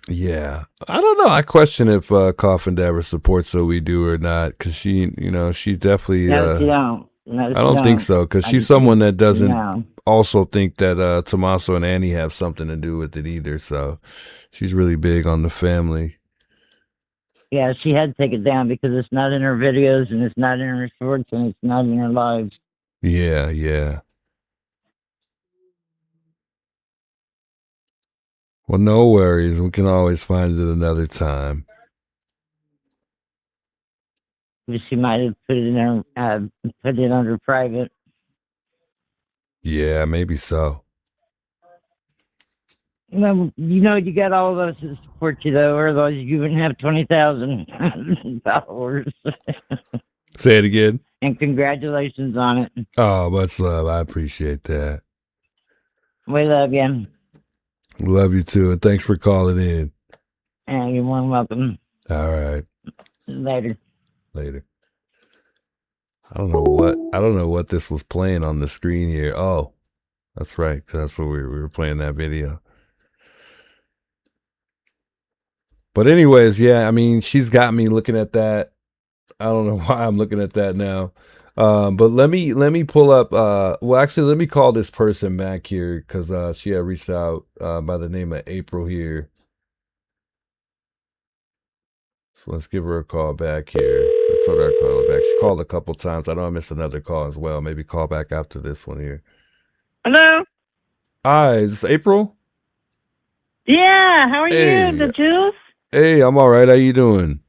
Yeah, I don't know. I question if Coffin ever supports what we do or not, because she definitely. No, she don't. No, I don't think so, because she's someone that doesn't No. also think that Tommaso and Annie have something to do with it either. So she's really big on the family. Yeah, she had to take it down because it's not in her videos and it's not in her shorts and it's not in her lives. Yeah. Well, no worries. We can always find it another time. She might have put it under private. Yeah, maybe so. Well, you got all of us to support you though, or otherwise you wouldn't have 20,000 followers. Say it again. And congratulations on it. Oh, much love. I appreciate that. We love you. Love you too, and thanks for calling in. And you're more than welcome. All right. Later. I don't know what this was playing on the screen here. Oh, that's right. 'Cause that's what we were playing that video. But anyways, yeah, I mean, she's got me looking at that. I don't know why I'm looking at that now. But let me pull up. Well, actually, let me call this person back here because she had reached out by the name of April here. So let's give her a call back here. I told her I'd call her back. She called a couple times. I know I missed another call as well. Maybe call back after this one here. Hello? Hi, is this April? Yeah, how are Hey. you, the Juice? Hey, I'm all right. How you doing?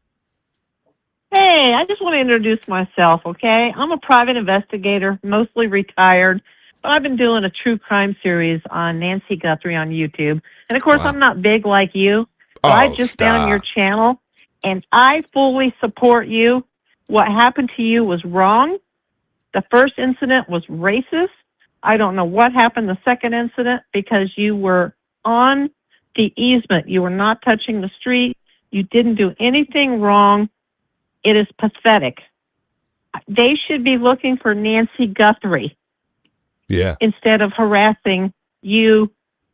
Hey, I just want to introduce myself, okay? I'm a private investigator, mostly retired, but I've been doing a true crime series on Nancy Guthrie on YouTube. And of course, I'm not big like you, but I just found your channel, and I fully support you. What happened to you was wrong. The first incident was racist. I don't know what happened the second incident because you were on the easement. You were not touching the street. You didn't do anything wrong. It is pathetic. They should be looking for Nancy Guthrie. Yeah. Instead of harassing you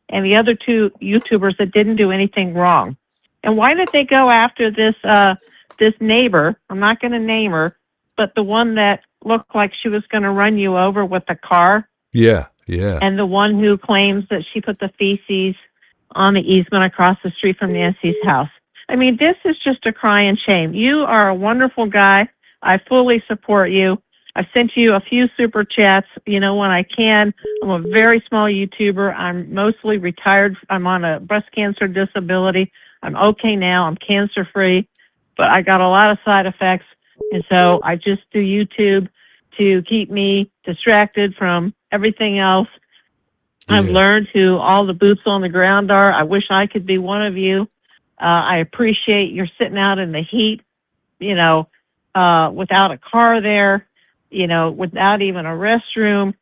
and the other two YouTubers that didn't do anything wrong. And why did they go after this this neighbor? I'm not going to name her, but the one that looked like she was going to run you over with the car. Yeah. And the one who claims that she put the feces on the easement across the street from Nancy's house. I mean, this is just a crying shame. You are a wonderful guy. I fully support you. I've sent you a few super chats, when I can. I'm a very small YouTuber. I'm mostly retired. I'm on a breast cancer disability. I'm okay now. I'm cancer free, but I got a lot of side effects. And so I just do YouTube to keep me distracted from everything else. I've learned who all the boots on the ground are. I wish I could be one of you. I appreciate you're sitting out in the heat, without a car there, without even a restroom.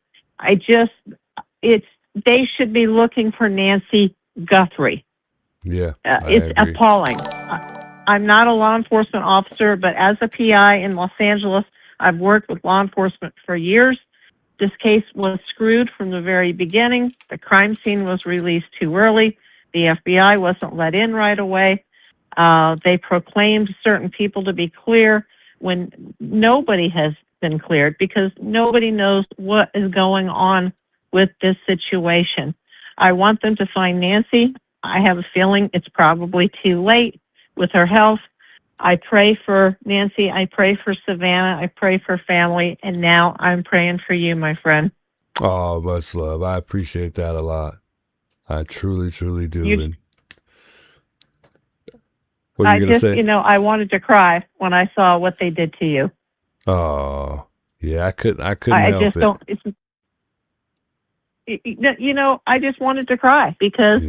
They should be looking for Nancy Guthrie. Yeah. It's appalling. I'm not a law enforcement officer, but as a PI in Los Angeles, I've worked with law enforcement for years. This case was screwed from the very beginning. The crime scene was released too early. The FBI wasn't let in right away. They proclaimed certain people to be clear when nobody has been cleared because nobody knows what is going on with this situation. I want them to find Nancy. I have a feeling it's probably too late with her health. I pray for Nancy. I pray for Savannah. I pray for family. And now I'm praying for you, my friend. Oh, much love. I appreciate that a lot. I truly, truly do. What are you going to say? I wanted to cry when I saw what they did to you. Oh, yeah, I couldn't help it. I just wanted to cry because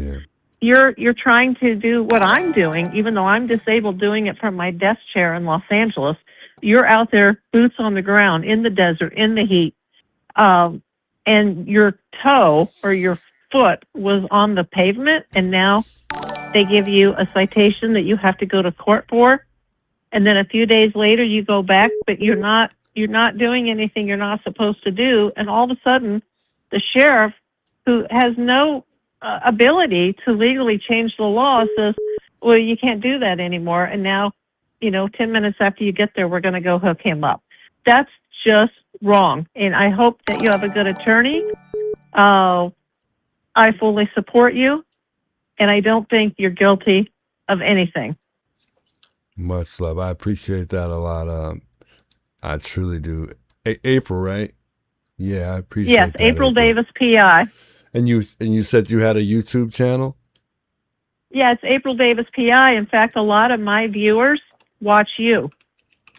you're trying to do what I'm doing, even though I'm disabled, doing it from my desk chair in Los Angeles. You're out there, boots on the ground, in the desert, in the heat, and your toe or your foot was on the pavement, and now they give you a citation that you have to go to court for, and then a few days later you go back, but you're not doing anything you're not supposed to do, and all of a sudden the sheriff, who has no ability to legally change the law, says, well, you can't do that anymore, and now 10 minutes after you get there, we're going to go hook him up. That's just wrong, and I hope that you have a good attorney. I fully support you, and I don't think you're guilty of anything. Much love. I appreciate that a lot. I truly do. April, right? Yeah, I appreciate yes, that. April Davis, PI. And you said you had a YouTube channel? Yeah, it's April Davis, PI. In fact, a lot of my viewers watch you.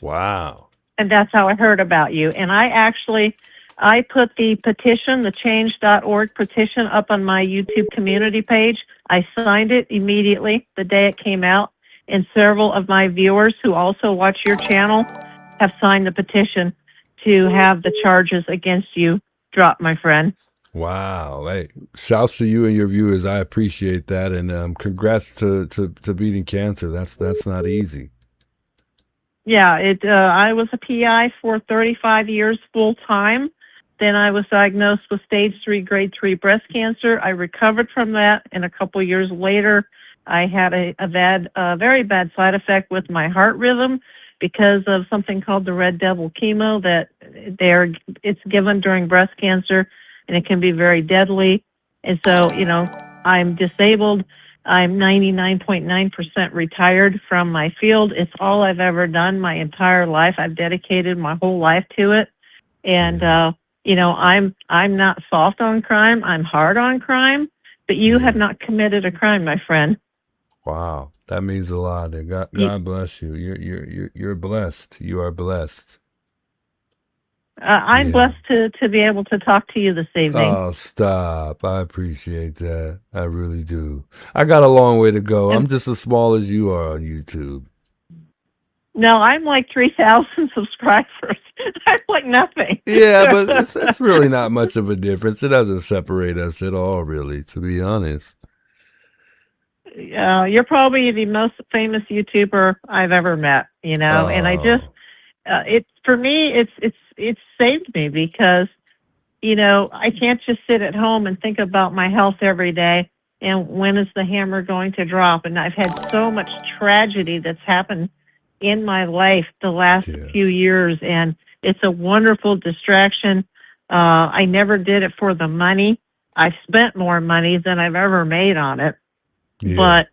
Wow. And that's how I heard about you. And I put the petition, the change.org petition, up on my YouTube community page. I signed it immediately the day it came out. And several of my viewers who also watch your channel have signed the petition to have the charges against you dropped, my friend. Wow. Hey, shouts to you and your viewers. I appreciate that. And congrats to beating cancer. That's not easy. Yeah, I was a PI for 35 years full time. Then I was diagnosed with stage 3, grade 3 breast cancer. I recovered from that, and a couple years later, I had a very bad side effect with my heart rhythm because of something called the red devil chemo that it's given during breast cancer, and it can be very deadly. And so, I'm disabled. I'm 99.9% retired from my field. It's all I've ever done my entire life. I've dedicated my whole life to it. And, I'm not soft on crime. I'm hard on crime. But you have not committed a crime, my friend. Wow. That means a lot. God bless you. You're blessed. You are blessed. I'm blessed to be able to talk to you this evening. Oh, stop. I appreciate that. I really do. I got a long way to go. I'm just as small as you are on YouTube. No, I'm like 3,000 subscribers. I'm like nothing. Yeah, but it's really not much of a difference. It doesn't separate us at all, really, to be honest. You're probably the most famous YouTuber I've ever met, and I just, for me, it's saved me because, I can't just sit at home and think about my health every day and when is the hammer going to drop. And I've had so much tragedy that's happened in my life the last few years, and it's a wonderful distraction. I never did it for the money. I've spent more money than I've ever made on it. Yeah. But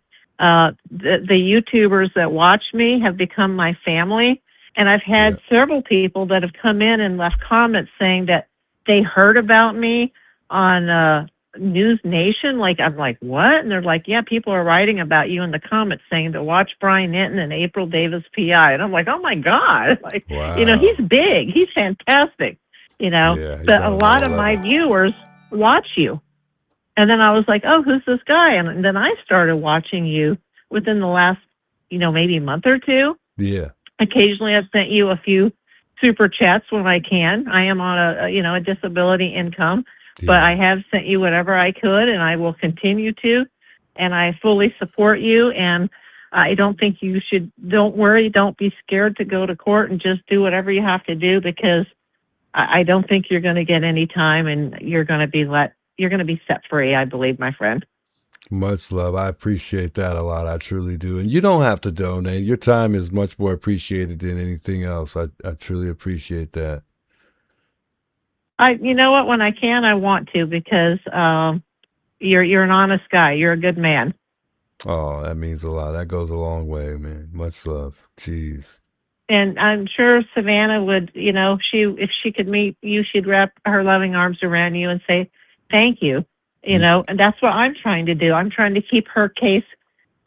the YouTubers that watch me have become my family. And I've had several people that have come in and left comments saying that they heard about me on News Nation. I'm like, what? And they're like, yeah, people are writing about you in the comments saying to watch Brian Hinton and April Davis, PI. And I'm like, oh my God. Wow. He's big. He's fantastic. But a lot of my viewers watch you. And then I was like, oh, who's this guy? And then I started watching you within the last, maybe a month or two. Yeah. Occasionally I've sent you a few super chats when I can. I am on a disability income, but I have sent you whatever I could, and I will continue to. And I fully support you. And I don't think don't worry, don't be scared to go to court, and just do whatever you have to do, because I don't think you're going to get any time, and you're going to be set free, I believe, my friend. Much love. I appreciate that a lot. I truly do. And you don't have to donate. Your time is much more appreciated than anything else. I truly appreciate that. You know what? When I can, I want to, because you're an honest guy. You're a good man. Oh, that means a lot. That goes a long way, man. Much love. Jeez. And I'm sure Savannah would, if she could meet you, she'd wrap her loving arms around you and say, thank you. And that's what I'm trying to do. I'm trying to keep her case,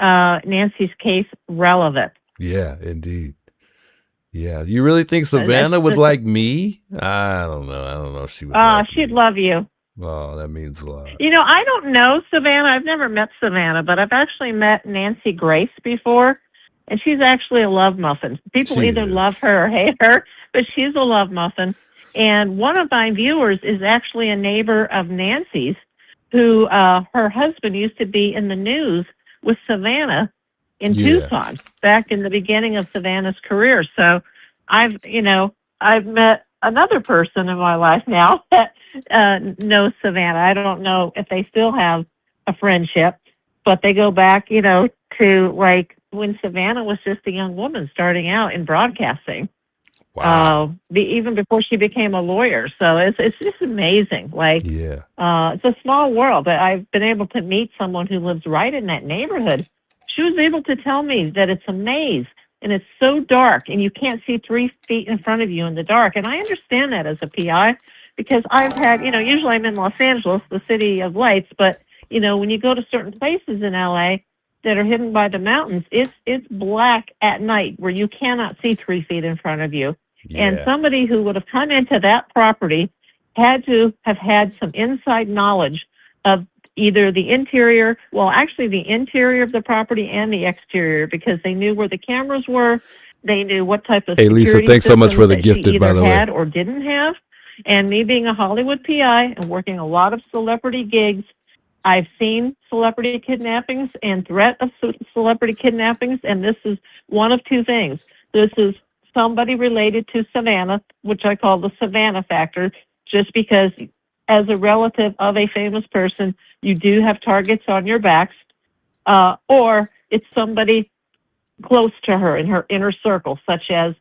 Nancy's case, relevant. Yeah, indeed. Yeah. You really think Savannah would like me? I don't know. I don't know if she would. She'd love you. Oh, that means a lot. You know, I don't know Savannah. I've never met Savannah, but I've actually met Nancy Grace before, and she's actually a love muffin. People either love her or hate her, but she's a love muffin. And one of my viewers is actually a neighbor of Nancy's, who her husband used to be in the news with Savannah in Tucson back in the beginning of Savannah's career. So I've met another person in my life now that knows Savannah. I don't know if they still have a friendship, but they go back, to like when Savannah was just a young woman starting out in broadcasting. Wow. Even before she became a lawyer. So it's just amazing. Like, it's a small world, but I've been able to meet someone who lives right in that neighborhood. She was able to tell me that it's a maze and it's so dark and you can't see 3 feet in front of you in the dark. And I understand that as a PI because I've had, usually I'm in Los Angeles, the city of lights, but, when you go to certain places in LA that are hidden by the mountains, it's black at night where you cannot see 3 feet in front of you. And somebody who would have come into that property had to have had some inside knowledge of either the interior, the interior of the property and the exterior, because they knew where the cameras were. They knew what type of Hey, Lisa, thanks so much for the gifted, by the way. Had or didn't have. And me being a Hollywood PI and working a lot of celebrity gigs, I've seen celebrity kidnappings and threat of celebrity kidnappings, and this is one of two things. This is somebody related to Savannah, which I call the Savannah factor, just because as a relative of a famous person, you do have targets on your backs, or it's somebody close to her in her inner circle, such as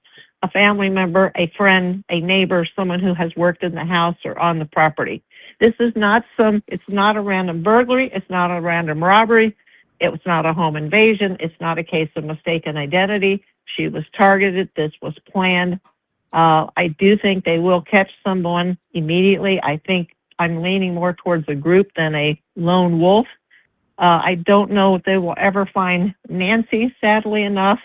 a family member, a friend, a neighbor, someone who has worked in the house or on the property. This is not it's not a random burglary. It's not a random robbery. It was not a home invasion. It's not a case of mistaken identity. She was targeted. This was planned. I do think they will catch someone immediately. I think I'm leaning more towards a group than a lone wolf. I don't know if they will ever find Nancy, sadly enough.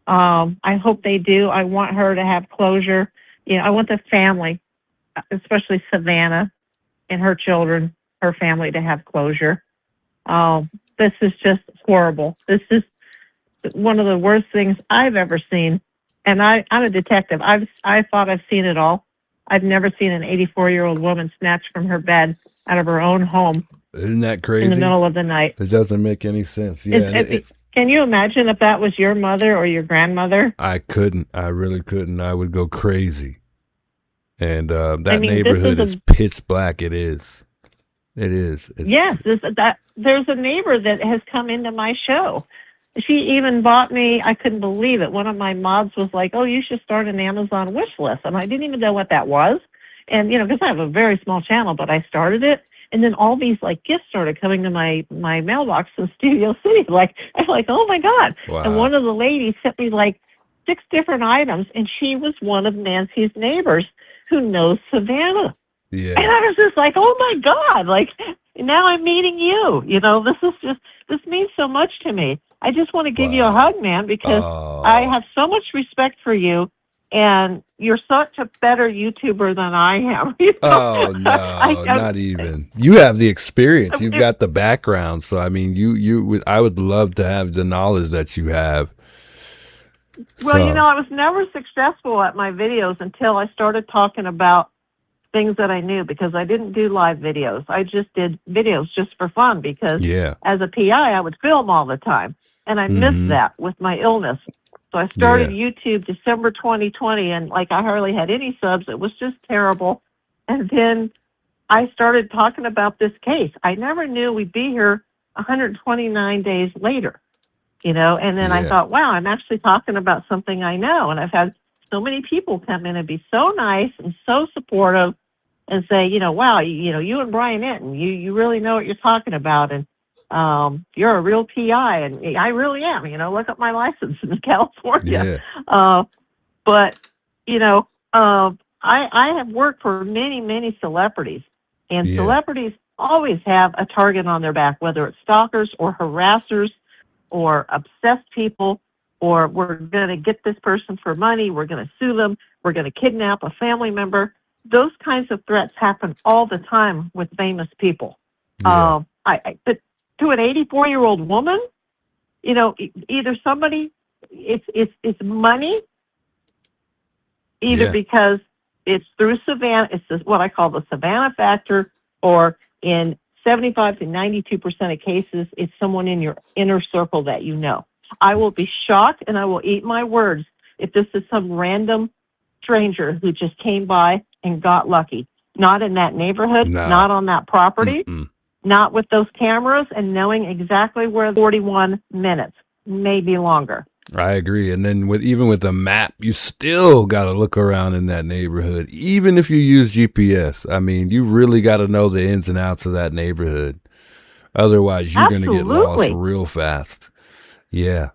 I hope they do. I want her to have closure. I want the family, especially Savannah and her children, her family, to have closure. This is just horrible. This is one of the worst things I've ever seen. And I'm a detective. I thought I've seen it all. I've never seen an 84-year-old woman snatched from her bed out of her own home. Isn't that crazy? In the middle of the night. It doesn't make any sense. Yeah. Can you imagine if that was your mother or your grandmother? I couldn't. I really couldn't. I would go crazy. And that neighborhood is pitch black. It is. It is. Yes. There's a neighbor that has come into my show. She even bought me, I couldn't believe it. One of my mods was like, oh, you should start an Amazon wish list. And I didn't even know what that was. And, because I have a very small channel, but I started it. And then all these gifts started coming to my mailbox in Studio City. I'm like, oh my God. Wow. And one of the ladies sent me 6 different items, and she was one of Nancy's neighbors who knows Savannah. Yeah. And I was just like, oh my God, now I'm meeting you. This means so much to me. I just want to give you a hug, man, because I have so much respect for you. And you're such a better YouTuber than I am. Oh, no, not even. You have the experience. You've got the background. So, I mean, I would love to have the knowledge that you have. Well, I was never successful at my videos until I started talking about things that I knew, because I didn't do live videos. I just did videos just for fun because as a PI, I would film all the time. And I missed that with my illness. So I started YouTube December 2020, and I hardly had any subs. It was just terrible. And then I started talking about this case. I never knew we'd be here 129 days later, and then I thought, wow, I'm actually talking about something I know. And I've had so many people come in and be so nice and so supportive and say, wow, you and Brian Enton, you really know what you're talking about. And you're a real PI, and I really am. Look up my license in California. But I have worked for many celebrities, and celebrities always have a target on their back, whether it's stalkers or harassers or obsessed people, or we're going to get this person for money, we're going to sue them, we're going to kidnap a family member. those kinds of threats happen all the time with famous people. Yeah. But to an 84-year-old woman, either somebody, it's money, either Yeah. because it's through Savannah, what I call the Savannah factor, or in 75 to 92% of cases, it's someone in your inner circle that you know. I will be shocked and I will eat my words if this is some random stranger who just came by and got lucky. Not in that neighborhood, Nah. not on that property, Mm-mm. not with those cameras, and knowing exactly where 41 minutes, maybe longer. I agree. And then even with the map, you still got to look around in that neighborhood. Even if you use GPS, I mean, you really got to know the ins and outs of that neighborhood. Otherwise, you're going to get lost Absolutely. real fast. Yeah,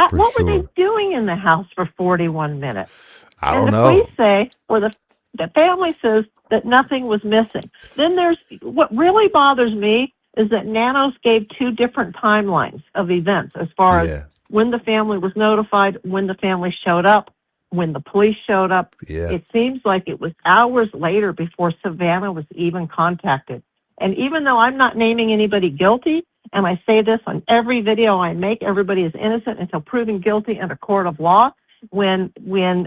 for What sure. were they doing in the house for 41 minutes? I And don't the know. police say, or the family says that nothing was missing. Then what really bothers me is that Nanos gave two different timelines of events as far as when the family was notified, when the family showed up, when the police showed up. Yeah. It seems like it was hours later before Savannah was even contacted. And even though I'm not naming anybody guilty, and I say this on every video I make, everybody is innocent until proven guilty in a court of law. When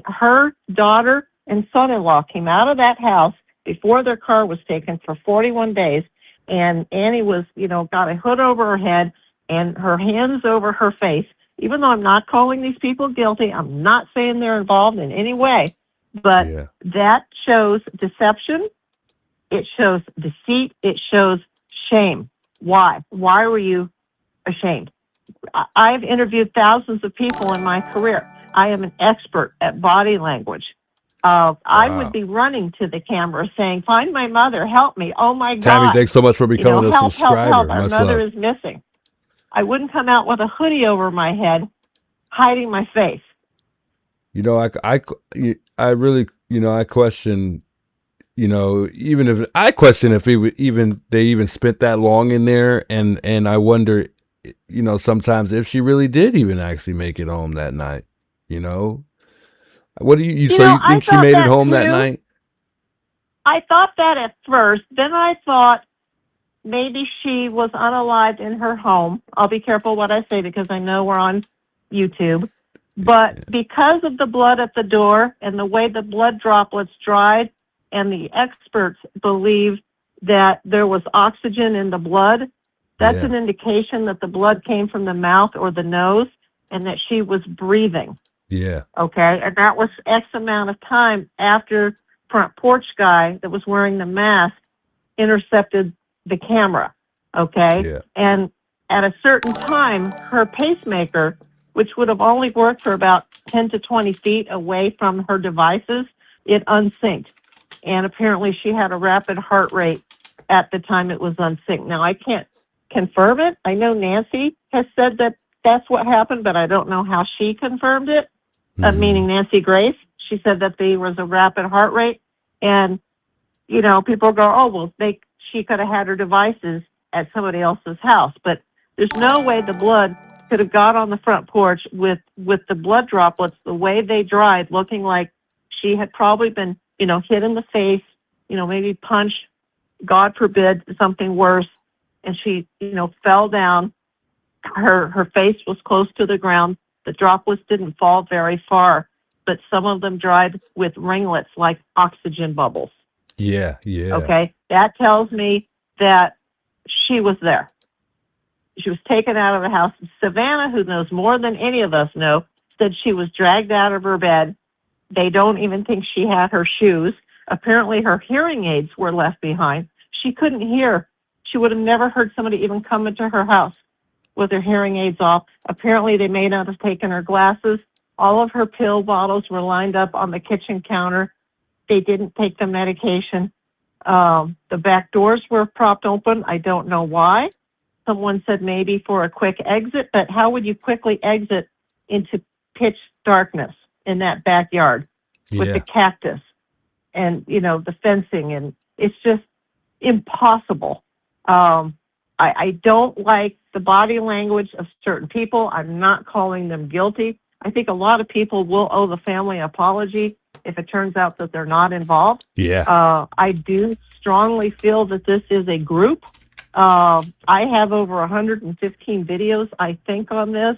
her daughter and son-in-law came out of that house before their car was taken for 41 days, and Annie was, got a hood over her head and her hands over her face, even though I'm not calling these people guilty, I'm not saying they're involved in any way, but that shows deception, it shows deceit, it shows shame. Why? Why were you ashamed? I've interviewed thousands of people in my career. I am an expert at body language. I would be running to the camera saying, "Find my mother, help me. Oh my God. Tammy, thanks so much for becoming a help, subscriber. help, our Much mother love. is missing." I wouldn't come out with a hoodie over my head, hiding my face. I really, I question, even if I question if they even spent that long in there, and I wonder, sometimes if she really did even actually make it home that night, What do you think she made it home that night? I thought that at first. Then I thought maybe she was unalived in her home. I'll be careful what I say because I know we're on YouTube. But because of the blood at the door and the way the blood droplets dried, and the experts believe that there was oxygen in the blood, that's an indication that the blood came from the mouth or the nose and that she was breathing. Yeah. Okay. And that was X amount of time after front porch guy that was wearing the mask intercepted the camera. Okay. Yeah. And at a certain time, her pacemaker, which would have only worked for about 10 to 20 feet away from her devices, it unsynced. And apparently she had a rapid heart rate at the time it was unsynced. Now, I can't confirm it. I know Nancy has said that that's what happened, but I don't know how she confirmed it. Meaning Nancy Grace. She said that there was a rapid heart rate. And, people go, oh, well, she could have had her devices at somebody else's house. But there's no way the blood could have got on the front porch with the blood droplets, the way they dried, looking like she had probably been, hit in the face, maybe punched, God forbid, something worse. And she, fell down. Her face was close to the ground. The droplets didn't fall very far, but some of them dried with ringlets like oxygen bubbles. Yeah, yeah. Okay, that tells me that she was there. She was taken out of the house. Savannah, who knows more than any of us know, said she was dragged out of her bed. They don't even think she had her shoes. Apparently her hearing aids were left behind. She couldn't hear. She would have never heard somebody even come into her house with her hearing aids off. Apparently they may not have taken her glasses. All of her pill bottles were lined up on the kitchen counter. They didn't take the medication. The back doors were propped open. I don't know why. Someone said maybe for a quick exit, but how would you quickly exit into pitch darkness in that backyard with the cactus and, the fencing? And it's just impossible. I don't like the body language of certain people. I'm not calling them guilty. I think a lot of people will owe the family an apology if it turns out that they're not involved. Yeah. I do strongly feel that this is a group. I have over 115 videos, I think, on this.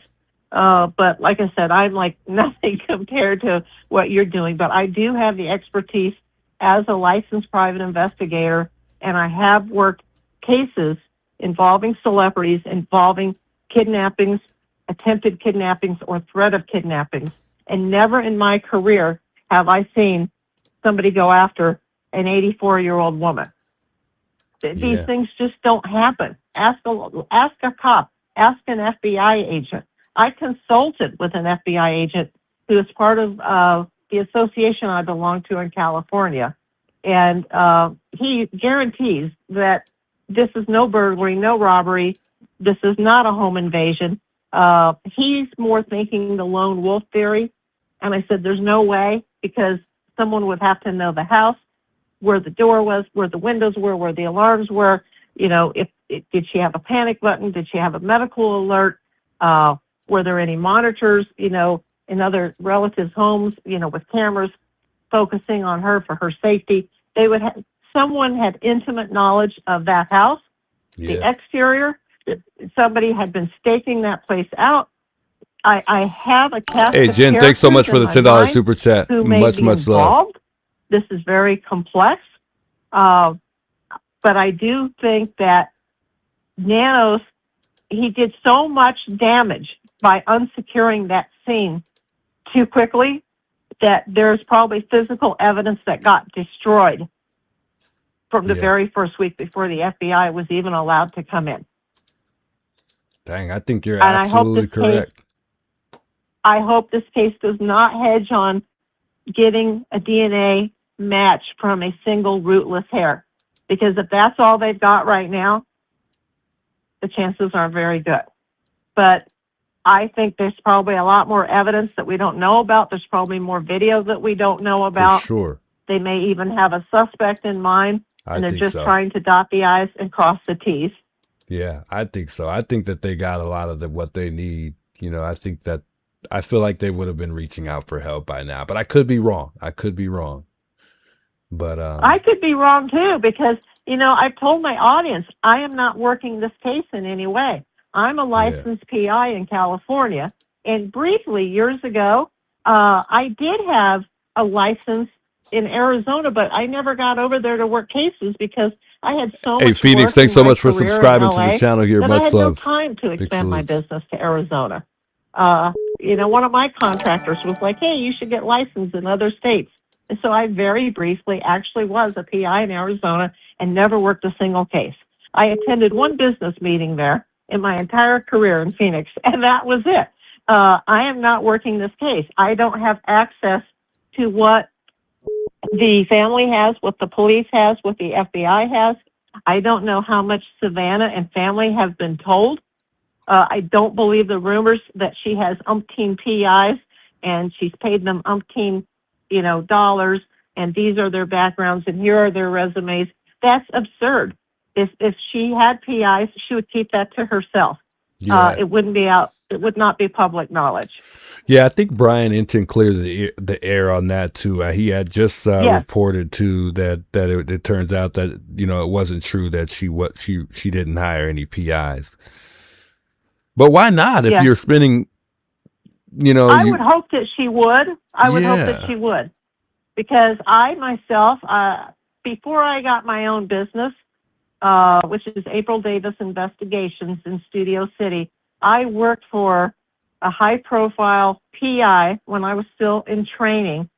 But like I said, I'm like nothing compared to what you're doing. But I do have the expertise as a licensed private investigator, and I have worked cases involving celebrities, involving kidnappings, attempted kidnappings, or threat of kidnappings. And never in my career have I seen somebody go after an 84-year-old woman. These things just don't happen. Ask a cop, ask an FBI agent. I consulted with an FBI agent who is part of the association I belong to in California. And he guarantees that this is no burglary, no robbery. This is not a home invasion. He's more thinking the lone wolf theory. And I said, there's no way, because someone would have to know the house, where the door was, where the windows were, where the alarms were. You know, did she have a panic button? Did she have a medical alert? Were there any monitors, you know, in other relatives' homes, you know, with cameras focusing on her for her safety? They would have, someone had intimate knowledge of that house, the exterior. Somebody had been staking that place out. I have a cast Hey, of Jen, thanks so much characters for the in my $10 mind super chat. who may Much, be much love. involved. This is very complex. But I do think that Nanos, he did so much damage by unsecuring that scene too quickly that there's probably physical evidence that got destroyed from the very first week before the FBI was even allowed to come in. Dang, I think you're And I hope absolutely this correct. case, I hope this case does not hedge on getting a DNA match from a single rootless hair. Because if that's all they've got right now, the chances aren't very good. But I think there's probably a lot more evidence that we don't know about. There's probably more videos that we don't know about. For sure. They may even have a suspect in mind, and they're think just so. trying to dot the I's and cross the T's. Yeah, I think so. I think that they got a lot of what they need. You know, I feel like they would have been reaching out for help by now, but I could be wrong. But I could be wrong too, because, you know, I've told my audience, I am not working this case in any way. I'm a licensed PI in California. And briefly, years ago, I did have a license in Arizona, but I never got over there to work cases because I had so hey, much Phoenix, work thanks in so my much for career in subscribing to LA the channel here. that Much I had love. no time to Big expand my salutes. business to Arizona. You know, one of my contractors was like, hey, you should get licensed in other states. And so I very briefly actually was a PI in Arizona and never worked a single case. I attended one business meeting there in my entire career in Phoenix, and that was it. I am not working this case. I don't have access to what the family has, what the police has, what the FBI has. I don't know how much Savannah and family have been told. I don't believe the rumors that she has umpteen PIs and she's paid them umpteen, you know, dollars, and these are their backgrounds and here are their resumes. That's absurd. If she had PIs, she would keep that to herself. Yeah. It wouldn't be out. It would not be public knowledge. Yeah, I think Brian Inton cleared the air on that too. He had just reported too that it turns out that, you know, it wasn't true that she didn't hire any PIs. But why not if you're spending, you know? I would hope that she would. I would hope that she would, because I myself, before I got my own business, which is April Davis Investigations in Studio City, I worked for a high-profile PI when I was still in training,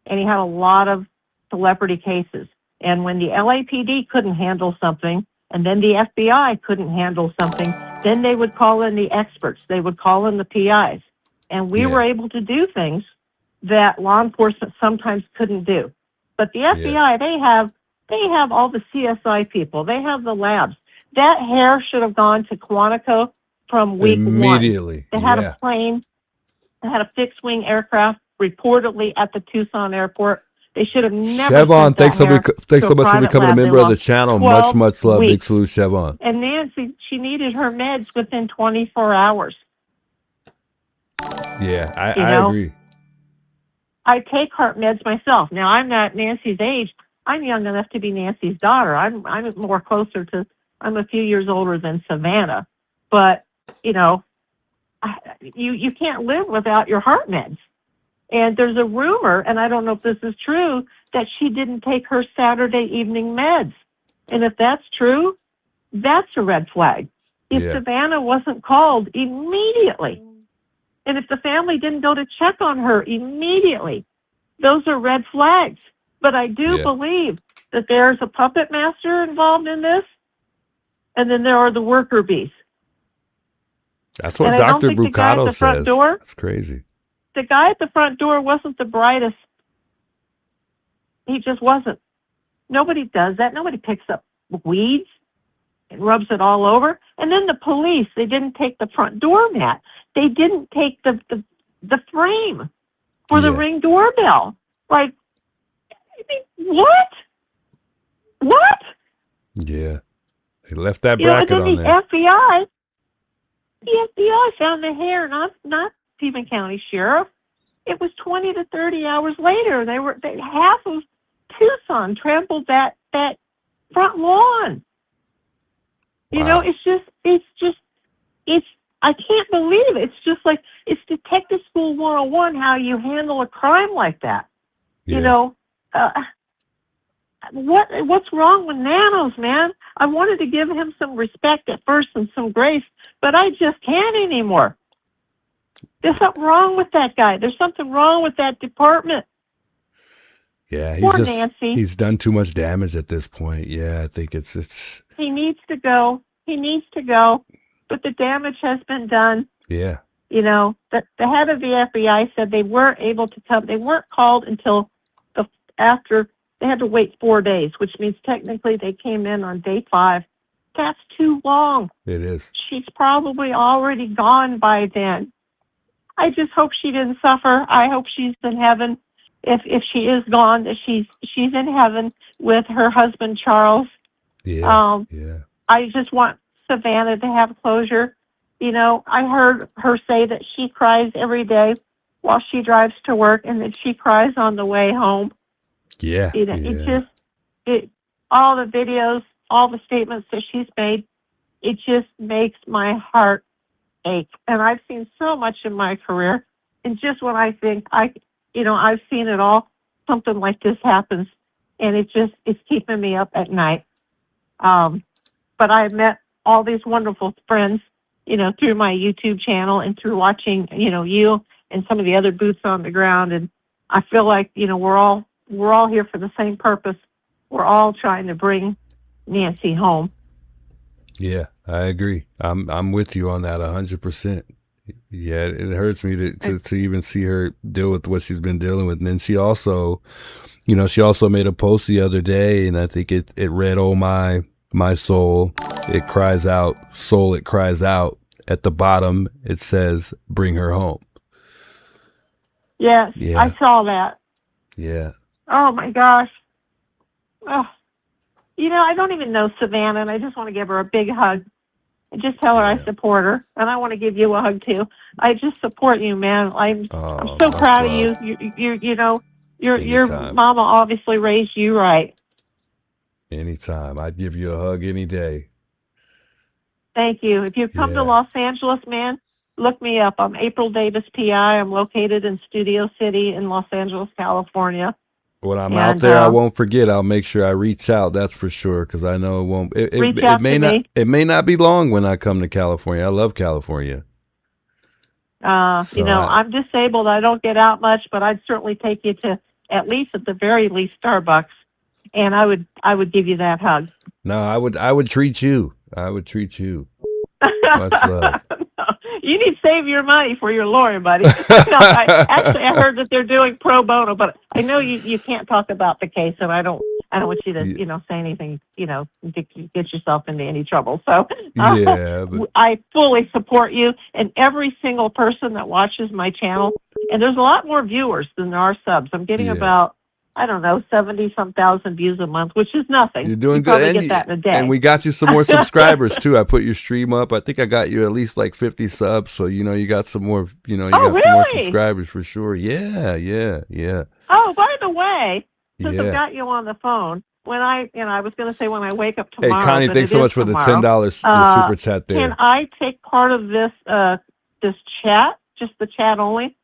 and he had a lot of celebrity cases. And when the LAPD couldn't handle something, and then the FBI couldn't handle something, then they would call in the experts. They would call in the PIs. And we were able to do things that law enforcement sometimes couldn't do. But the FBI, they have all the CSI people. They have the labs. That hair should have gone to Quantico from week immediately. one. They had a plane. They had a fixed-wing aircraft reportedly at the Tucson airport. They should have never Chevon, sent thanks that so hair much for becoming a member of the channel. Much love. weeks. Big salute, Chevon. And Nancy, she needed her meds within 24 hours. Yeah, You I know? agree. I take heart meds myself. Now, I'm not Nancy's age. I'm young enough to be Nancy's daughter. I'm more closer to, I'm a few years older than Savannah. But, you know, you can't live without your heart meds. And there's a rumor, and I don't know if this is true, that she didn't take her Saturday evening meds. And if that's true, that's a red flag. If Savannah wasn't called immediately, and if the family didn't go to check on her immediately, those are red flags. But I do believe that there's a puppet master involved in this, and then there are the worker bees. That's what Dr. Bucato says. That's crazy. The guy at the front door wasn't the brightest. He just wasn't. Nobody does that. Nobody picks up weeds and rubs it all over. And then the police, they didn't take the front door mat. They didn't take the frame for the Ring doorbell. Like, I mean, what? What? Yeah. They left that You know, bracket and then on there. the FBI found the hair, not Pima County Sheriff. It was 20 to 30 hours later. Half of Tucson trampled that front lawn. You know, I can't believe it. It's just like, it's Detective School 101, how you handle a crime like that. You know, what's wrong with Nanos, man? I wanted to give him some respect at first and some grace, but I just can't anymore. There's something wrong with that guy. There's something wrong with that department. Yeah, Poor Nancy. he's done too much damage at this point. Yeah, I think it's He needs to go. He needs to go. But the damage has been done. Yeah. You know, the head of the FBI said they weren't able to come. They weren't called until after. They had to wait 4 days, which means technically they came in on day 5. That's too long. It is. She's probably already gone by then. I just hope she didn't suffer. I hope she's in heaven. If she is gone, that she's in heaven with her husband Charles. Yeah. I just want Savannah to have closure. You know, I heard her say that she cries every day while she drives to work, and that she cries on the way home. Yeah. You know, all the videos, all the statements that she's made, it just makes my heart ache. And I've seen so much in my career, and just when I think I've seen it all, something like this happens, and it's keeping me up at night. But I've met all these wonderful friends, you know, through my YouTube channel and through watching, you know, you and some of the other boots on the ground. And I feel like, you know, we're all here for the same purpose. We're all trying to bring Nancy home. Yeah, I agree. I'm with you on that 100%. Yeah, it hurts me to even see her deal with what she's been dealing with. And then she also, you know, made a post the other day, and I think it read, "Oh my soul, it cries out, soul, it cries out." At the bottom, it says, "Bring her home." Yes, Yeah. I saw that. Yeah. Oh my gosh. Oh. You know, I don't even know Savannah, and I just want to give her a big hug and just tell her I support her. And I want to give you a hug too. I just support you, man. I'm so proud of you. You know, your mama obviously raised you right. Anytime. I'd give you a hug any day. Thank you. If you come to Los Angeles, man, look me up. I'm April Davis, PI. I'm located in Studio City in Los Angeles, California. When I'm out there, I won't forget. I'll make sure I reach out. That's for sure, because I know it won't. It may not be long when I come to California. I love California. You know, I'm disabled. I don't get out much, but I'd certainly take you to at the very least, Starbucks, and I would give you that hug. No, I would treat you. I would treat you. Much love. You need to save your money for your lawyer, buddy. No, I heard that they're doing pro bono, but I know you can't talk about the case, and I don't want you to, you know, say anything, you know, to get yourself into any trouble. So I fully support you and every single person that watches my channel. And there's a lot more viewers than there are subs. I'm getting about I don't know, 70-some thousand views a month, which is nothing. You're doing you good. Probably And, get that in a day. and we got you some more subscribers too. I put your stream up. I think I got you at least like 50 subs. So, you got some more, you got some more subscribers for sure. Yeah. Oh, by the way, since Yeah. I've got you on the phone, when I was going to say when I wake up tomorrow. Hey, Connie, but thanks it so is much for the tomorrow, $10 super chat there. Can I take part of this chat, just the chat only,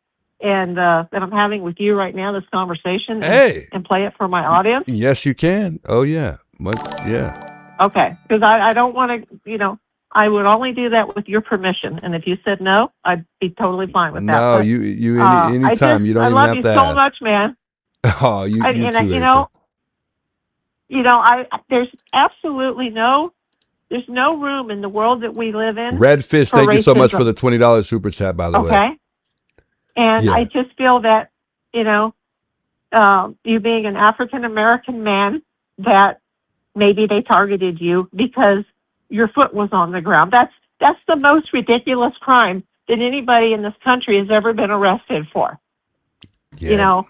and that I'm having with you right now, this conversation, and play it for my audience? Yes, you can. Oh, yeah. Yeah. Okay, because I don't want to, I would only do that with your permission, and if you said no, I'd be totally fine with that. No, But, anytime. You don't even have to ask. I love you so much, man. Oh, you too. There's absolutely there's no room in the world that we live in. Redfish, for thank you so much racism. for the $20 super chat, by the way. Okay. And Yeah. I just feel that, you being an African American man, that maybe they targeted you because your foot was on the ground. That's the most ridiculous crime that anybody in this country has ever been arrested for. Yeah.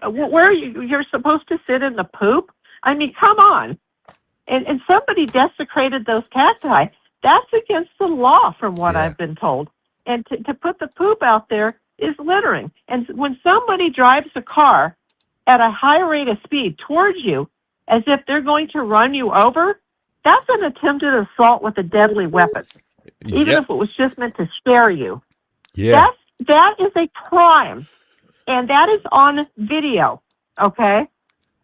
Where you're supposed to sit in the poop? I mean, come on. And somebody desecrated those cacti. That's against the law, from what I've been told. And to put the poop out there is littering. And when somebody drives a car at a high rate of speed towards you, as if they're going to run you over, that's an attempted assault with a deadly weapon, even if it was just meant to scare you. Yeah. That is a crime, and that is on video, okay?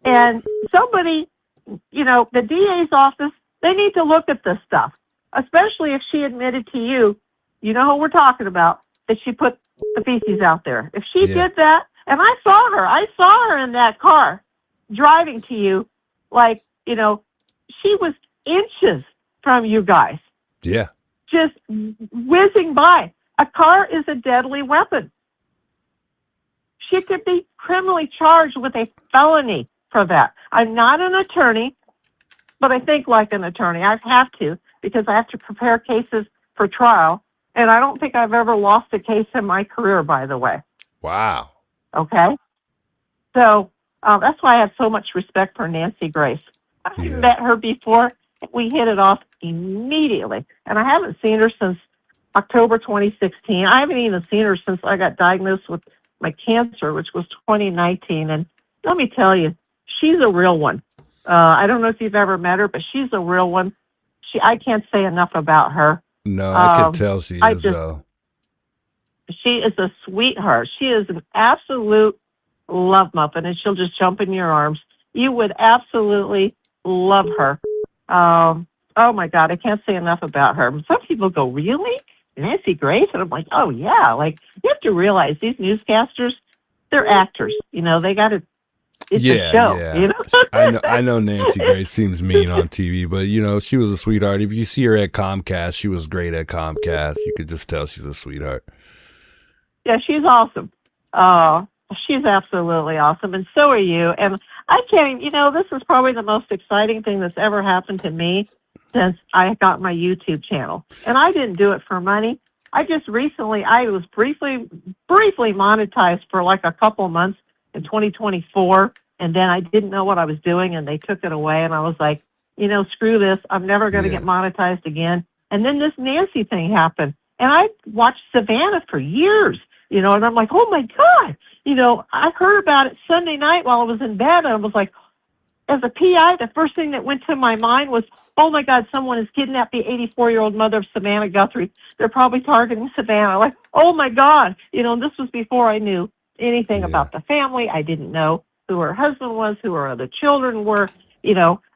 And somebody, the DA's office, they need to look at this stuff, especially if she admitted to you, you know who we're talking about, that she put the feces out there. If she did that, and I saw her in that car driving to you, like, she was inches from you guys. Yeah. Just whizzing by. A car is a deadly weapon. She could be criminally charged with a felony for that. I'm not an attorney, but I think like an attorney. I have to, because I have to prepare cases for trial. And I don't think I've ever lost a case in my career, by the way. Wow. Okay? So that's why I have so much respect for Nancy Grace. I met her before. We hit it off immediately. And I haven't seen her since October 2016. I haven't even seen her since I got diagnosed with my cancer, which was 2019. And let me tell you, she's a real one. I don't know if you've ever met her, but she's a real one. I can't say enough about her. No, I can tell she is, though. She is a sweetheart. She is an absolute love muffin, and she'll just jump in your arms. You would absolutely love her. Oh, my God, I can't say enough about her. Some people go, really? Nancy Grace? And I'm like, oh, yeah. Like, you have to realize these newscasters, they're actors. They got to, it's a show, I know Nancy Grace seems mean on TV, but, she was a sweetheart. If you see her at Comcast, she was great at Comcast. You could just tell she's a sweetheart. Yeah, she's awesome. She's absolutely awesome, and so are you. And I can't, this is probably the most exciting thing that's ever happened to me since I got my YouTube channel. And I didn't do it for money. I just recently, I was briefly monetized for like a couple months in 2024, and then I didn't know what I was doing, and they took it away, and I was like, screw this. I'm never going to get monetized again. And then this Nancy thing happened, and I watched Savannah for years, and I'm like, oh, my God. I heard about it Sunday night while I was in bed, and I was like, as a PI, the first thing that went to my mind was, oh, my God, someone has kidnapped the 84-year-old mother of Savannah Guthrie. They're probably targeting Savannah. Like, oh, my God. This was before I knew anything about the family. I didn't know who her husband was, who her other children were.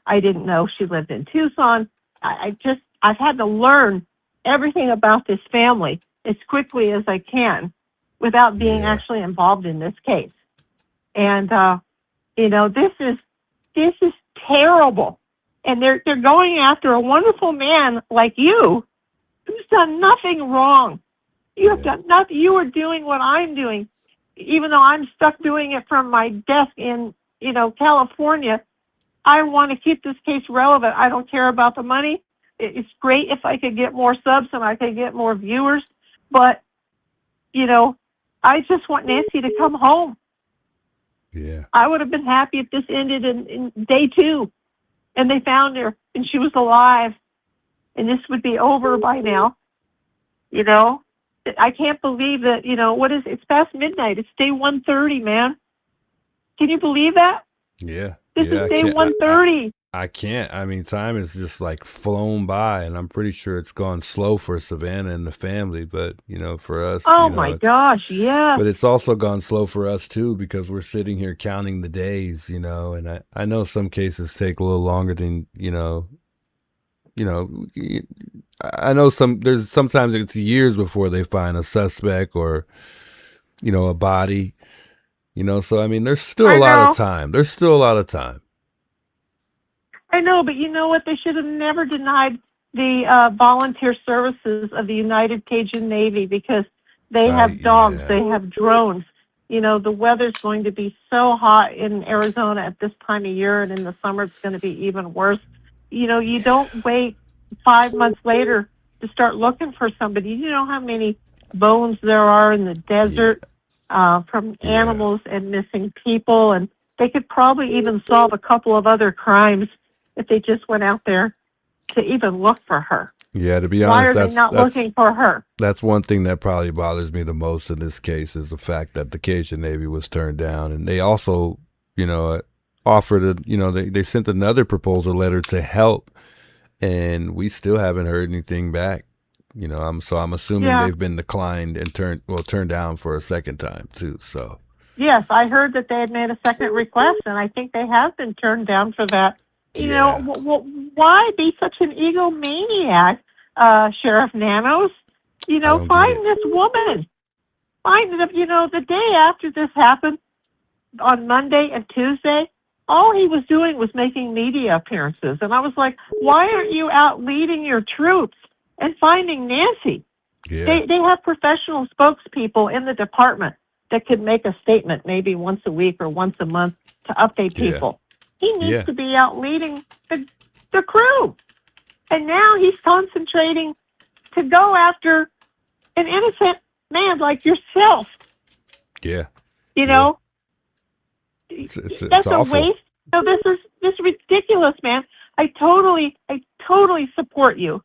I didn't know she lived in Tucson. I've had to learn everything about this family as quickly as I can without being actually involved in this case. And, this is terrible. And they're going after a wonderful man like you who's done nothing wrong. You have done nothing. You are doing what I'm doing. Even though I'm stuck doing it from my desk in, California, I want to keep this case relevant. I don't care about the money. It's great if I could get more subs and I could get more viewers, but, I just want Nancy to come home. Yeah. I would have been happy if this ended in day 2 and they found her and she was alive and this would be over by now. You know, I can't believe that, you know, it's past midnight. It's day 1:30, man. Can you believe that? Yeah. This yeah, is day 1:30. I can't. I mean, time is just like flown by, and I'm pretty sure it's gone slow for Savannah and the family. But you know, for us, Oh you know, my gosh, yeah. But it's also gone slow for us too because we're sitting here counting the days. You know, and I know some cases take a little longer than you know. I know sometimes it's years before they find a suspect or you know a body. You know, so I mean, there's still a lot of time. There's still a lot of time. I know, but you know what? They should have never denied the volunteer services of the United Cajun Navy because they have dogs, they have drones. You know, the weather's going to be so hot in Arizona at this time of year, and in the summer it's going to be even worse. You know, you don't wait 5 months later to start looking for somebody. You know how many bones there are in the desert from animals and missing people, and they could probably even solve a couple of other crimes if they just went out there to even look for her. Yeah, to be Why honest, are they not looking for her? That's one thing that probably bothers me the most in this case is the fact that the Cajun Navy was turned down, and they also, you know, offered they sent another proposal letter to help, and we still haven't heard anything back. You know, I'm assuming they've been declined and turned down for a second time too. So yes, I heard that they had made a second request, and I think they have been turned down for that. You know, why be such an egomaniac, Sheriff Nanos? You know, find this woman. Find it. You know, the day after this happened, on Monday and Tuesday, all he was doing was making media appearances. And I was like, why aren't you out leading your troops and finding Nancy? Yeah. They have professional spokespeople in the department that could make a statement maybe once a week or once a month to update people. He needs to be out leading the crew. And now he's concentrating to go after an innocent man like yourself. Yeah. You know? It's That's a awful. waste. So this is ridiculous, man. I totally support you.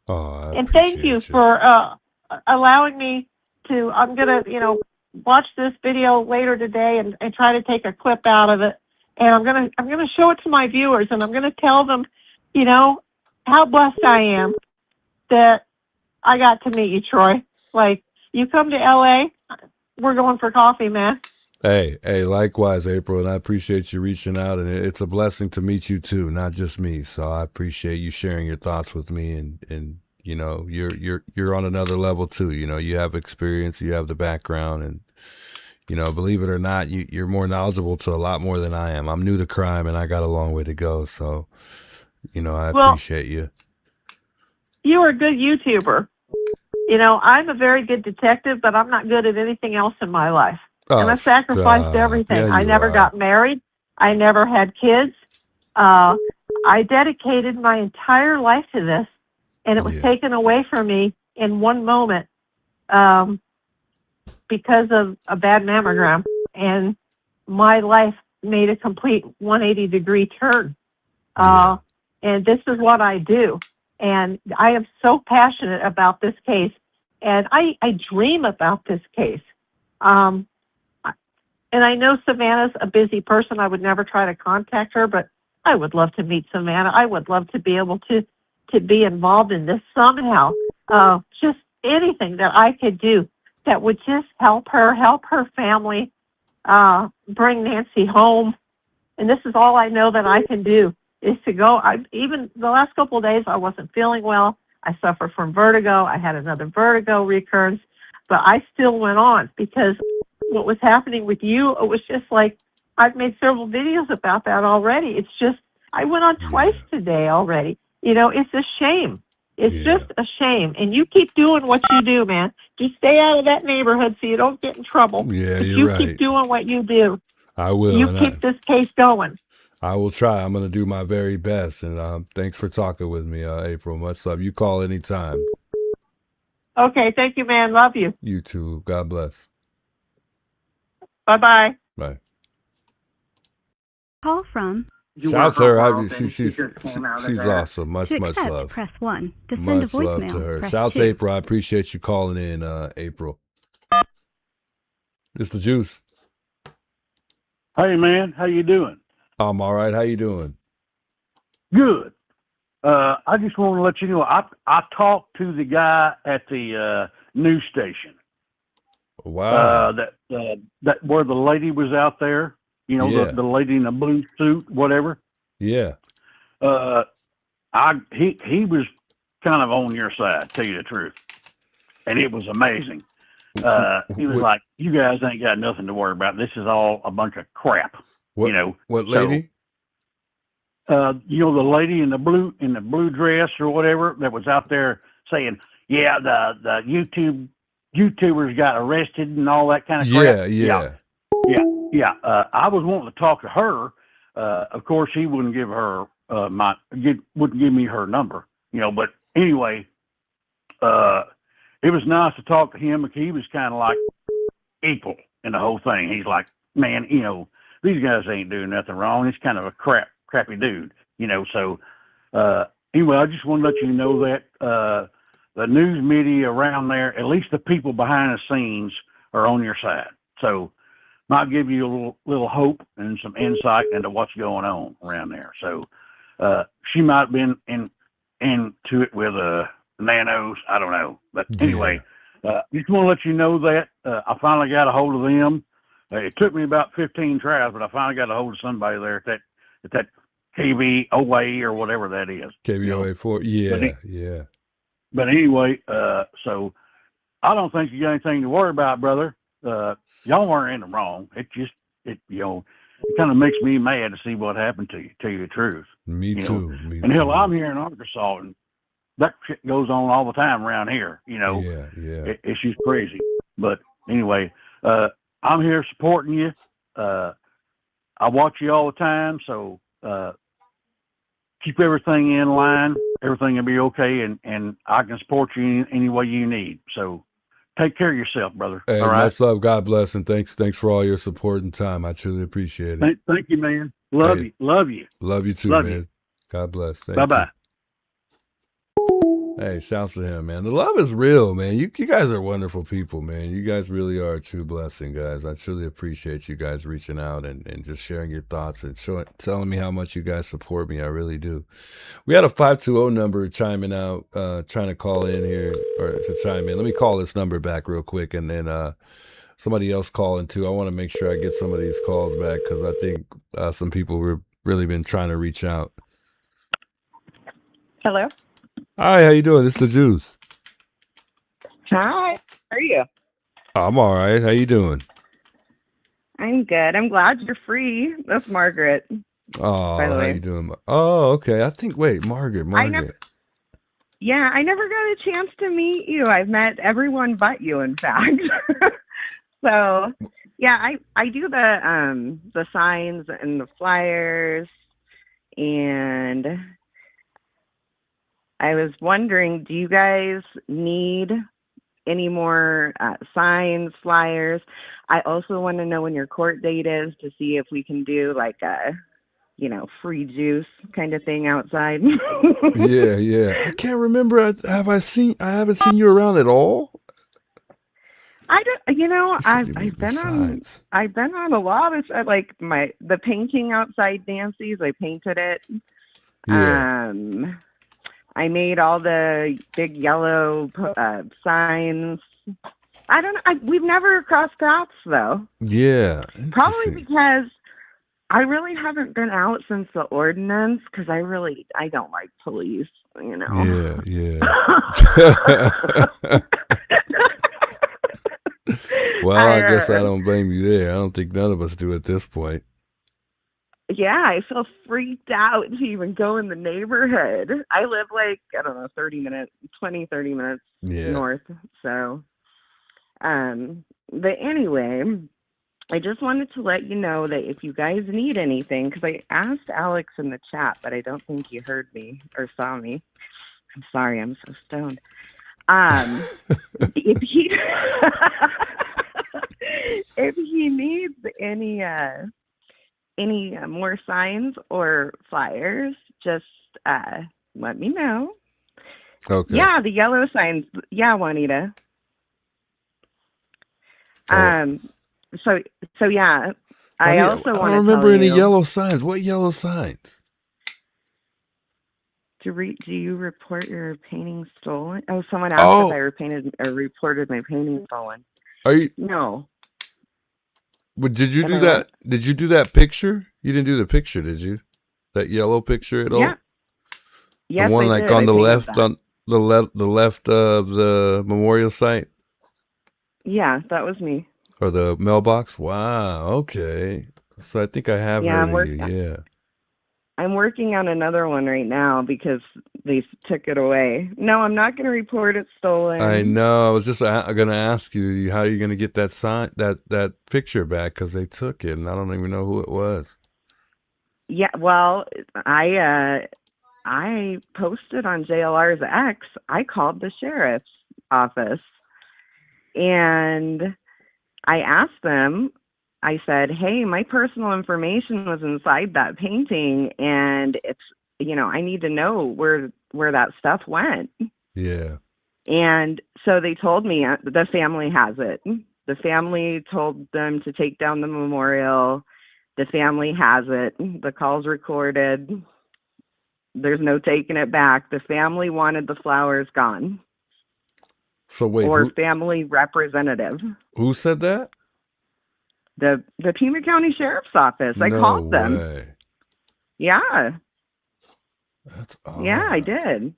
Oh, and thank you for allowing me to, I'm going to, you know, watch this video later today and try to take a clip out of it. And I'm going to show it to my viewers, and I'm going to tell them, you know, how blessed I am that I got to meet you, Troy. Like, you come to LA, we're going for coffee, man. Hey, likewise, April, and I appreciate you reaching out, and it's a blessing to meet you too, not just me. So I appreciate you sharing your thoughts with me, and you know, you're on another level too. You know, you have experience, you have the background, and you know, believe it or not, you're more knowledgeable to a lot more than I am. I'm new to crime, and I got a long way to go. So, you know, I appreciate you. You are a good YouTuber. You know, I'm a very good detective, but I'm not good at anything else in my life. And I sacrificed everything. Yeah, I never got married. I never had kids. I dedicated my entire life to this, and it was taken away from me in one moment because of a bad mammogram. And my life made a complete 180-degree turn. And this is what I do. And I am so passionate about this case. And I dream about this case. And I know Savannah's a busy person. I would never try to contact her, but I would love to meet Savannah. I would love to be able to be involved in this somehow. Just anything that I could do that would just help her family, bring Nancy home. And this is all I know that I can do is to go. Even the last couple of days, I wasn't feeling well. I suffer from vertigo. I had another vertigo recurrence, but I still went on because what was happening with you, it was just like, I've made several videos about that already. It's just, I went on twice today already. You know, it's a shame. It's just a shame. And you keep doing what you do, man. Just stay out of that neighborhood so you don't get in trouble. Yeah, But you're you right. keep doing what you do. I will. You and keep this case going. I will try. I'm going to do my very best. And thanks for talking with me, April. Much love. You call anytime. Okay, thank you, man. Love you. You too. God bless. Bye-bye. Bye. Call from. Shout to her. She's awesome. Much accept, love. Press 1. To send Much a voicemail, love to her. press Shout 2. to April. I appreciate you calling in, April. It's the juice. Hey man, how you doing? I'm all right. How you doing? Good. I just want to let you know I talked to the guy at the news station. Wow. That where the lady was out there. You know, Yeah. the lady in the blue suit, whatever. Yeah. He was kind of on your side, to tell you the truth, and it was amazing. He was like, "You guys ain't got nothing to worry about. This is all a bunch of crap." What lady? You know, the lady in the blue dress or whatever that was out there saying, "Yeah, the YouTubers got arrested and all that kind of crap." Yeah. I was wanting to talk to her. Of course, he wouldn't give her wouldn't give me her number. You know, but anyway, it was nice to talk to him. He was kind of like equal in the whole thing. He's like, "Man, you know, these guys ain't doing nothing wrong. He's kind of a crappy dude, you know." So anyway, I just want to let you know that the news media around there, at least the people behind the scenes, are on your side. So might give you a little hope and some insight into what's going on around there. So she might have been into it with nanos. I don't know. But anyway, just want to let you know that I finally got a hold of them. It took me about 15 tries, but I finally got a hold of somebody there at that KVOA or whatever that is. KVOA 4. Yeah. But anyway, so I don't think you got anything to worry about, brother. Y'all weren't in the wrong. It kind of makes me mad to see what happened to you, tell you the truth. Me too. And hell, I'm here in Arkansas, and that shit goes on all the time around here, you know. Yeah. It's just crazy. But anyway, I'm here supporting you. I watch you all the time, so keep everything in line. Everything will be okay, and I can support you any way you need. So take care of yourself, brother. Hey, all right? much love. God bless, and thanks for all your support and time. I truly appreciate it. Thank you, man. Love you. Love you too, Love man. you. God bless. Bye-bye. Hey, shouts to him, man. The love is real, man. You guys are wonderful people, man. You guys really are a true blessing, guys. I truly appreciate you guys reaching out and just sharing your thoughts and telling me how much you guys support me. I really do. We had a 520 number chiming out, trying to call in here or to chime in. Let me call this number back real quick, and then somebody else calling too. I want to make sure I get some of these calls back because I think some people were really been trying to reach out. Hello. Hi, how you doing? It's the Juice. Hi. How are you? I'm all right. How you doing? I'm good. I'm glad you're free. That's Margaret. Oh, by the how way. you doing? Oh, okay. Margaret. Yeah, I never got a chance to meet you. I've met everyone but you, in fact. So, yeah, I do the signs and the flyers, and I was wondering, do you guys need any more signs, flyers? I also want to know when your court date is to see if we can do like a, free juice kind of thing outside. Yeah. I can't remember. I haven't seen you around at all. I don't. I've been on a lot of like the painting outside Nancy's. I painted it. Yeah. I made all the big yellow signs. I don't know. We've never crossed paths though. Yeah. Probably because I really haven't been out since the ordinance because I don't like police. Yeah. Well, I guess I don't blame you there. I don't think none of us do at this point. Yeah, I feel freaked out to even go in the neighborhood. I live 30 minutes north. So, but anyway, I just wanted to let you know that if you guys need anything, because I asked Alex in the chat, but I don't think you heard me or saw me. I'm sorry, I'm so stoned. If he if he needs any more signs or flyers, just let me know. Okay. Yeah, the yellow signs. Yeah, Juanita. So yeah, I also I want don't to remember tell any you. yellow signs. What yellow signs? Do you report your painting stolen? Oh, someone asked if I reported my painting stolen. Are you? No. But did you Am do I that? what? Did you do that picture? You didn't do the picture, did you? That yellow picture at all? Yeah. Yes, the one I like did. on I the painted left, that. on the left of the memorial site Yeah, that was me. or the mailbox. Wow. Okay. So I think I have Yeah, heard of you. Yeah. I'm working on another one right now because they took it away. No, I'm not going to report it stolen. I know. I was just going to ask you how you're going to get that sign, that picture back, because they took it, and I don't even know who it was. Yeah, well, I posted on JLR's X. I called the sheriff's office, and I asked them. I said, "Hey, my personal information was inside that painting, and it's, I need to know where that stuff went." Yeah. And so they told me the family has it. The family told them to take down the memorial. The family has it. The call's recorded. There's no taking it back. The family wanted the flowers gone. So wait, or family representative. Who said that? The Pima County Sheriff's Office. I called them. No way. Yeah. That's odd. Yeah, I did.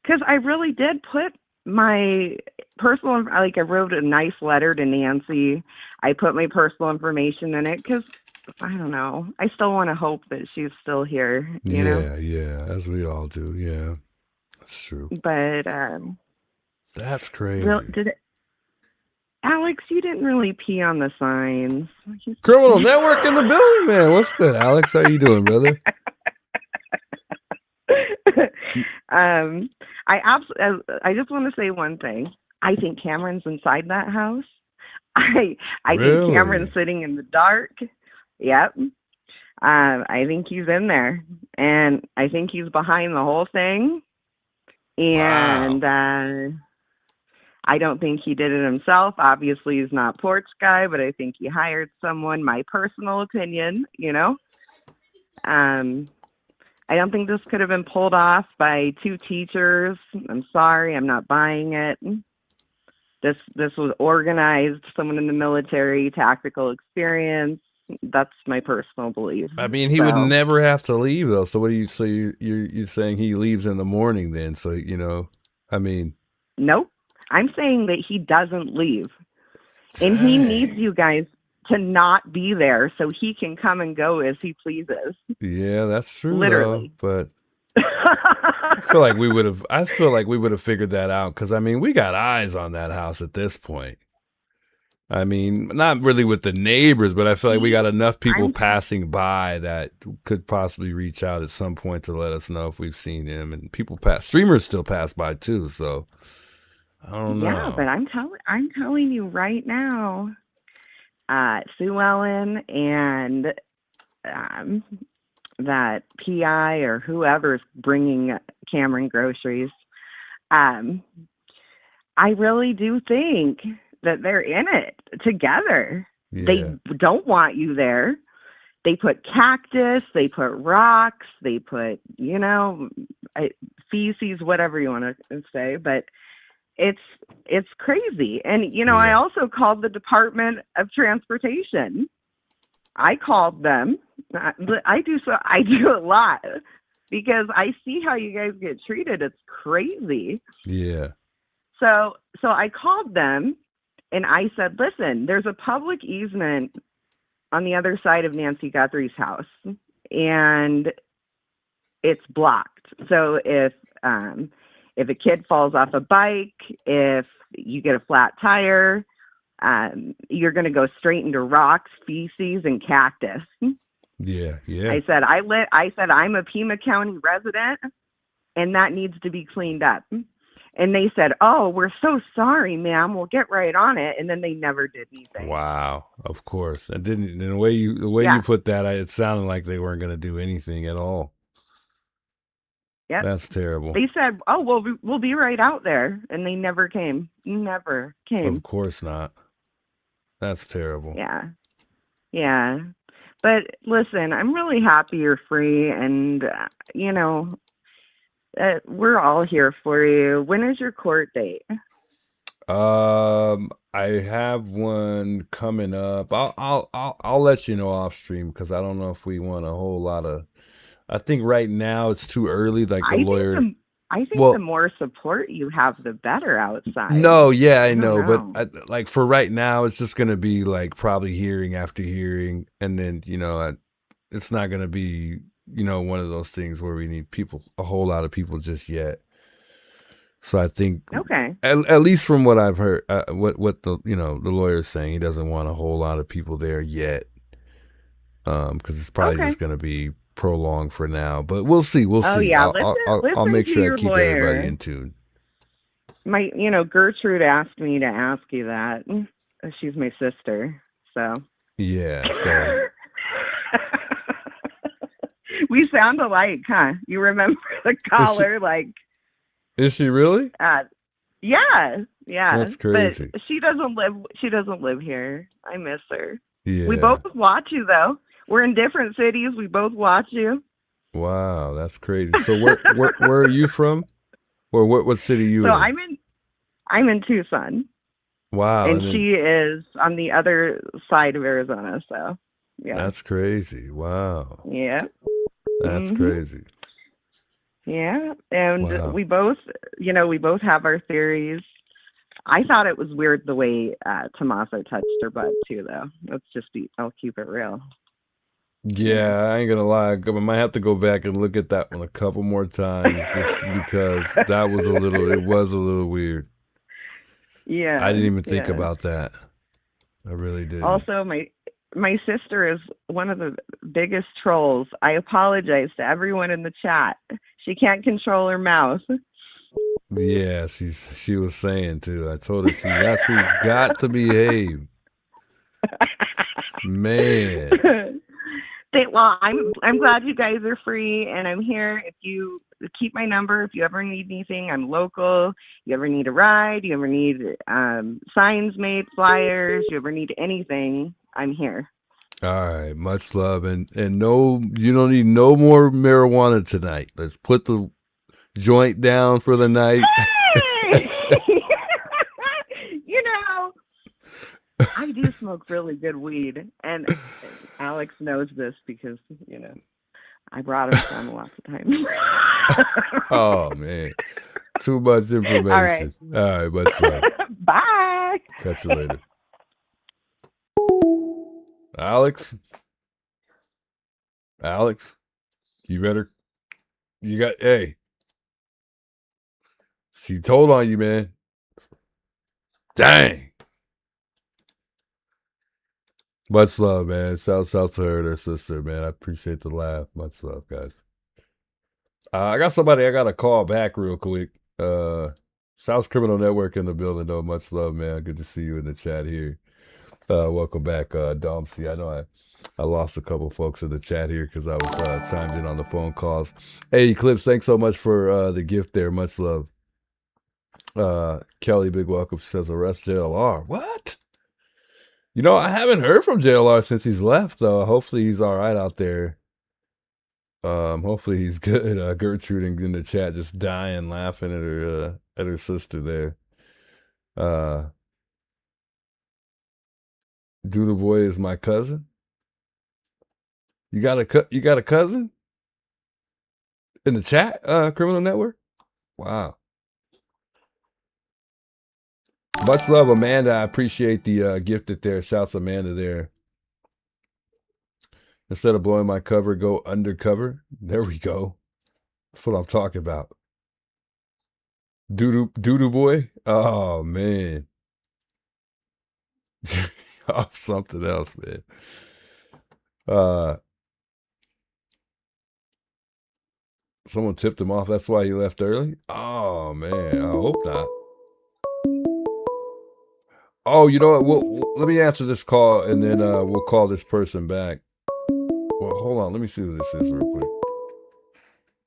Because I really did put my personal, I wrote a nice letter to Nancy. I put my personal information in it because, I don't know, I still want to hope that she's still here, you know? Yeah, as we all do. Yeah, that's true. But, That's crazy. Alex, you didn't really pee on the signs. Criminal Network in the building, man. What's good, Alex? How you doing, brother? I just want to say one thing. I think Cameron's inside that house. I Really? think Cameron's sitting in the dark. Yep. I think he's in there, and I think he's behind the whole thing. And I don't think he did it himself. Obviously, he's not porch guy, but I think he hired someone. My personal opinion, you know. I don't think this could have been pulled off by two teachers. I'm sorry, I'm not buying it. This was organized, someone in the military, tactical experience. That's my personal belief. I mean, he would never have to leave though. So what do you? So you're saying he leaves in the morning then? So I mean, nope. I'm saying that he doesn't leave, and he needs you guys to not be there so he can come and go as he pleases. Yeah, that's true. Literally. Though, but I feel like we would have figured that out because I mean, we got eyes on that house at this point. I mean, not really with the neighbors, but I feel like we got enough people passing by that could possibly reach out at some point to let us know if we've seen him. And streamers still pass by too. So I don't know. Yeah, but I'm telling you right now, Sue Ellen and that PI or whoever's bringing Cameron groceries, I really do think that they're in it together. Yeah. They don't want you there. They put cactus, they put rocks, they put, feces, whatever you want to say, but it's crazy. And, I also called the Department of Transportation. I called them. I do a lot because I see how you guys get treated. It's crazy. Yeah. So I called them and I said, listen, there's a public easement on the other side of Nancy Guthrie's house and it's blocked. So if a kid falls off a bike, if you get a flat tire, you're going to go straight into rocks, feces, and cactus. Yeah. I said, I'm a Pima County resident, and that needs to be cleaned up. And they said, "Oh, we're so sorry, ma'am. We'll get right on it." And then they never did anything. Wow, of course. And didn't the way you put that, it sounded like they weren't going to do anything at all. Yep. That's terrible. They said, "Oh, we'll be right out there," and they never came. Never came. Of course not. That's terrible. Yeah. Yeah. But listen, I'm really happy you're free, and we're all here for you. When is your court date? I have one coming up. I'll let you know off stream because I don't know if we want a whole lot of. I think right now it's too early. Like the lawyer. I think the more support you have, the better outside. No, yeah, I know, but like for right now, it's just gonna be like probably hearing after hearing, and then it's not gonna be one of those things where we need a whole lot of people just yet. So I think at least from what I've heard, what the the lawyer's saying, he doesn't want a whole lot of people there yet, because it's probably just gonna be prolonged for now. But we'll see. We'll see. Yeah, I'll make sure I keep lawyer. everybody in tune. My, Gertrude asked me to ask you that. She's my sister, so. Yeah. So. We sound alike, huh? You remember the caller, Is she really? Yeah. That's crazy. But she doesn't live here. I miss her. Yeah. We both watch you though. We're in different cities. We both watch you. Wow, that's crazy. So where are you from? Or what city are you in? So I'm in Tucson. Wow. And she is on the other side of Arizona, so yeah. That's crazy. Wow. Yeah. That's crazy. Yeah, and we both have our theories. I thought it was weird the way Tommaso touched her butt too, though. I'll keep it real. Yeah, I ain't gonna lie. I might have to go back and look at that one a couple more times just because it was a little weird. Yeah. I didn't even think about that. I really didn't. Also, my sister is one of the biggest trolls. I apologize to everyone in the chat. She can't control her mouth. Yeah, she was saying too. I told her she's got to behave. Man. Well, I'm glad you guys are free, and I'm here. If you keep my number, if you ever need anything, I'm local. You ever need a ride, you ever need signs made, flyers, you ever need anything, I'm here. All right, much love, and no, you don't need no more marijuana tonight. Let's put the joint down for the night. I do smoke really good weed, and Alex knows this because I brought him some lots of times. Oh man, too much information. All right, much love. Bye. Catch you later. Alex, you better. Hey, she told on you, man. Dang. Much love, man. Shout to her and her sister, man. I appreciate the laugh. Much love, guys. I got somebody I got to call back real quick. South Criminal Network in the building, though. Much love, man. Good to see you in the chat here. Welcome back, Dom C. I know I lost a couple folks in the chat here because I was chimed in on the phone calls. Hey, Eclipse, thanks so much for the gift there. Much love. Kelly, big welcome. She says, arrest JLR. What? I haven't heard from JLR since he's left, though. Hopefully he's all right out there. Hopefully he's good. Gertrude in the chat just dying laughing at her sister there. Doodle Boy is my cousin. You got a cousin in the chat, Criminal Network? Wow. Much love, Amanda. I appreciate the gifted there. Shouts Amanda there. Instead of blowing my cover, go undercover. There we go. That's what I'm talking about. Doodoo boy. Oh man. Oh, something else, man. Someone tipped him off. That's why he left early. Oh man, I hope not. Oh, you know what? Let me answer this call, and then we'll call this person back. Well, hold on. Let me see who this is real quick.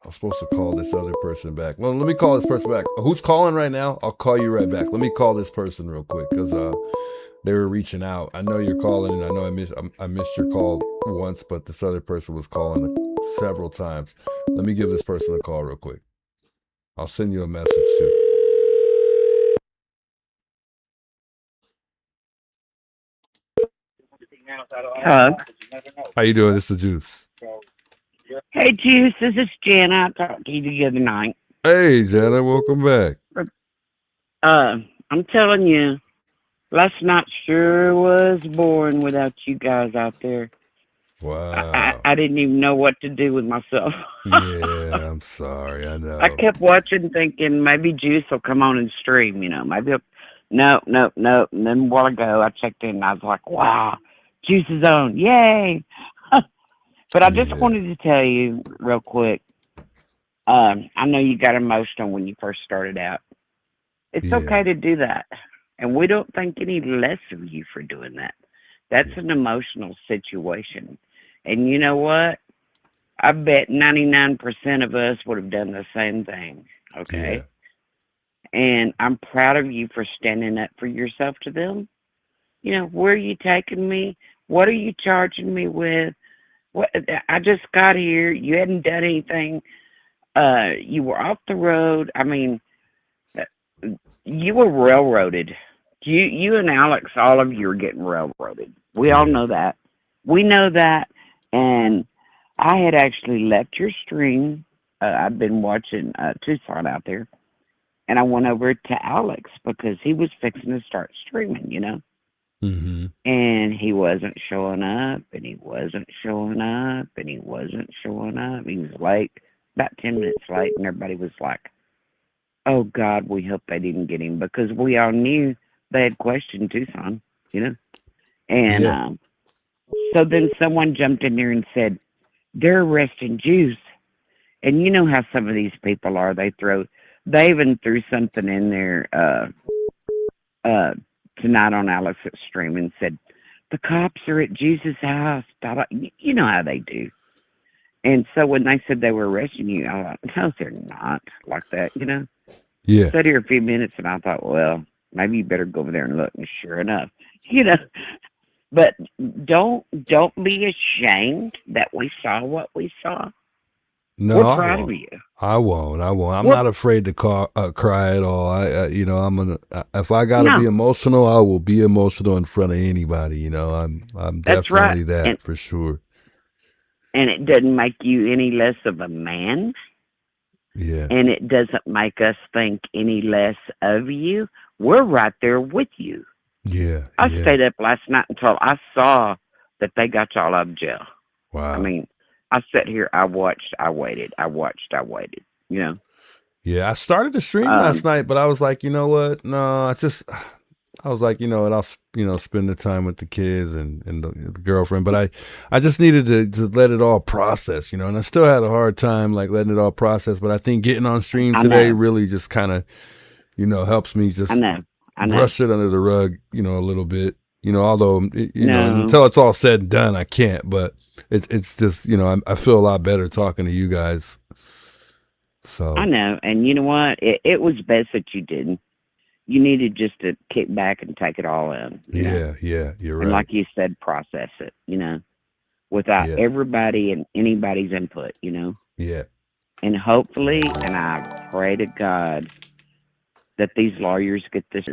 I was supposed to call this other person back. Well, let me call this person back. Who's calling right now? I'll call you right back. Let me call this person real quick because they were reaching out. I know you're calling, and I know I missed your call once, but this other person was calling several times. Let me give this person a call real quick. I'll send you a message too. Hello. How you doing? This is Juice. Hey, Juice. This is Jan. I talked to you the other night. Hey, Jana. Welcome back. I'm telling you, last night sure was boring without you guys out there. Wow. I didn't even know what to do with myself. Yeah, I'm sorry. I know. I kept watching, thinking maybe Juice will come on and stream. Maybe no. And then a while ago, I checked in and I was like, wow, Juice is on. Yay. But I just wanted to tell you real quick. I know you got emotional when you first started out. It's okay to do that. And we don't think any less of you for doing that. That's an emotional situation. And you know what? I bet 99% of us would have done the same thing. Okay? Yeah. And I'm proud of you for standing up for yourself to them. Where are you taking me? What are you charging me with? What? I just got here. You hadn't done anything. You were off the road. I mean, you were railroaded. You and Alex, all of you are getting railroaded. We all know that. We know that. And I had actually left your stream. I've been watching Tucson out there. And I went over to Alex because he was fixing to start streaming, Mm-hmm. And he wasn't showing up, and he wasn't showing up, and he wasn't showing up. He was late, about 10 minutes late, and everybody was like, oh, God, we hope they didn't get him, because we all knew they had questioned Tucson, And so then someone jumped in there and said, they're arresting Juice. And you know how some of these people are. They even threw something in there tonight on Alex's stream and said, the cops are at Juice's house. You know how they do. And so when they said they were arresting you, I thought, no, they're not like that, Yeah. Sat here a few minutes and I thought, well, maybe you better go over there and look. And sure enough, But don't be ashamed that we saw what we saw. No, we're proud of you. I won't. I'm not afraid to cry at all. I'm gonna. If I gotta be emotional, I will be emotional in front of anybody. I'm That's definitely right. that for sure. And it doesn't make you any less of a man. Yeah. And it doesn't make us think any less of you. We're right there with you. Yeah. I stayed up last night until I saw that they got y'all out of jail. Wow. I mean, I sat here, I watched, I waited. Yeah, I started the stream last night, but I was like, you know what? No, I was like, and I'll, spend the time with the kids and the girlfriend. But I just needed to let it all process, and I still had a hard time like letting it all process. But I think getting on stream today really just kind of, helps me just brush it under the rug, a little bit. Although until it's all said and done, I can't. But it's just, I feel a lot better talking to you guys. So I know, and you know what? It was best that you didn't. You needed just to kick back and take it all in. Yeah, you're right. And like you said, process it, without everybody and anybody's input, Yeah. And hopefully, and I pray to God that these lawyers get this.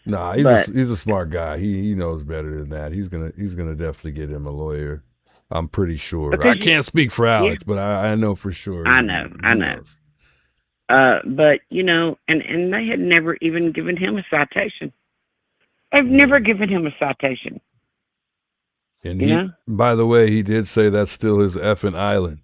Nah, he's a smart guy. He knows better than that. He's gonna definitely get him a lawyer. I'm pretty sure. Because I can't speak for Alex, but I know for sure. I know. But and they had never even given him a citation. They've never given him a citation. And by the way, he did say that's still his effing island.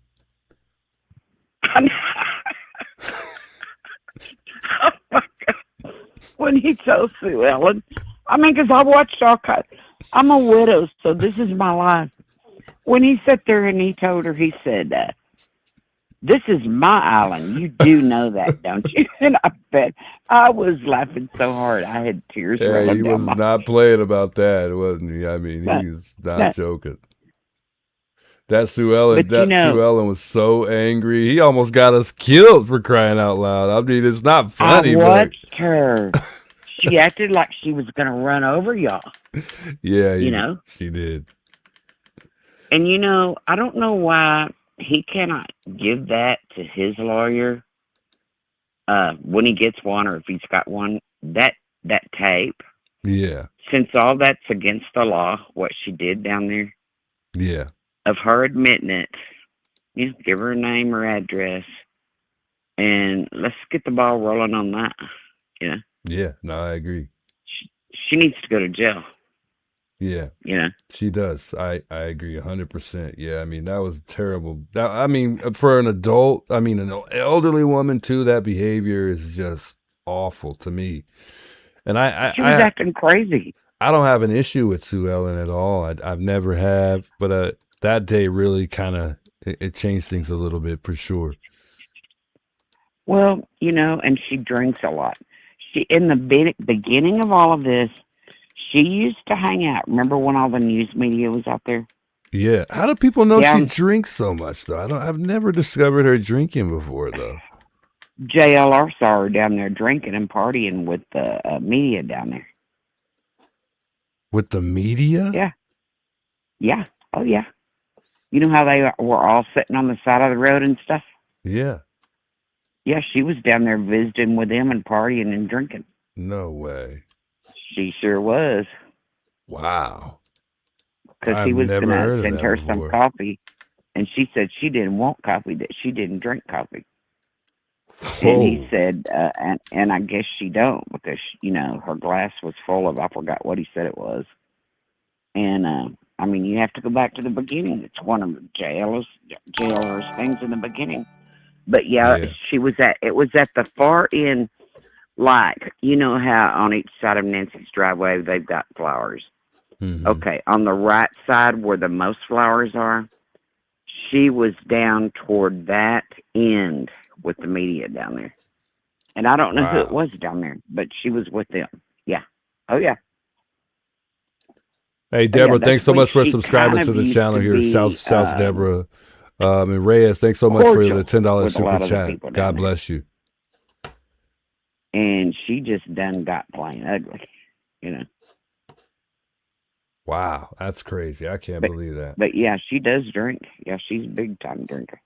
Oh my God. When he told Sue Ellen, because I watched all kinds. I'm a widow, so this is my life. When he sat there and he told her, he said, This is my island. You do know that, don't you? And I bet I was laughing so hard I had tears Hey, rolling he down was my not playing about that, wasn't he? I mean, But, he's not but, joking. That Sue Ellen, but you know, Sue Ellen was so angry. He almost got us killed for crying out loud. I mean, it's not funny, I but watched her. She acted like she was going to run over y'all. yeah, you know, she did. And you know, I don't know why he cannot give that to his lawyer when he gets one, or if he's got one. That tape. Yeah. Since all that's against the law, what she did down there. Yeah. Of her admitting it, you know, give her a name or address, and let's get the ball rolling on that. You know. Yeah. No, I agree. She needs to go to jail. Yeah. Yeah. She does. I agree 100%. Yeah. I mean, that was terrible. I mean, for an adult, I mean, an elderly woman too, that behavior is just awful to me. And she was acting crazy. I don't have an issue with Sue Ellen at all. I've never have, but that day really kind of, it changed things a little bit for sure. Well, you know, and she drinks a lot. She, in the beginning of all of this, she used to hang out. Remember when all the news media was out there? Yeah. How do people know she drinks so much though? I've never discovered her drinking before though. JLR saw her down there drinking and partying with the media down there. With the media? Yeah. Yeah. Oh, yeah. You know how they were all sitting on the side of the road and stuff? Yeah. Yeah, she was down there visiting with them and partying and drinking. No way. She sure was. Wow. Because he was going to send her some coffee, and she said she didn't want coffee, that she didn't drink coffee. And he said, and I guess she don't, because, you know, her glass was full of, I forgot what he said it was. And, I mean, you have to go back to the beginning. It's one of the jailers things in the beginning. But, yeah, it was at the far end, like, you know how on each side of Nancy's driveway they've got flowers. Mm-hmm. Okay, on the right side where the most flowers are, she was down toward that end with the media down there. And I don't know who it was down there, but she was with them. Yeah. Oh, yeah. Hey, Deborah, thanks so much for subscribing to the channel here. Shouts Deborah. And Reyes, thanks so much for the $10 super chat. God bless you. And she just done got plain ugly, you know. Wow, that's crazy. I can't believe that. But yeah, she does drink. Yeah, she's a big time drinker.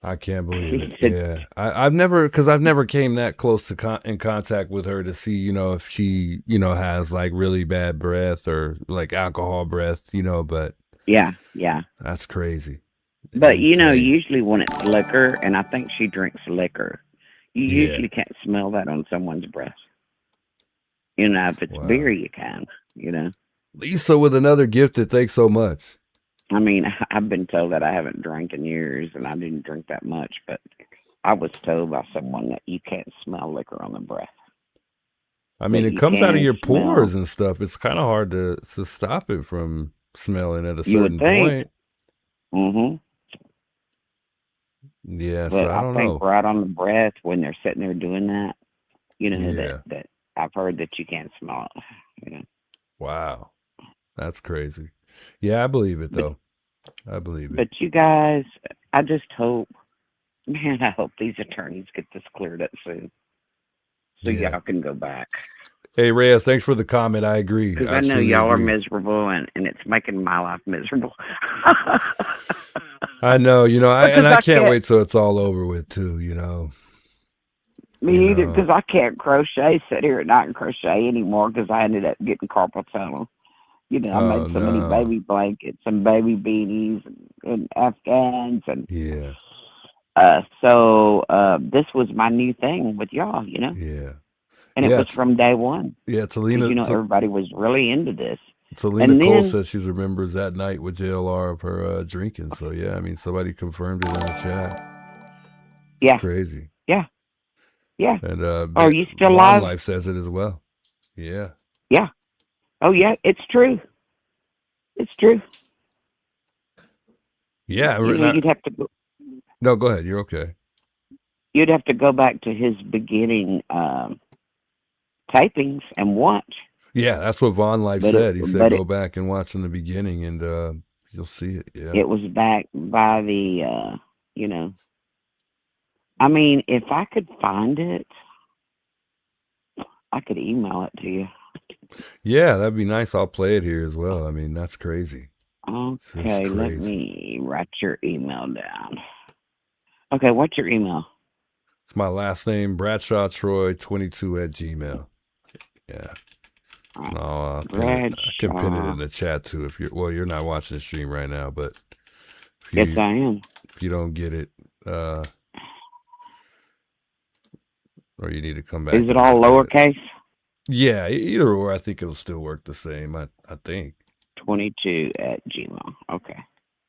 I can't believe it. Yeah, I've never came that close to in contact with her to see, you know, if she, you know, has like really bad breath or like alcohol breath, you know. But yeah, that's crazy. But you know, usually when it's liquor, and I think she drinks liquor, you usually can't smell that on someone's breath. You know, if it's beer, you can, you know. Lisa with another gifted, thanks so much. I mean, I've been told that I haven't drank in years, and I didn't drink that much, but I was told by someone that you can't smell liquor on the breath. I mean, it comes out of your pores and stuff. It's kind of hard to stop it from smelling at a certain point. Mm-hmm. Yeah, but so I don't know. Right on the breath when they're sitting there doing that, you know, that I've heard that you can't smell it, you know. Wow. That's crazy. Yeah, I believe it, though. I believe it. But you guys, I just hope, man, I hope these attorneys get this cleared up soon. So y'all can go back. Hey, Reyes, thanks for the comment. I agree. Because I know y'all are miserable, and it's making my life miserable. I know, you know, I can't wait till it's all over with, too, you know. Me either, because I can't crochet, sit here at night and crochet anymore because I ended up getting carpal tunnel. You know, I made so many baby blankets and baby beanies and Afghans and so this was my new thing with y'all, you know. Yeah. And it was from day one. Yeah, Talina. You know, everybody was really into this. Talina Cole says she remembers that night with JLR of her drinking. So yeah, I mean, somebody confirmed it in the chat. It's crazy. Yeah. Yeah. And are you still alive? Life says it as well. Yeah. Yeah. Oh yeah, it's true. It's true. Yeah. You'd have to go. No, go ahead. You're okay. You'd have to go back to his beginning tapings and watch. Yeah, that's what Von Life But said. it- He said but go it- back and watch in the beginning, and you'll see it. Yeah. It was back by the, you know. I mean, if I could find it, I could email it to you. Yeah, that'd be nice. I'll play it here as well. I mean, that's crazy. Okay, let me write your email down. Okay, what's your email? It's my last name, BradshawTroy22@gmail. Yeah. No, I can pin it in the chat too. If you're not watching the stream right now, but Yes, I am. If you don't get it, or you need to come back. Is it all lowercase? Yeah, either or. I think it'll still work the same. I think 22@gmail. Okay.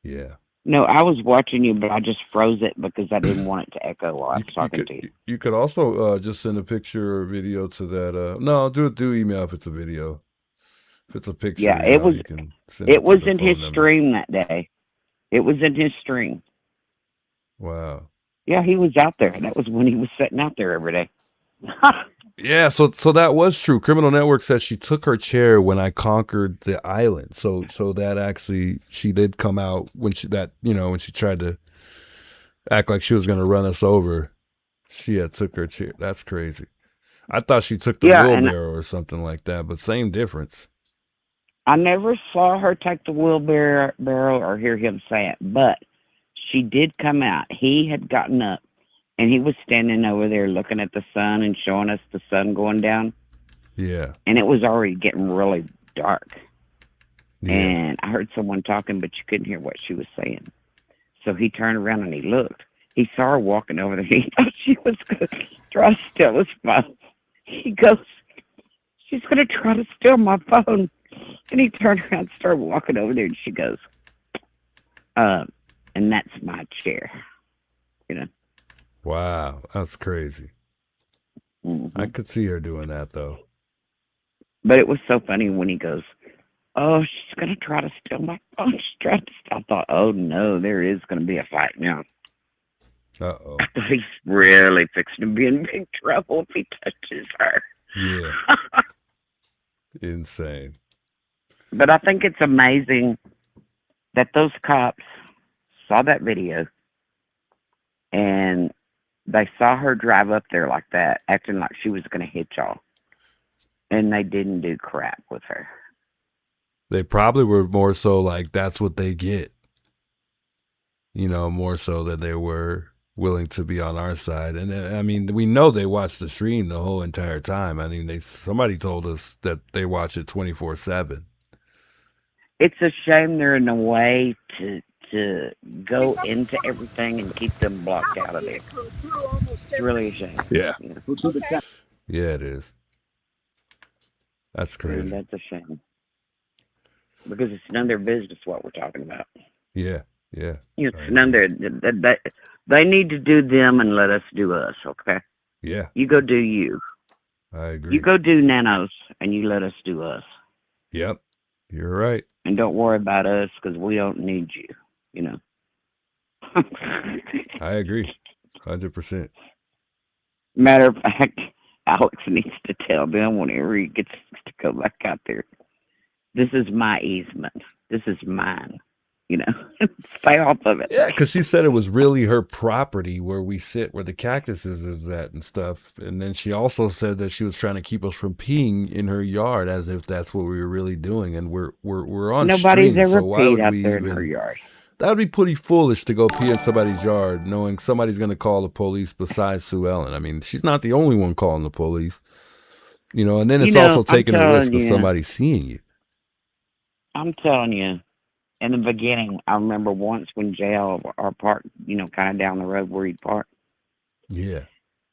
Yeah. No, I was watching you, but I just froze it because I didn't want it to echo while I was talking to you. You could also just send a picture or video to that. No, do email if it's a video. If it's a picture, Yeah, it was. you can send It to was the in his phone number. stream that day. It was in his stream. Wow. Yeah, he was out there. That was when he was sitting out there every day. Yeah, so that was true. Criminal Network says she took her chair when I conquered the island. So that actually she did come out when she tried to act like she was going to run us over. She had took her chair. That's crazy. I thought she took the wheelbarrow or something like that, but same difference. I never saw her take the wheelbarrow or hear him say it, but she did come out. He had gotten up, and he was standing over there looking at the sun and showing us the sun going down. Yeah. And it was already getting really dark. Yeah. And I heard someone talking, but you couldn't hear what she was saying. So he turned around and he looked. He saw her walking over there. He thought she was going to try to steal his phone. He goes, she's going to try to steal my phone. And he turned around and started walking over there, and she goes, and that's my chair. You know? Wow, that's crazy. I could see her doing that, though. But it was so funny when he goes, oh, she's going to try to steal my phone. She's trying to steal. I thought, oh, no, there is going to be a fight now. Uh-oh. I thought he's really fixing to be in big trouble if he touches her. Yeah. Insane. But I think it's amazing that those cops saw that video and they saw her drive up there like that, acting like she was going to hit y'all. And they didn't do crap with her. They probably were more so like that's what they get. You know, more so that they were willing to be on our side. And I mean, we know they watched the stream the whole entire time. I mean, somebody told us that they watch it 24/7. It's a shame they're in a way to go into everything and keep them blocked out of it. It's really a shame. Yeah. You know? Yeah, it is. That's crazy. And that's a shame. Because it's none of their business what we're talking about. Yeah, yeah. It's none of their, they need to do them and let us do us, okay? Yeah. You go do you. I agree. You go do Nanos and you let us do us. Yep. You're right. And don't worry about us because we don't need you, you know? I agree. 100%. Matter of fact, Alex needs to tell them whenever he gets to go back out there, this is my easement. This is mine. You know, stay off of it. Yeah, because she said it was really her property where we sit, where the cactuses is at and stuff. And then she also said that she was trying to keep us from peeing in her yard, as if that's what we were really doing. And we're on Nobody's stream, ever so why peed would out we there in even? her yard. That would be pretty foolish to go pee in somebody's yard, knowing somebody's going to call the police besides Sue Ellen. I mean, she's not the only one calling the police, you know. And then it's also taking the risk of somebody seeing you. I'm telling you. In the beginning, I remember once when JL, our park, you know, kind of down the road where he'd park. Yeah.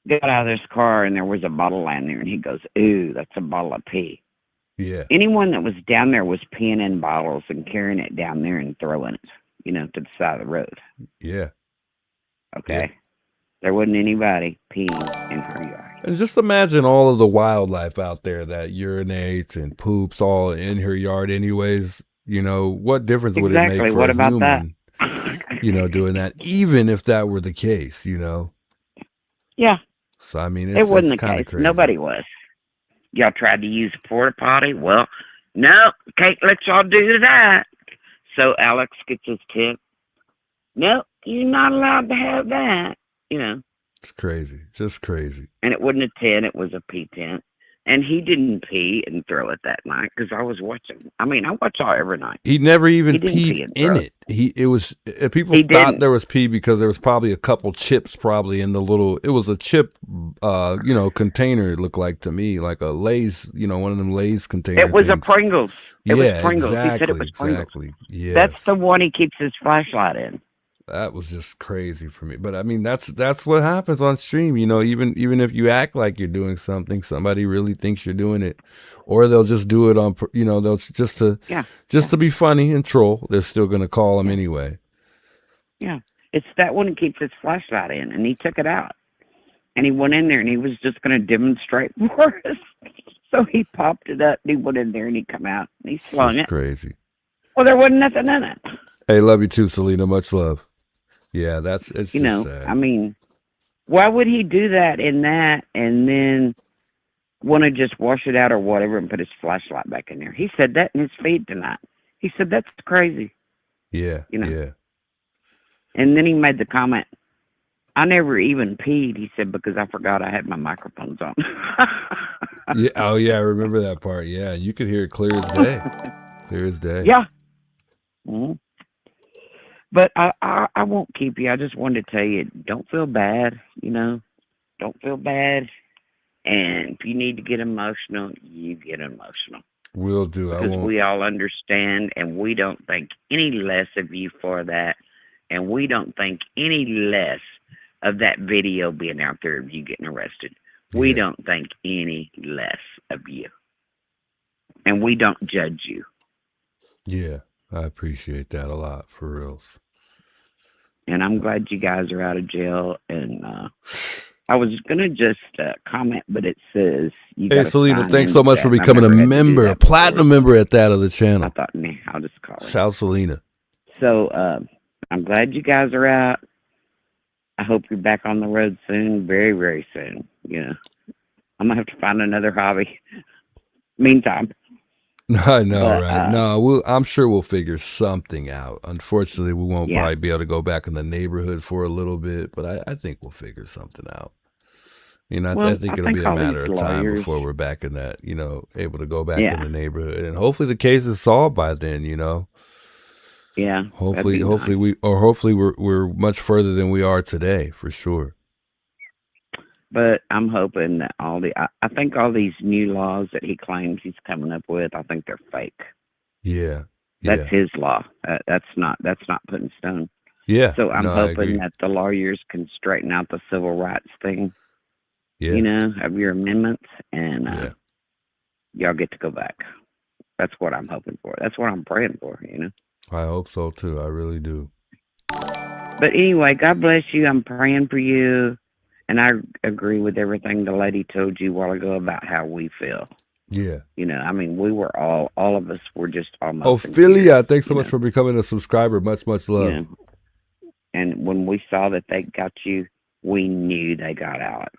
Got out of this car and there was a bottle lying there, and he goes, "Ooh, that's a bottle of pee." Yeah. Anyone that was down there was peeing in bottles and carrying it down there and throwing it, you know, to the side of the road. Yeah. Okay. Yeah. There wasn't anybody peeing in her yard. And just imagine all of the wildlife out there that urinates and poops all in her yard anyways. You know, what difference would it make for What a about human? doing that, even if that were the case, Yeah, So I mean, it wasn't the it's kind of case. crazy. Nobody was. Y'all tried to use a porta potty. Well, no, can't let y'all do that. So Alex gets his tip. No, you're not allowed to have that. It's crazy, just crazy. And it wasn't a tent, it was a pee tent. And he didn't pee and throw it that night because I was watching. I mean, I watch all every night. He never even He didn't pee peed and in throw it. People He thought didn't. there was pee because there was probably a couple chips probably in the little. It was a chip, container. It looked like to me like a Lay's, one of them Lay's container. It was things. a Pringles. It was Pringles. Exactly, He said it was Pringles. exactly. Yes. That's the one he keeps his flashlight in. That was just crazy for me. But I mean, that's what happens on stream. Even if you act like you're doing something, somebody really thinks you're doing it, or they'll just do it on. They'll just to be funny and troll. They're still going to call them anyway. Yeah, it's that one he keeps his flashlight in, and he took it out, and he went in there, and he was just going to demonstrate for us. So he popped it up, and he went in there, and he come out, and he slung it. Crazy. Well, there wasn't nothing in it. Hey, love you too, Selena. Much love. Yeah, it's just sad. I mean, why would he do that and then want to just wash it out or whatever and put his flashlight back in there? He said that in his feed tonight. He said, that's crazy. Yeah, yeah. And then he made the comment, I never even peed, he said, because I forgot I had my microphones on. Yeah. Oh, yeah, I remember that part. Yeah, you could hear it clear as day. Clear as day. Yeah. Mm-hmm. But I won't keep you. I just wanted to tell you, don't feel bad, Don't feel bad. And if you need to get emotional, you get emotional. Will do. Because we all understand, and we don't think any less of you for that. And we don't think any less of that video being out there of you getting arrested. We don't think any less of you. And we don't judge you. Yeah. I appreciate that a lot, for reals. And I'm glad you guys are out of jail. And I was going to just comment, but it says... Hey, Selena, thanks so much for becoming a member, a platinum member at that of the channel. I thought, I'll just call her. Shout Selena. So I'm glad you guys are out. I hope you're back on the road soon, very, very soon. I'm going to have to find another hobby. Meantime. I know, right? No, I'm sure we'll figure something out. Unfortunately, we won't probably be able to go back in the neighborhood for a little bit, but I think we'll figure something out. I think it'll be a matter of time before we're back in that, able to go back in the neighborhood, and hopefully the case is solved by then. Yeah. Hopefully we're much further than we are today, for sure. But I'm hoping that I think all these new laws that he claims he's coming up with, I think they're fake. Yeah. That's his law. That's not put in stone. Yeah. So I'm hoping that the lawyers can straighten out the civil rights thing. Yeah. Of your amendments, and y'all get to go back. That's what I'm hoping for. That's what I'm praying for. I hope so too. I really do. But anyway, God bless you. I'm praying for you. And I agree with everything the lady told you a while ago about how we feel. Yeah. I mean, we were all of us were just almost. Ophelia, thanks so much for becoming a subscriber. Much, much love. And when we saw that they got you, we knew they got Alex.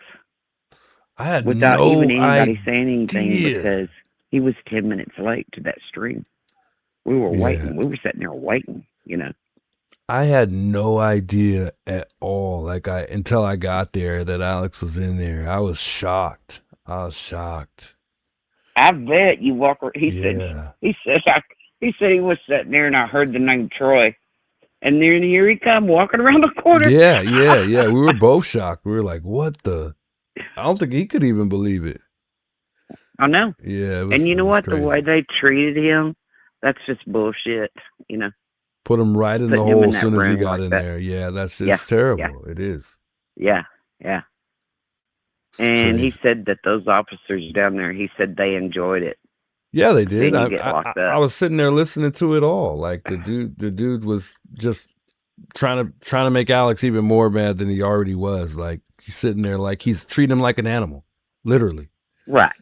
I had without no even anybody idea. saying anything because he was 10 minutes late to that stream. We were waiting. We were sitting there waiting, I had no idea at all. Until I got there that Alex was in there. I was shocked. I bet you walk. He said he was sitting there, and I heard the name Troy, and then here he come walking around the corner. Yeah. We were both shocked. We were like, "What the?" I don't think he could even believe it. I know. Yeah, and you know what? crazy. The way they treated him, that's just bullshit. Put him right in the hole as soon as he got in there. Yeah, it's terrible. Yeah. It is. Yeah. And he said that those officers down there, he said they enjoyed it. Yeah, they did. I was sitting there listening to it all. Like the dude was just trying to make Alex even more mad than he already was. Like he's sitting there like he's treating him like an animal, literally. Right.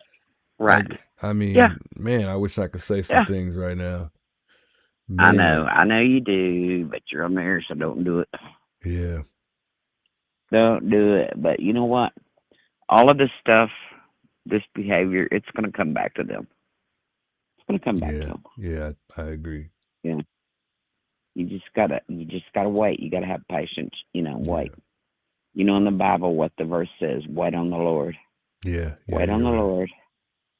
Like, I mean, man, I wish I could say some things right now. Man. I know you do, but you're a mayor, so don't do it. Yeah. Don't do it. But you know what? All of this stuff, this behavior, it's going to come back to them. It's going to come back to them. Yeah, I agree. Yeah. You just gotta wait. You gotta have patience. Wait. You know in the Bible what the verse says. Wait on the Lord. Yeah. Wait on the Lord.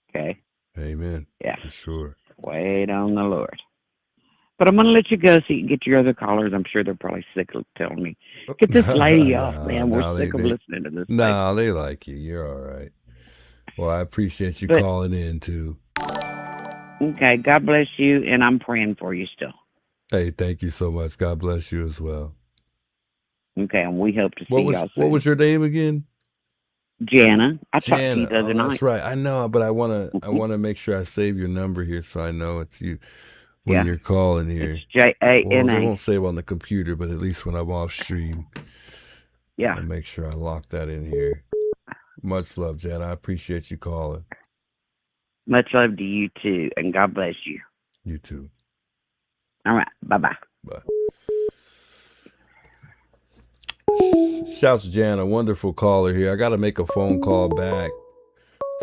Okay. Amen. Yeah. For sure. Wait on the Lord. But I'm gonna let you go so you can get your other callers. I'm sure they're probably sick of telling me, get this lady off, man. We're sick of listening to this. No, they like you. You're all right. Well, I appreciate you calling in too. Okay. God bless you, and I'm praying for you still. Hey, thank you so much. God bless you as well. Okay, and we hope to see y'all soon. What was your name again? Jana. I talked to you the other night. That's right. I know, but I wanna make sure I save your number here so I know it's you when you're calling here. It's Jana. Well, I won't save on the computer, but at least when I'm off stream. Yeah. I'll make sure I lock that in here. Much love, Jana. I appreciate you calling. Much love to you too, and God bless you. You too. All right. Bye-bye. Bye. Shouts to Jan, a wonderful caller here. I got to make a phone call back.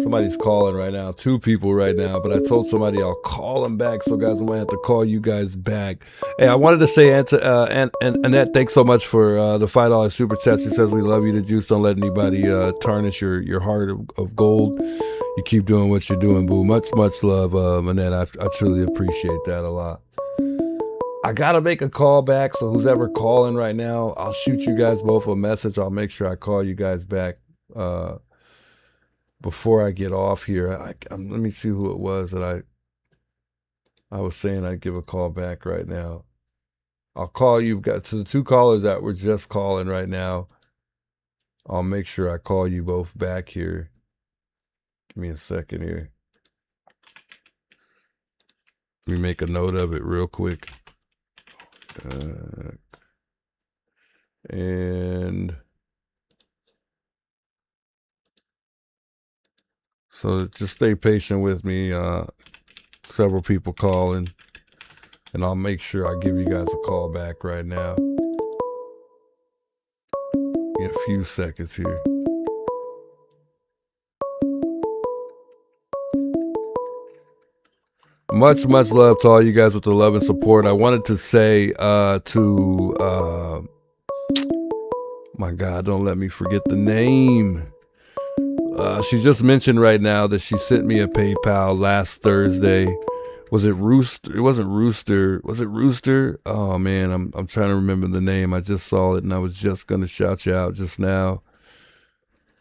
Somebody's calling right now. 2 people right now, but I told somebody I'll call them back. So, guys, I might have to call you guys back. Hey, I wanted to say, Annette, thanks so much for the $5 super chat. She says, we love you. The juice. Don't let anybody tarnish your heart of gold. You keep doing what you're doing, boo. Much love, Annette. I truly appreciate that a lot. I got to make a call back, so who's ever calling right now, I'll shoot you guys both a message. I'll make sure I call you guys back before I get off here. Let me see who it was that I was saying I'd give a call back right now. I'll call you guys. To the 2 callers that were just calling right now, I'll make sure I call you both back here. Give me a second here. Let me make a note of it real quick. And so just stay patient with me. Several people calling, and I'll make sure I give you guys a call back right now in a few seconds here. Much love to all you guys with the love and support. I wanted to say my God, don't let me forget the name. She just mentioned right now that she sent me a PayPal last Thursday. Was it Rooster? It wasn't Rooster. Was it Rooster? Oh man, I'm trying to remember the name. I just saw it and I was just gonna shout you out just now.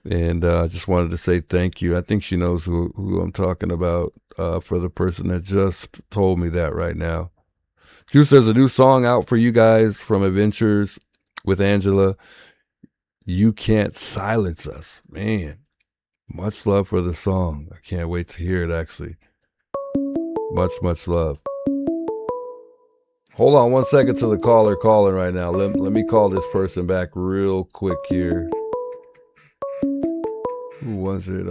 And I just wanted to say thank you. I think she knows who I'm talking about for the person that just told me that right now. Juice, there's a new song out for you guys from Adventures with Angela. You Can't Silence Us. Man, much love for the song. I can't wait to hear it, actually. Much love. Hold on 1 second to the caller calling right now. Let me call this person back real quick here. Who was it?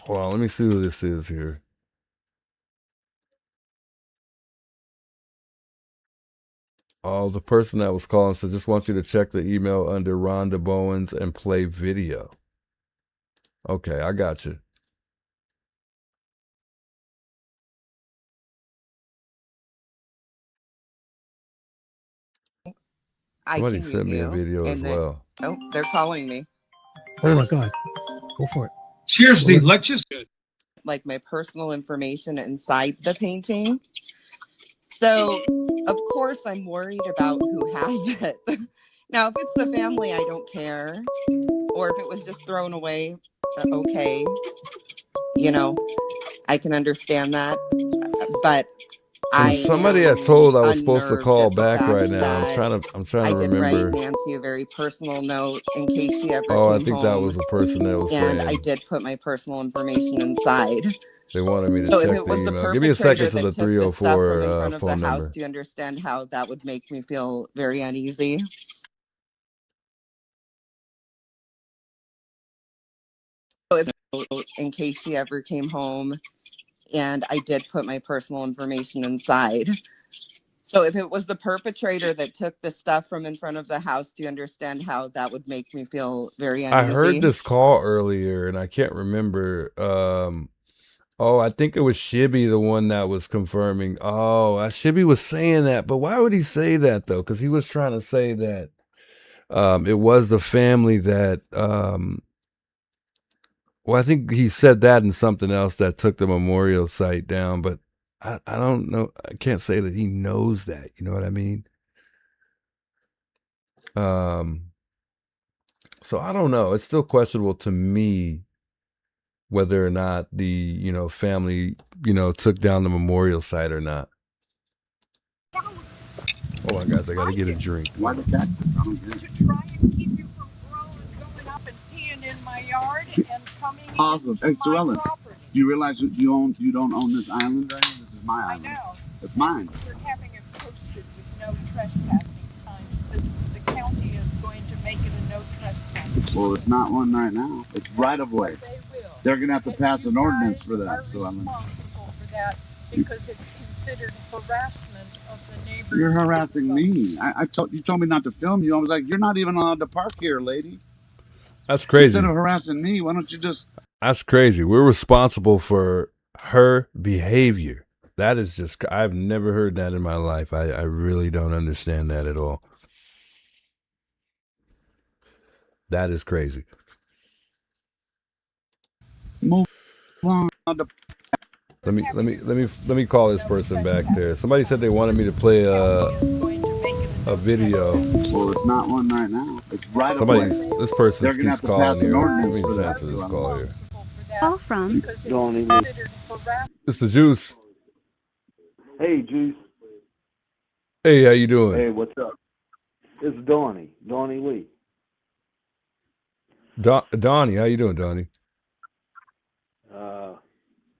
Hold on, let me see who this is here. Oh, the person that was calling said, just want you to check the email under Rhonda Bowens and play video. Okay, I got you. Somebody sent me a video as well. Oh, they're calling me. Oh my God. Go for it. Seriously, let's just like my personal information inside the painting. So, of course, I'm worried about who has it. Now, if it's the family, I don't care. Or if it was just thrown away, okay. You know, I can understand that. But Somebody am had told I was supposed to unnerved call at the back fact right now. I'm that trying I to did write remember. Nancy a very personal note in case she ever Oh, I came think that was home, the person that was and I saying did put my personal information inside. they wanted me to So if check it the was the email. Give me a second perpetrator to the that took the stuff from in 304 front of the phone house, number. do you understand how that would make me feel very uneasy? So if, in case she ever came home, and I did put my personal information inside. So if it was the perpetrator that took the stuff from in front of the house, do you understand how that would make me feel very I heard uneasy? this call earlier and I can't remember. Oh, I think it was Shibby, the one that was confirming. Oh, Shibby was saying that, but why would he say that though? Because he was trying to say that it was the family that well, I think he said that and something else that took the memorial site down, but I don't know. I can't say that he knows that. You know what I mean? So I don't know. It's still questionable to me whether or not the, family, took down the memorial site or not. Hold on, guys. I got to get a drink. Why the cactus? I don't get it. To try and keep you from going up and peeing in my yard and coming Awesome. into Hey, my Sorella, property. do you realize you don't own this island right here? This is my island. I know. It's mine. We're having it posted with no trespassing signs. The county is going to make it a no trespassing. Well, it's not one right now. It's right of way. They will. They're gonna have to pass an ordinance for that, Are Sorella. responsible for that because it's considered harassment of the neighbors. You're harassing me. You told me not to film you. I was like, you're not even allowed to park here, lady. That's crazy. Instead of harassing me, why don't you just... That's crazy. We're responsible for her behavior. That is just, I've never heard that in my life. I really don't understand that at all. That is crazy. Move on. Let me call this person back there. Somebody said they wanted me to play a video. Well, it's not one right now. It's right This person They're gonna keeps have to calling pass an here. Let ordinance me for that, answer this call here. Call from. It's the Juice. Hey, Juice. Hey, how you doing? Hey, what's up? It's Donnie Lee. Donnie, how you doing, Donnie?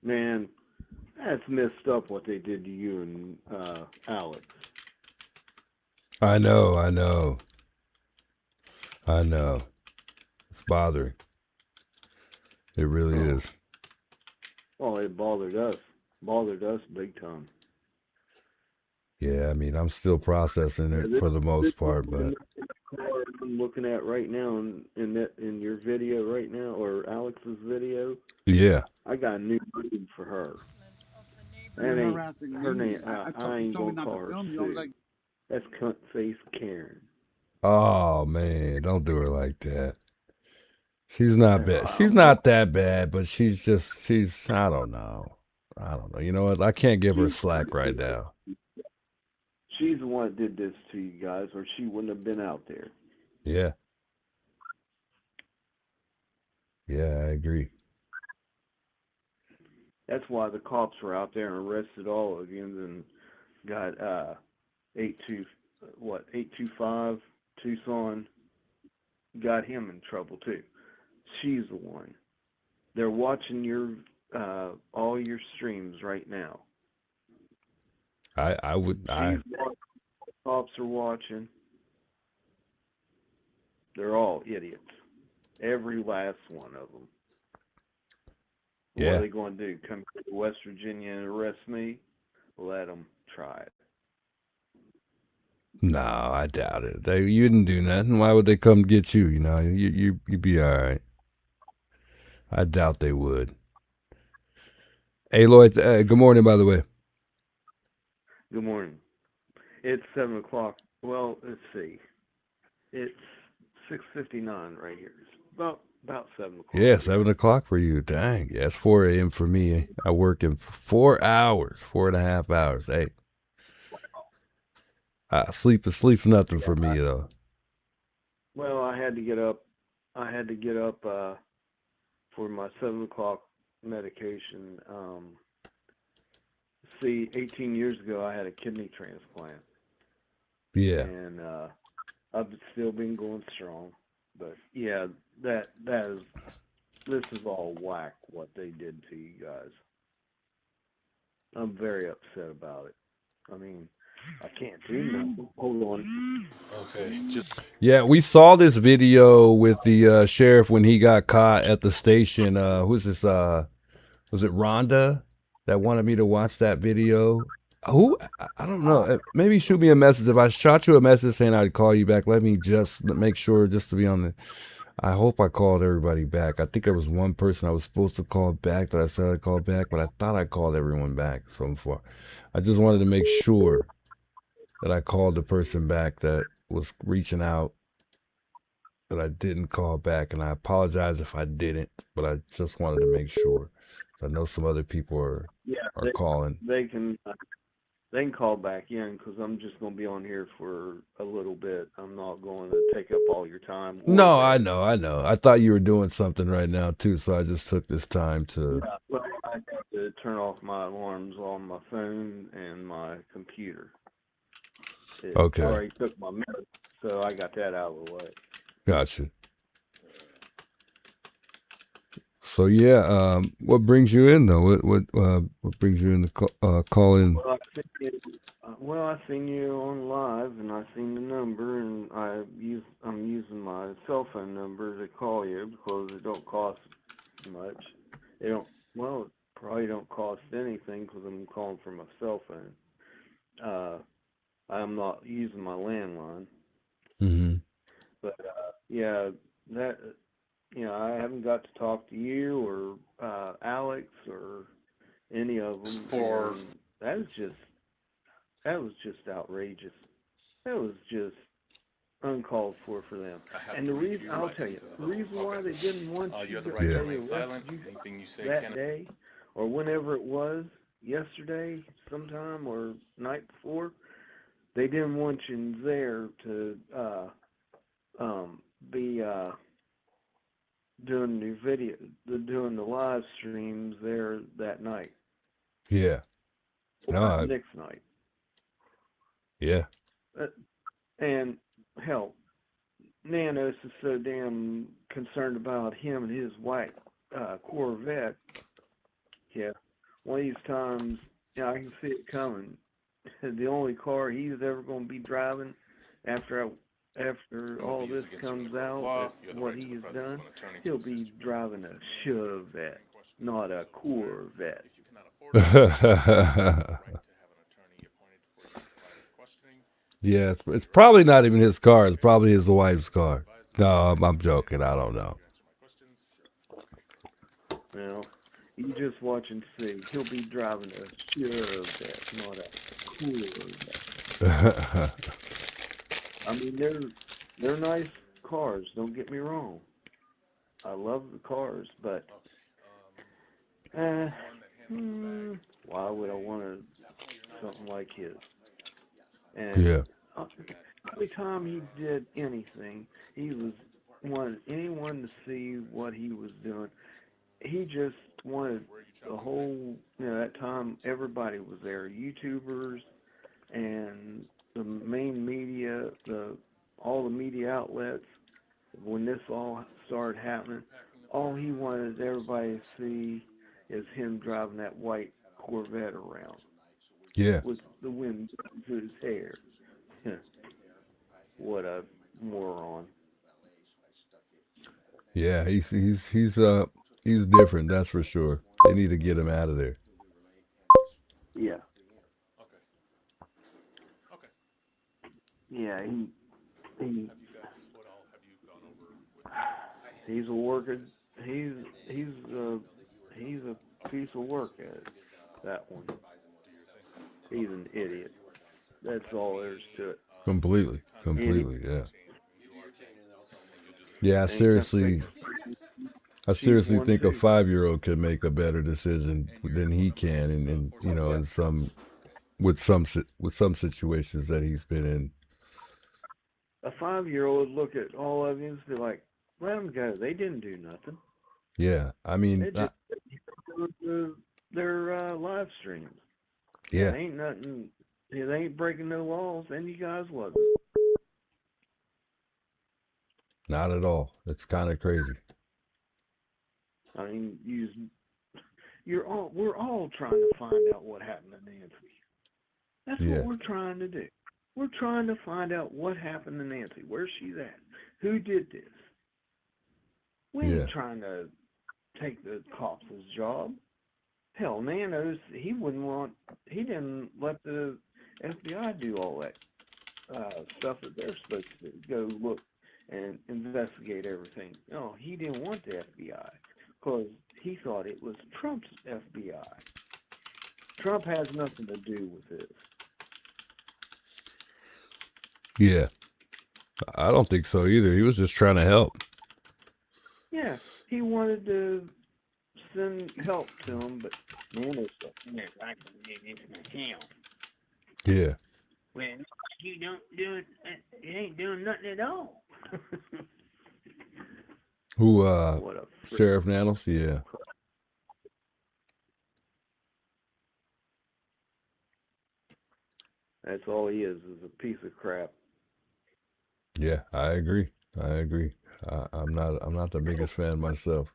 Man, that's messed up what they did to you and Alex. I know. It's bothering. It really is. Oh, it bothered us. Bothered us big time. Yeah, I mean, I'm still processing it for the most part, but I'm looking at right now in your video right now, or Alex's video. Yeah. I got a new name for her. You're That ain't harassing her me. name. I ain't told me gonna not call to her film you. I was Sue. like, That's cunt face Karen. Oh man, don't do her like that. She's not bad. She's not that bad, but she's I don't know. You know what? I can't give her slack right now. She's the one that did this to you guys, or she wouldn't have been out there. Yeah. Yeah, I agree. That's why the cops were out there and arrested all of you and got 825 Tucson, got him in trouble too. She's the one. They're watching your all your streams right now. Cops are watching. They're all idiots. Every last one of them. Yeah. What are they going to do? Come to West Virginia and arrest me? Let them try it. No, I doubt it. You didn't do nothing. Why would they come get you? You know, you'd be all right. I doubt they would. Hey, Lloyd. Good morning, by the way. Good morning. It's 7 o'clock. Well, let's see. It's 6:59 right here. It's about 7 o'clock. Yeah, 7 o'clock for you. Dang. Yeah, it's 4 a.m. for me. I work in 4 hours, 4.5 hours. Hey. Sleep's nothing for me though. Well, I had to get up. For my 7 o'clock medication. see, 18 years ago, I had a kidney transplant. Yeah. And I've still been going strong. But yeah, this is all whack what they did to you guys. I'm very upset about it. I mean, I can't do nothing. Hold on. Okay. Yeah, we saw this video with the sheriff when he got caught at the station. Who's this? Was it Rhonda that wanted me to watch that video? Who? I don't know. Maybe shoot me a message. If I shot you a message saying I'd call you back, let me just make sure, just to be on the. I hope I called everybody back. I think there was one person I was supposed to call back that I said I'd call back, but I thought I called everyone back so far. I just wanted to make sure that I called the person back that was reaching out, that I didn't call back, and I apologize if I didn't, but I just wanted to make sure. I know some other people are calling. They can call back in because I'm just going to be on here for a little bit. I'm not going to take up all your time. No, I know. I thought you were doing something right now too, so I just took this time to. Yeah, well, I have to turn off my alarms on my phone and my computer. It Okay. already took my minute, so I got that out of the way. Gotcha. So yeah, what brings you in though? What brings you in to call in? Well, I seen you on live, and I seen the number, and I'm using my cell phone number to call you because it don't cost much. It probably don't cost anything because I'm calling from my cell phone. I'm not using my landline. Mm-hmm. But yeah, that I haven't got to talk to you or Alex or any of them. And that was just outrageous. That was just uncalled for them. And the reason I'll tell you, the reason why they didn't want you to that day or whenever it was, yesterday, sometime or night before, they didn't want you there to be doing the video, doing the live streams there that night. Yeah. Or next night. Yeah. And hell, Nanos is so damn concerned about him and his white Corvette. Yeah. One of these times, I can see it coming. The only car he's ever going to be driving after all this comes out, what he's done, he'll be driving a Chevette, not a Corvette. Yeah, it's probably not even his car. It's probably his wife's car. No, I'm joking. I don't know. Well, you just watch and see. He'll be driving a Chevette, not a Corvette. I mean, they're nice cars. Don't get me wrong. I love the cars, but why would I want something like his? And every time he did anything, he wanted anyone to see what he was doing. He just wanted the whole, that time everybody was there, YouTubers and the main media, all the media outlets. When this all started happening, all he wanted everybody to see is him driving that white Corvette around. Yeah. With the wind through his hair. What a moron. Yeah, he's different, that's for sure. They need to get him out of there. Yeah. Yeah, he's a worker. He's a piece of work at it. That one. He's an idiot. That's all there is to it. Completely, yeah. Yeah, I seriously think a 5-year-old could make a better decision than he can, and in some situations that he's been in. A 5-year-old would look at all of you and be like, "Let them go. They didn't do nothing." Yeah, I mean, they just their live streams. Yeah. It ain't nothing. It ain't breaking no laws, and you guys wasn't. Not at all. It's kind of crazy. I mean, we're all trying to find out what happened to Nancy. That's what we're trying to do. We're trying to find out what happened to Nancy. Where's she at? Who did this? We ain't trying to take the cops' job. Hell, Nanos, he didn't let the FBI do all that stuff that they're supposed to go look and investigate everything. No, he didn't want the FBI because he thought it was Trump's FBI. Trump has nothing to do with this. Yeah. I don't think so either. He was just trying to help. Yeah, he wanted to send help to him, but Nanos said, "No, I can do this myself." Yeah. Well, you don't do it. It ain't doing nothing at all. Who, What a Sheriff Nanos? Yeah. That's all he is a piece of crap. Yeah, I agree. I'm not the biggest fan myself.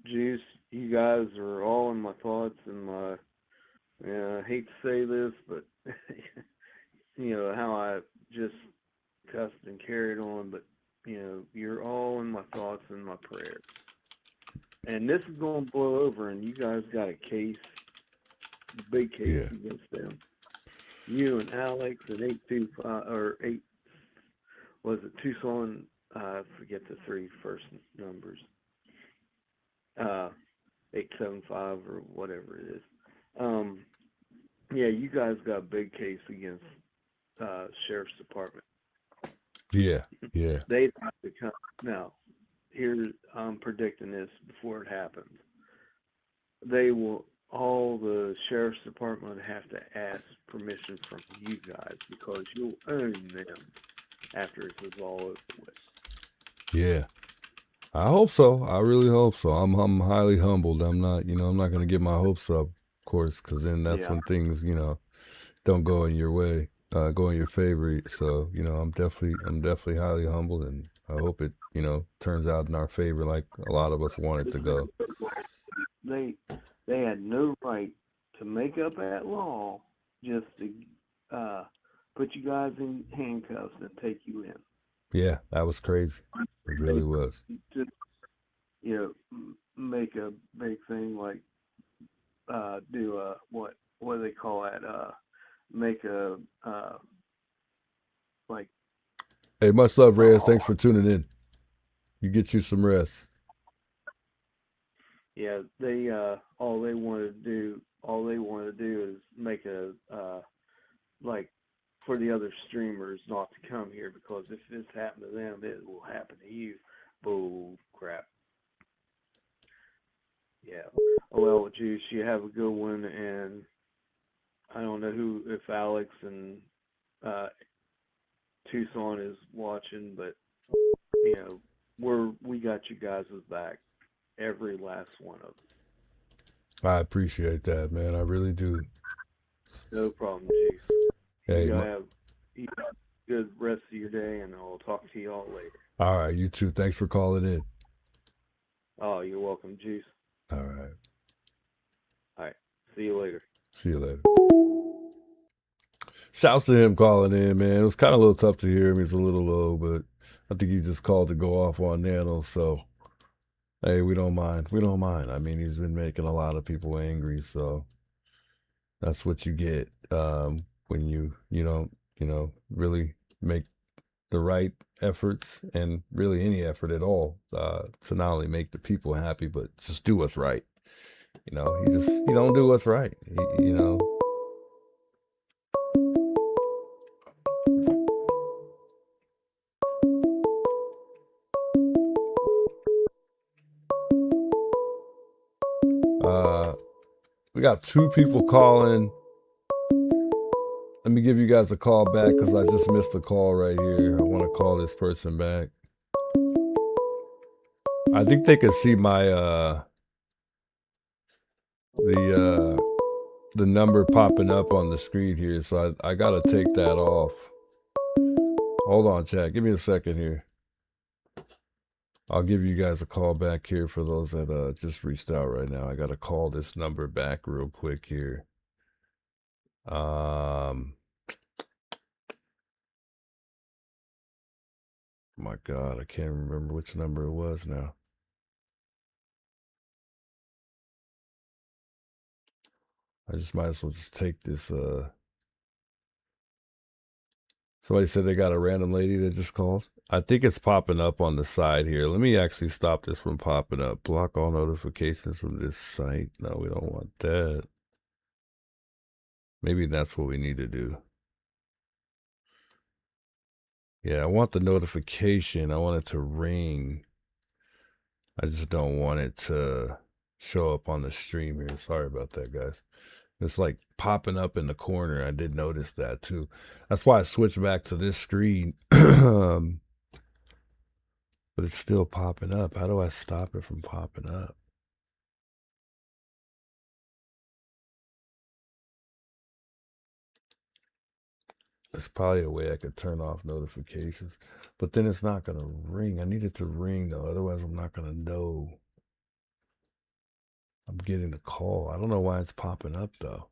Juice, you guys are all in my thoughts and my. I hate to say this, but you know how I just cussed and carried on, but you're all in my thoughts and my prayers. And this is going to blow over, and you guys got a case, a big case against them. You and Alex and 825 or 8. Was it Tucson? I forget the three first numbers. 875 or whatever it is. Yeah, you guys got a big case against Sheriff's Department. Yeah. They have to come now. Here, I'm predicting this before it happens. All the Sheriff's Department would have to ask permission from you guys because you'll own them after this is all over with. Yeah. I hope so. I really hope so. I'm highly humbled. I'm not going to get my hopes up, of course, because then that's when things, don't go in your way, go in your favor. So, I'm definitely highly humbled, and I hope it, turns out in our favor like a lot of us want it to go. They had no right to make up that law just to put you guys in handcuffs and take you in. Yeah, that was crazy. It really was. Just, make a big thing like do a what do they call that? Make a like. Hey, much love, Reyes. Thanks for tuning in. You get you some rest. Yeah, they all they want to do is make a like for the other streamers not to come here because if this happened to them, it will happen to you. Bull crap. Yeah. Well, Juice, you have a good one, and I don't know if Alex and Tucson is watching, but we got you guys' back, every last one of them. I appreciate that, man. I really do. No problem, Juice. Hey, you have a good rest of your day, and I'll talk to you all later. All right, you too. Thanks for calling in. Oh, you're welcome, Juice. All right. All right. See you later. See you later. Shouts to him calling in, man. It was kind of a little tough to hear him. He's a little low, but I think he just called to go off on Nano. So, hey, we don't mind. We don't mind. I mean, he's been making a lot of people angry. So that's what you get when you don't, really make the right efforts and really any effort at all to not only make the people happy, but just do what's right. You don't do what's right. We got 2 people calling. Let me give you guys a call back because I just missed a call right here. I want to call this person back. I think they can see my the number popping up on the screen here, so I gotta take that off. Hold on, chat. Give me a second here. I'll give you guys a call back here for those that just reached out right now. I gotta call this number back real quick here. My God, I can't remember which number it was now. I just might as well just take this. Somebody said they got a random lady that just called. I think it's popping up on the side here. Let me actually stop this from popping up. Block all notifications from this site. No, we don't want that. Maybe that's what we need to do. Yeah, I want the notification. I want it to ring. I just don't want it to show up on the stream here. Sorry about that, guys. It's like popping up in the corner. I did notice that too. That's why I switched back to this screen. But it's still popping up. How do I stop it from popping up? There's probably a way I could turn off notifications, but then it's not going to ring. I need it to ring though. Otherwise, I'm not going to know I'm getting the call. I don't know why it's popping up though.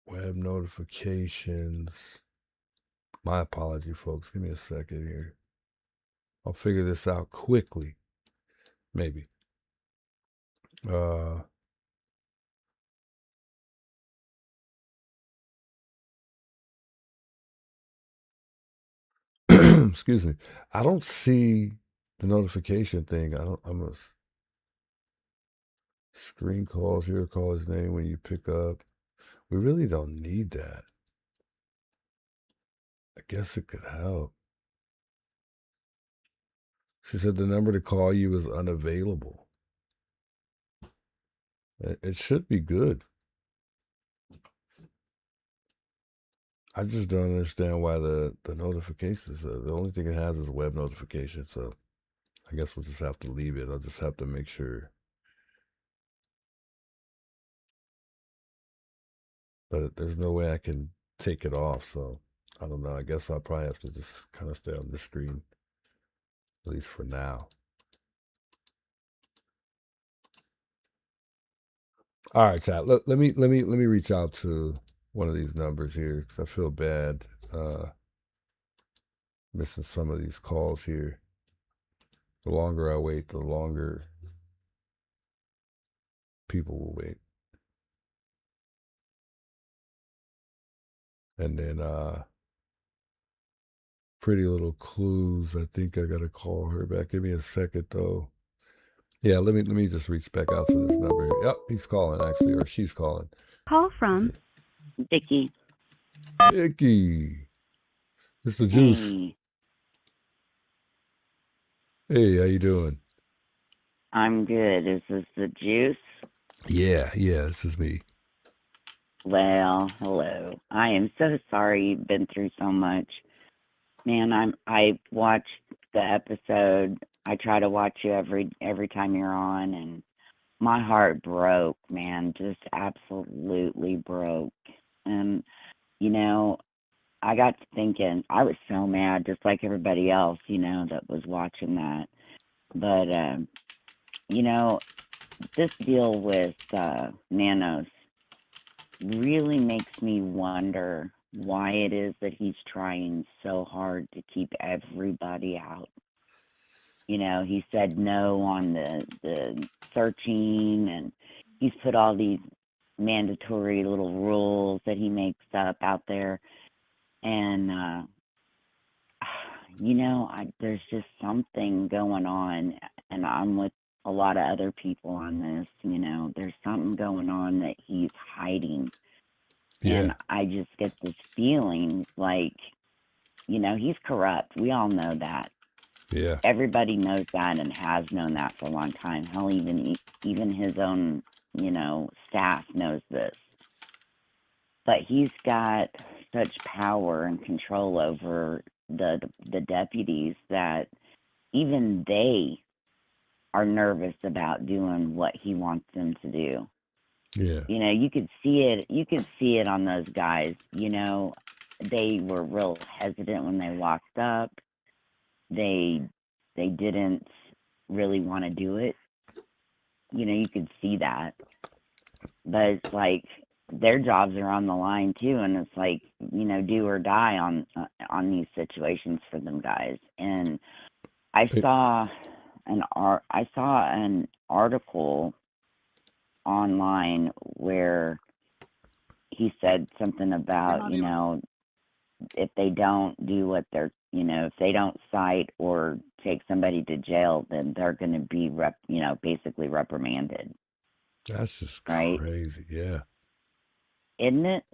Web notifications. My apology, folks. Give me a second here. I'll figure this out quickly. Maybe. Excuse me. I don't see the notification thing. I'm a screen calls, your caller's name when you pick up. We really don't need that. I guess it could help. She said the number to call you is unavailable. It should be good. I just don't understand why the notifications, the only thing it has is web notification. So I guess we'll just have to leave it. I'll just have to make sure. But there's no way I can take it off. So I don't know. I guess I'll probably have to just kind of stay on this screen, at least for now. All right, chat. Let me reach out to one of these numbers here because I feel bad missing some of these calls here. The longer I wait, the longer people will wait. And then Pretty Little Clues. I think I gotta call her back. Give me a second though. Yeah, let me just reach back out to this number here. Yep, he's calling actually, or she's calling. Call from Vicky. Vicky. It's the juice. Hey, how you doing? I'm good. Is this the juice? Yeah, this is me. Well, hello. I am so sorry you've been through so much. Man, I watched the episode. I try to watch you every time you're on, and my heart broke, man. Just absolutely broke. And you know, I got to thinking, I was so mad, just like everybody else, that was watching that. But this deal with Nanos really makes me wonder why it is that he's trying so hard to keep everybody out. He said no on the searching, and he's put all these mandatory little rules that he makes up out there. And, there's just something going on, and I'm with a lot of other people on this. There's something going on that he's hiding. Yeah. And I just get this feeling like, he's corrupt. We all know that. Yeah. Everybody knows that and has known that for a long time. Hell, even his own, staff knows this. But he's got such power and control over the deputies that even they are nervous about doing what he wants them to do. Yeah. You know, you could see it. You could see it on those guys. You know, they were real hesitant when they walked up. They didn't really want to do it. You know, you could see that. But it's like their jobs are on the line too, and it's like, you know, do or die on these situations for them guys. And I saw an article online where he said something about, you know, if they don't do what they're, you know, if they don't cite or take somebody to jail, then they're going to be basically reprimanded. That's just right? crazy. Yeah. Isn't it?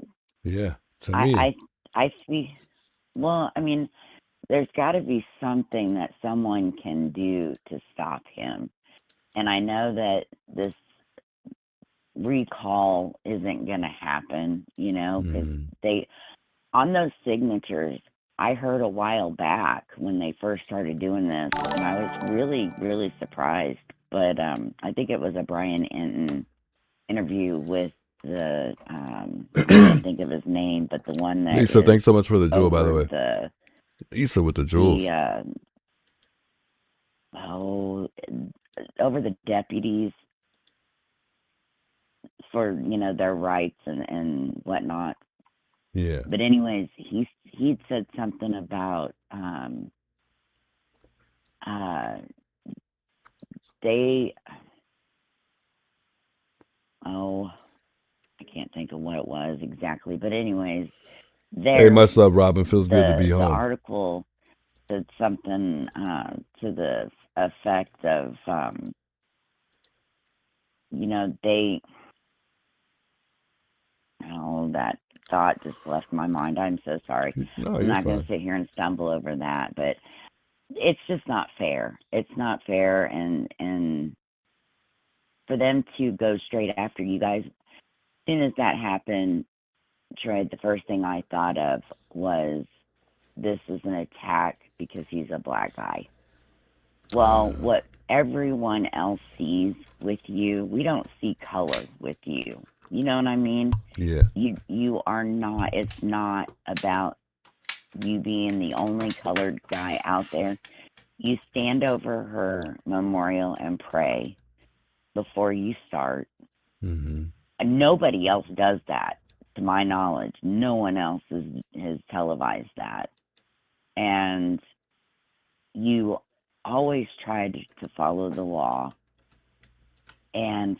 Yeah. To me. I see. Well, I mean, there's got to be something that someone can do to stop him. And I know that this recall isn't going to happen, you know, because on those signatures, I heard a while back when they first started doing this, and I was really, really surprised. But I think it was a Brian Enton interview with the, I can't think of his name, but the one that Lisa, thanks so much for the jewel, by the way. Lisa with the jewels. Over the deputies for, you know, their rights and whatnot. Yeah. But anyways, he'd said something about I can't think of what it was exactly. But anyways, Hey, much love, Robin. Feels good to be the home. article said something to the effect of, you know, that thought just left my mind. I'm so sorry. No, I'm you're not going to fine. sit here and stumble over that, but it's just not fair. It's not fair, and for them to go straight after you guys, as soon as that happened, Troy, the first thing I thought of was this is an attack because he's a black guy. Well, what everyone else sees with you, we don't see color with you. You know what I mean? Yeah. You are not, it's not about you being the only colored guy out there. You stand over her memorial and pray before you start. Nobody else does that, to my knowledge. No one else has televised that. And you always tried to follow the law. And